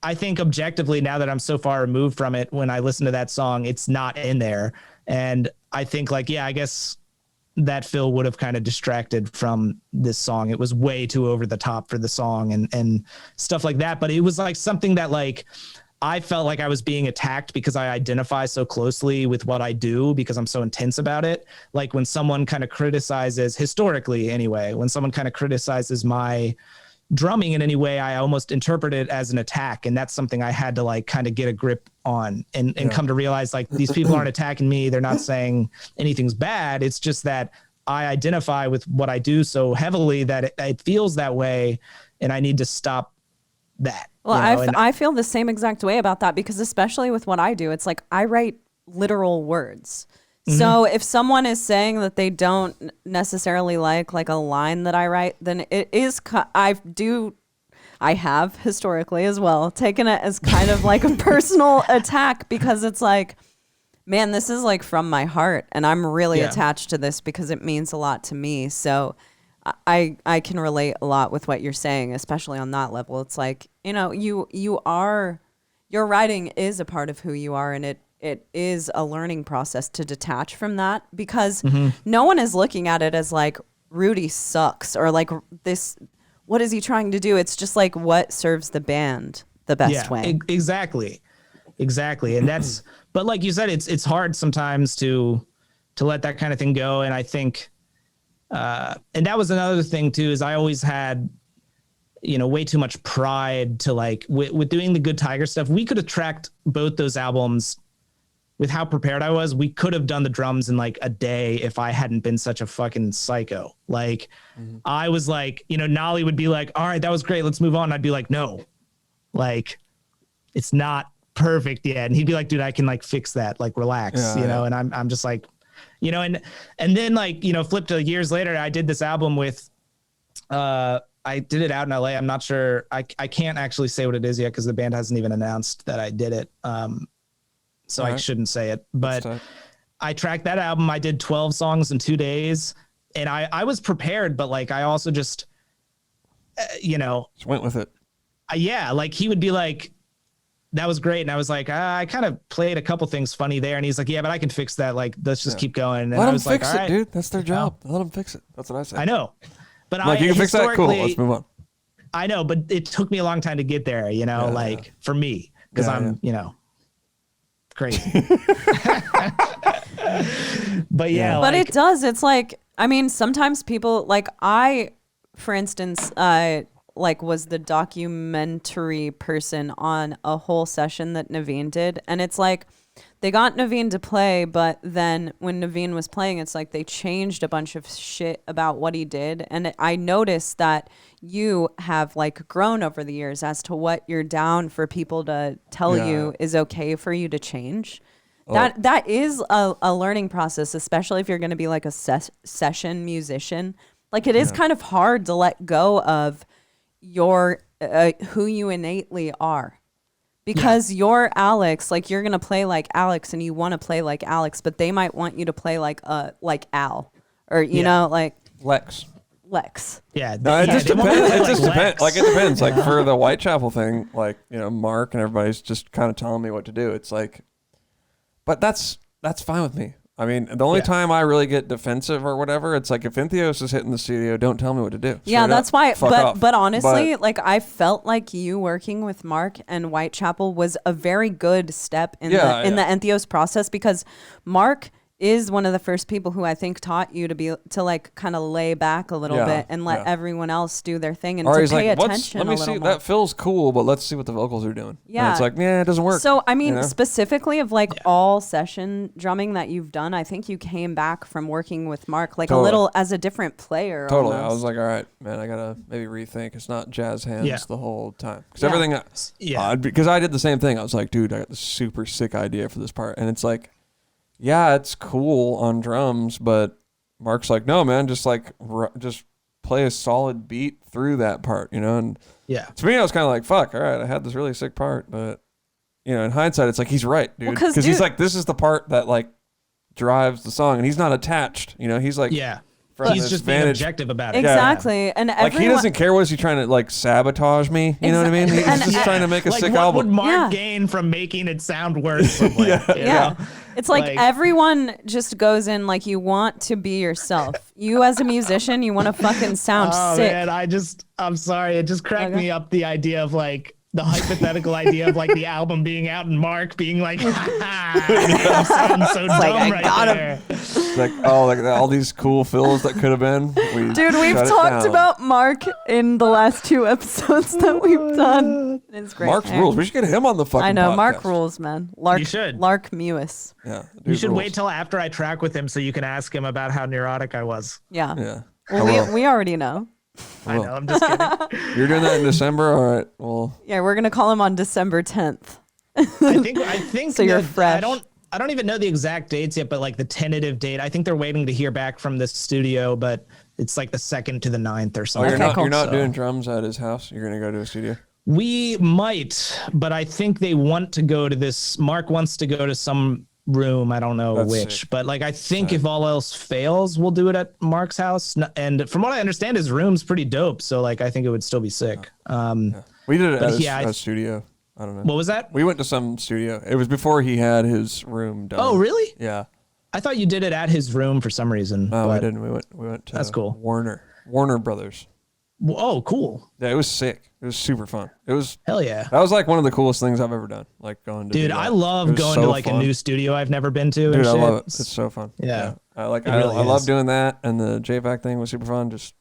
I think objectively, now that I'm so far removed from it, when I listen to that song, it's not in there. And I think like, yeah, I guess that fill would have kind of distracted from this song. It was way too over the top for the song and stuff like that. But it was like something that like, I felt like I was being attacked because I identify so closely with what I do because I'm so intense about it. Like when someone kind of criticizes, historically anyway, when someone kind of criticizes my drumming in any way, I almost interpret it as an attack. And that's something I had to like kind of get a grip on and come to realize like these people aren't attacking me. They're not saying anything's bad. It's just that I identify with what I do so heavily that it feels that way. And I need to stop that. Well, I feel the same exact way about that because especially with what I do, it's like I write literal words. Mm-hmm. So if someone is saying that they don't necessarily like a line that I write, then it is, I have historically as well taken it as kind of like a personal attack because it's like, man, this is like from my heart and I'm really attached to this because it means a lot to me. So I can relate a lot with what you're saying, especially on that level. It's like, your writing is a part of who you are, and it is a learning process to detach from that because no one is looking at it as like Rudy sucks or like this, what is he trying to do? It's just like what serves the band the best way. Exactly. And that's, but like you said, it's hard sometimes to let that kind of thing go. And I think, and that was another thing too, is I always had, way too much pride to like, with doing the Good Tiger stuff, we could have tracked both those albums with how prepared I was. We could have done the drums in like a day if I hadn't been such a fucking psycho. Like I was like, Nolly would be like, all right, that was great. Let's move on. I'd be like, no, like it's not perfect yet. And he'd be like, dude, I can like fix that. Like relax, and I'm just like, and then like, flip to years later, I did this album with, I did it out in LA. I'm not sure. I can't actually say what it is yet because the band hasn't even announced that I did it. So I shouldn't say it, but I tracked that album. I did 12 songs in 2 days and I was prepared, but like, I also just, just went with it. Like he would be like, that was great. And I was like, I kind of played a couple things funny there. And he's like, yeah, but I can fix that. Like, let's just keep going. And Let I them was fix like, it, dude. That's their job. Let them fix it. That's what I say. I know. But like, you can fix that? Cool. Let's move on. I know, but it took me a long time to get there, for me, because I'm, crazy. But yeah. But it does. It's like, I mean, sometimes people, like for instance, was the documentary person on a whole session that Naveen did. And it's like, they got Naveen to play, but then when Naveen was playing, it's like they changed a bunch of shit about what he did. And I noticed that you have like grown over the years as to what you're down for people to tell you is okay for you to change. That is a learning process, especially if you're going to be like a session musician. Like it is kind of hard to let go of your who you innately are. Because you're Alex, like you're gonna play like Alex, and you want to play like Alex, but they might want you to play like Al, or you know, like Lex. Yeah, no, it just depends. It just depends. Like it depends. Like for the Whitechapel thing, like Mark and everybody's just kind of telling me what to do. It's like, but that's fine with me. I mean, the only Yeah. time I really get defensive or whatever, it's like if Inthios is hitting the studio, don't tell me what to do. Yeah, Straight that's up, why. fuck But off. but honestly, like I felt like you working with Mark and Whitechapel was a very good step in the Entheos process, because Mark is one of the first people who I think taught you to like kind of lay back a little bit and let everyone else do their thing and or to he's pay like, attention let me a little see, more. that feels cool, but let's see what the vocals are doing. Yeah. And it's like, yeah, it doesn't work. So, I mean, you know? specifically of like all session drumming that you've done, I think you came back from working with Mark like a little as a different player. Totally. Almost. I was like, all right, man, I got to maybe rethink. It's not jazz hands the whole time. Because because I did the same thing. I was like, dude, I got this super sick idea for this part. And it's like, yeah, it's cool on drums, but Mark's like, no, man, just like, just play a solid beat through that part, you know? And to me, I was kind of like, fuck, all right, I had this really sick part, but, you know, in hindsight, it's like, he's right, dude. Because he's like, this is the part that, like, drives the song, and he's not attached, you know? He's like, he's just being objective about it. Exactly. And like, he doesn't care. What is he trying to, like, sabotage me? You know what I mean? He's just trying to make a like, sick what album. would Mark gain from making it sound worse somewhere? You know? It's like everyone just goes in like you want to be yourself. You as a musician, you want to fucking sound sick. Man, I'm sorry. It just cracked me up, the idea of like the hypothetical idea of like the album being out and Mark being like, ha, sounds so dumb like, right there. It's like, oh, like all these cool fills that could have been. Dude, we've talked about Mark in the last 2 episodes that we've done. It's great. Mark rules. We should get him on the fucking I know, podcast. Mark rules, man. You should. Lark Mewis. Yeah. You should rules. wait till after I track with him so you can ask him about how neurotic I was. Yeah. Yeah. Well, we already know. I know, I'm just kidding. You're doing that in December? All right. Well. Yeah, we're going to call him on December 10th. I think so you're fresh. I don't even know the exact dates yet, but like the tentative date, I think they're waiting to hear back from the studio, but it's like the 2nd to the 9th or something. Oh, you're not doing drums at his house? You're going to go to a studio? We might, but I think they want to go to this. Mark wants to go to some room. I don't know which, sick. But like, I think if all else fails, we'll do it at Mark's house. And from what I understand, his room's pretty dope. So like, I think it would still be sick. We did it at his studio. I don't know. What was that? We went to some studio. It was before he had his room done. Oh, really? Yeah. I thought you did it at his room for some reason. No, we didn't. We went to that's cool. Warner Brothers. Oh, cool. Yeah, it was sick. It was super fun. It was hell yeah. That was like one of the coolest things I've ever done. Like going to. Dude, I love going to like a new studio I've never been to. Dude, I love it. It's so fun. Yeah. I love doing that, and the JVAC thing was super fun. Just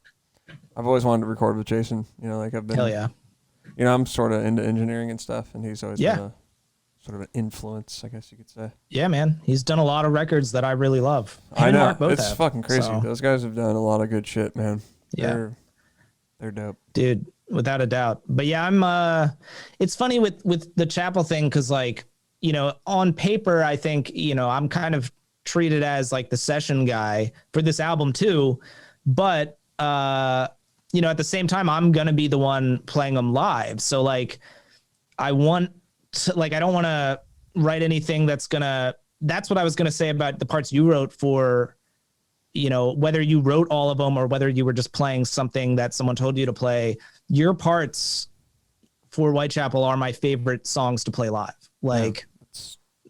I've always wanted to record with Jason. You know, like I've been. Hell yeah. You know, I'm sort of into engineering and stuff, and he's always been a sort of an influence, I guess you could say. Yeah, man. He's done a lot of records that I really love. I know. It's fucking crazy. So. Those guys have done a lot of good shit, man. Yeah. They're dope. Dude, without a doubt. But yeah, I'm it's funny with the Chapel thing, because like, you know, on paper, I think, you know, I'm kind of treated as like the session guy for this album too. But you know, at the same time, I'm gonna be the one playing them live. So like, I don't want to write anything that's what I was gonna say about the parts you wrote for, you know, whether you wrote all of them or whether you were just playing something that someone told you to play. Your parts for Whitechapel are my favorite songs to play live. Like,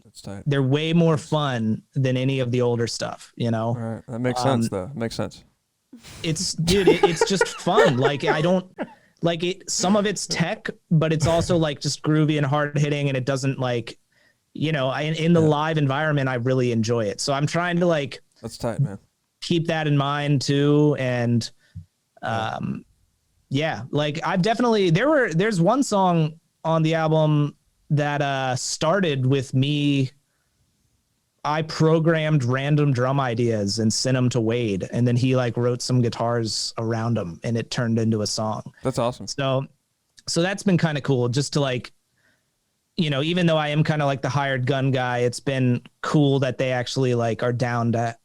that's tight. They're way more fun than any of the older stuff, you know? All right. That makes sense though. Makes sense. It's just fun. Like, I don't like it. Some of it's tech, but it's also like just groovy and hard hitting. And it doesn't like, you know, in the live environment, I really enjoy it. So I'm trying to like, that's tight, man. Keep that in mind too. And, yeah, like I've definitely, there's one song on the album that, started with me. I programmed random drum ideas and sent them to Wade, and then he like wrote some guitars around them, and it turned into a song. That's awesome. So that's been kind of cool, just to like, you know, even though I am kind of like the hired gun guy, it's been cool that they actually like are down to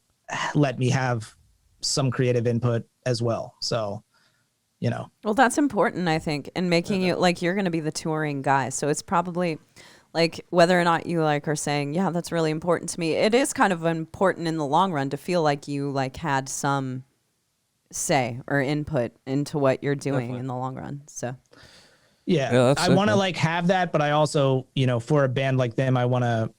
let me have some creative input as well. So, you know. Well, that's important, I think, in making you like, you're going to be the touring guy. So it's probably like, whether or not you like are saying, yeah, that's really important to me. It is kind of important in the long run to feel like you like had some say or input into what you're doing in the long run. So. Yeah, I want to like have that, but I also, you know, for a band like them, I want to,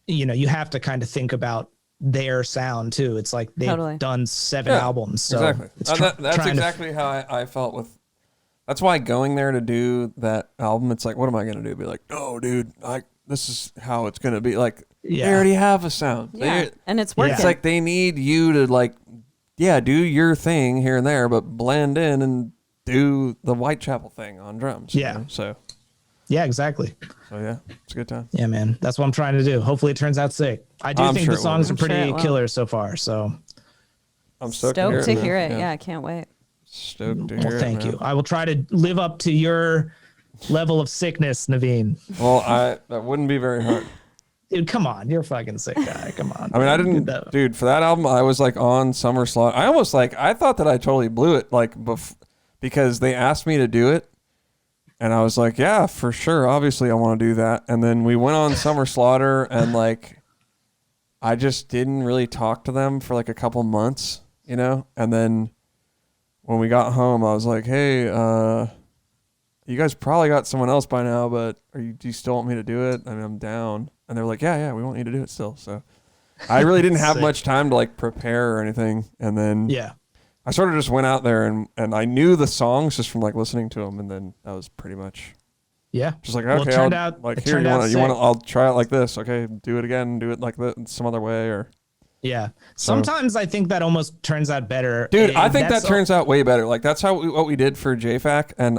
you know, you have to kind of think about their sound too. It's like they've done 7 albums. So exactly. it's that's exactly how I felt with. That's why going there to do that album, it's like, what am I gonna do? Be like, no, dude, this is how it's gonna be. Like, they already have a sound. Yeah, and it's working. It's like they need you to like, do your thing here and there, but blend in and do the Whitechapel thing on drums. Yeah. You know? So. Yeah, exactly. So yeah, it's a good time. Yeah, man. That's what I'm trying to do. Hopefully it turns out sick. I do think the songs are pretty killer so far. So I'm stoked to hear it. Yeah, I can't wait. Stoked to hear it. Well, thank you. I will try to live up to your level of sickness, Naveen. Well, that wouldn't be very hard. Dude, come on. You're a fucking sick guy. Come on. I mean, I didn't, dude, for that album, I was like on Summer Slaughter. I thought that I totally blew it, like, because they asked me to do it. And I was like, yeah, for sure. Obviously, I want to do that. And then we went on Summer Slaughter, and like, I just didn't really talk to them for like a couple months, you know? And then when we got home, I was like, hey, you guys probably got someone else by now, but do you still want me to do it? I mean, I'm down. And they're like, yeah, we want you to do it still. So I really didn't have much time to like prepare or anything. And then I sort of just went out there and I knew the songs just from like listening to them, and then that was pretty much just like, okay, I'll try it like this. Okay, do it again, do it like that some other way, or sometimes I think that almost turns out better, dude. I think that turns out way better. Like that's what we did for JFAC, and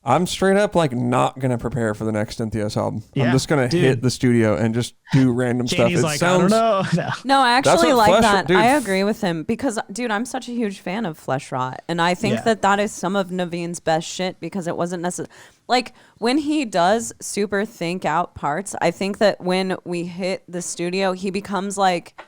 I'm straight up like not gonna prepare for the next NTS album. I'm just gonna hit the studio and just do random stuff. It like, sounds, I don't know. No, I actually like that. Dude, I agree with him because, dude, I'm such a huge fan of Flesh Rot, and I think that is some of Naveen's best shit because it wasn't necessary. Like when he does super think out parts, I think that when we hit the studio, he becomes like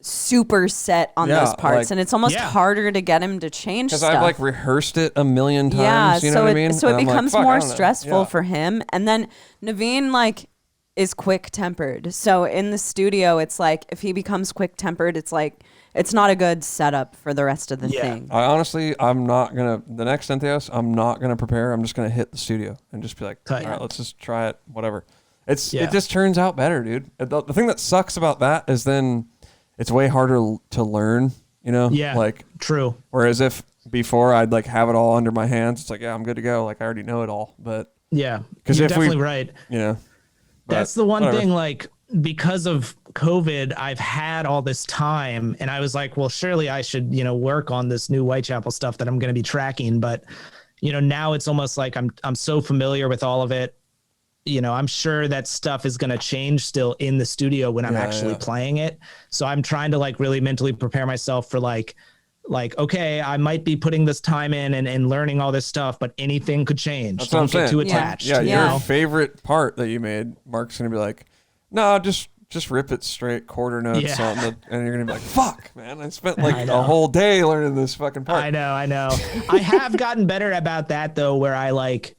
super set on those parts, like, and it's almost harder to get him to change stuff. Because I've like rehearsed it a million times. You know what I mean? So it becomes more stressful for him. And then Naveen like is quick tempered. So in the studio, it's like if he becomes quick tempered, it's like it's not a good setup for the rest of the thing. I'm not gonna the next NTS. I'm not gonna prepare. I'm just gonna hit the studio and just be like, all right, let's just try it. Whatever. It just turns out better, dude. The thing that sucks about that is then it's way harder to learn, you know? Yeah, like true. Whereas if before I'd like have it all under my hands, it's like, I'm good to go. Like I already know it all. But because you're definitely right. You know, that's the one thing. Like because of COVID, I've had all this time, and I was like, well, surely I should, work on this new Whitechapel stuff that I'm going to be tracking. But now it's almost like I'm so familiar with all of it. I'm sure that stuff is going to change still in the studio when I'm actually playing it. So I'm trying to like really mentally prepare myself for like, okay, I might be putting this time in and learning all this stuff, but anything could change. That's what I'm saying. Too attached. Yeah. Your favorite part that you made, Mark's going to be like, no, just rip it straight, quarter notes on the, and you're going to be like, fuck, man, I spent like a whole day learning this fucking part. I know. I have gotten better about that though, where I like,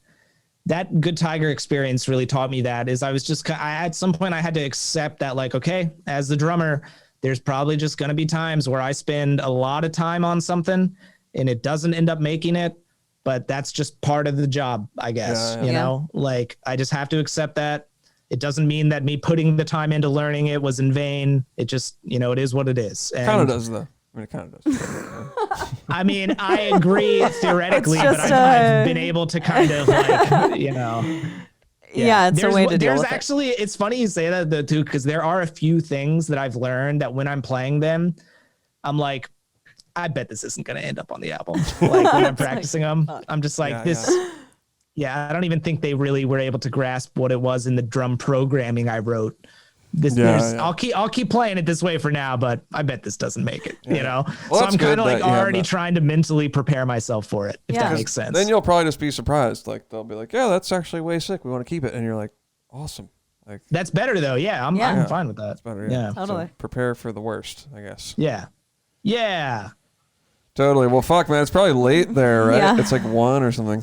that Good Tiger experience really taught me that is at some point I had to accept that like, okay, as the drummer, there's probably just going to be times where I spend a lot of time on something and it doesn't end up making it, but that's just part of the job, I guess, you know, like I just have to accept that. It doesn't mean that me putting the time into learning it was in vain. It just, it is what it is. Kind of does though. I mean, it kind of does. I mean, I agree theoretically, but I've been able to kind of like, Yeah, it's a way to deal with actually, it's funny you say that though, too, because there are a few things that I've learned that when I'm playing them, I'm like, I bet this isn't going to end up on the album. Like when I'm practicing them, I'm just like I don't even think they really were able to grasp what it was in the drum programming I wrote. I'll keep playing it this way for now, but I bet this doesn't make it, Well, so I'm kind of like already trying to mentally prepare myself for it, if that makes sense. Then you'll probably just be surprised. Like they'll be like, yeah, that's actually way sick. We want to keep it. And you're like, awesome. Like that's better though. Yeah, I'm fine with that. That's better. Yeah, totally. So prepare for the worst, I guess. Yeah. Totally. Well, fuck, man. It's probably late there, right? Yeah. It's like 1 or something.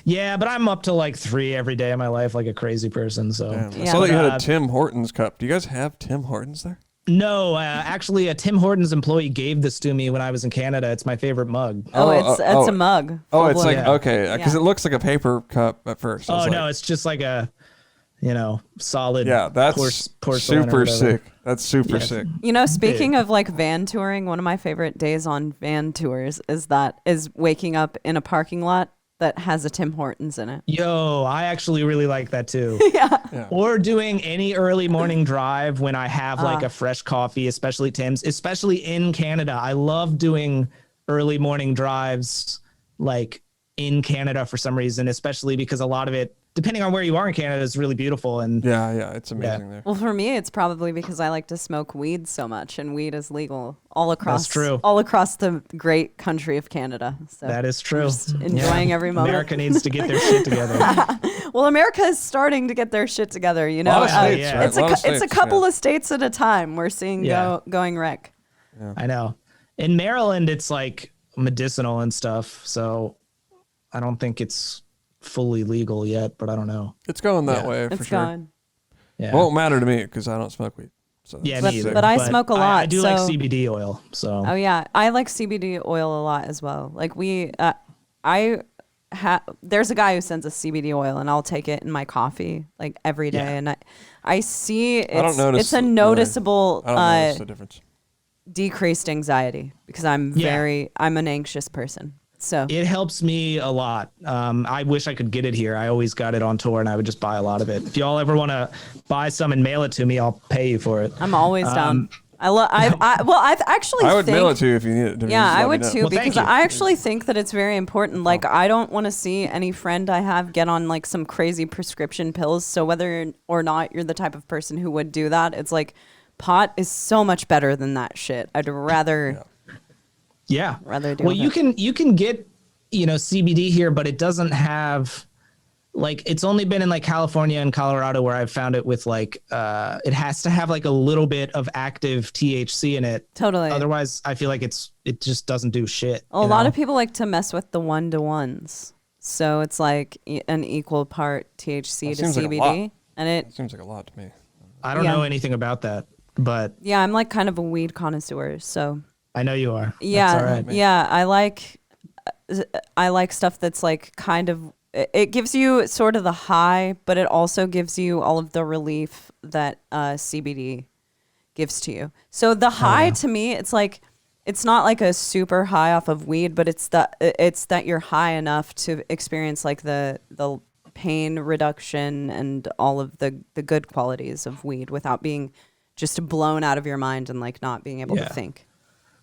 Yeah, but I'm up to like 3 every day of my life, like a crazy person. So I saw that you had a Tim Hortons cup. Do you guys have Tim Hortons there? No, actually, a Tim Hortons employee gave this to me when I was in Canada. It's my favorite mug. It's a mug. Oh, it's like okay, because it looks like a paper cup at first. Oh no, it's just like solid. Yeah, that's porcelain or super whatever. sick. That's super Yes. sick. Speaking of like van touring, one of my favorite days on van tours is waking up in a parking lot that has a Tim Hortons in it. Yo, I actually really like that too. Yeah. Or doing any early morning drive when I have like a fresh coffee, especially Tim's, especially in Canada. I love doing early morning drives like in Canada for some reason, especially because a lot of it, depending on where you are in Canada, is really beautiful. And Yeah, it's amazing there. Well, for me, it's probably because I like to smoke weed so much, and weed is legal all across. That's true. All across the great country of Canada. So that is true. just enjoying every moment. America needs to get their shit together. Well, America is starting to get their shit together. A lot of states, yeah. right? It's A lot of it's a states, couple yeah. of states at a time. We're seeing going wreck. I know. In Maryland, it's like medicinal and stuff. So I don't think it's fully legal yet, but I don't know. It's going that way for It's sure. going. Yeah. Won't matter to me because I don't smoke weed. So Yeah, But- me either. but I smoke a lot, I do like so- CBD oil. So Oh yeah, I like CBD oil a lot as well. Like there's a guy who sends us CBD oil, and I'll take it in my coffee like every day, Yeah. and I see don't notice it's a noticeable I don't notice the difference. decreased anxiety because I'm an anxious person. So it helps me a lot. I wish I could get it here. I always got it on tour, and I would just buy a lot of it. If y'all ever want to buy some and mail it to me, I'll pay you for it. I'm always down. I actually I would think, mail it to you if you need it. Yeah, I would too. too, Well, thank because you. I actually think that it's very important. Like, I don't want to see any friend I have get on like some crazy prescription pills. So whether or not you're the type of person who would do that, it's like pot is so much better than that shit. I'd rather rather do Well, it. you can get CBD here, but it doesn't have like, it's only been in like California and Colorado where I've found it with like it has to have like a little bit of active THC in it. Totally. Otherwise, I feel like it just doesn't do shit. A lot of people like to mess with the 1-to-1s. So it's like an equal part THC That to seems like a CBD. lot. And It seems like a lot to me. I don't know anything about that, but yeah, I'm like kind of a weed connoisseur. So I know you are. yeah, That's all right. yeah, I like stuff that's like kind of, it gives you sort of the high, but it also gives you all of the relief that CBD gives to you. So the high to me, it's like, it's not like a super high off of weed, but it's that you're high enough to experience like the pain reduction and all of the good qualities of weed without being just blown out of your mind and like not being able to think.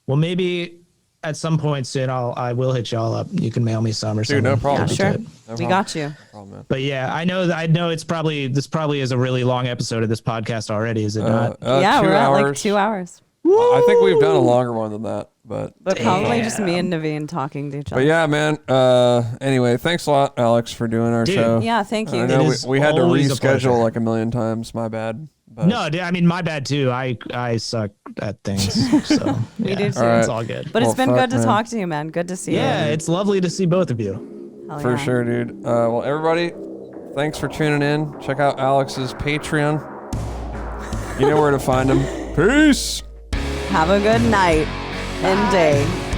Well, maybe at some point soon I will hit y'all up. You can mail me some or something. no problem. Yeah, sure. No We problem. got you. No problem, man. But yeah, I know this probably is a really long episode of this podcast already, is it not? Yeah, 2 we're at like hours. 2 hours. I think we've done a longer one than that, but Probably just me and Naveen talking to each other. But yeah, man. Anyway, thanks a lot, Alex, for doing our Dude. show. Yeah, thank you. I know It is we had to always a pleasure. reschedule like a million times. My bad. But No, I mean, my bad too. I suck at things. So We do too. All right. It's all good. But Well, it's been fuck, good to man. talk to you, man. Good to see Yeah, you. it's lovely to see both of you. Hell For yeah. sure, dude. Well, everybody, thanks for tuning in. Check out Alex's Patreon. You know where to find him. Peace. Have a good night and day.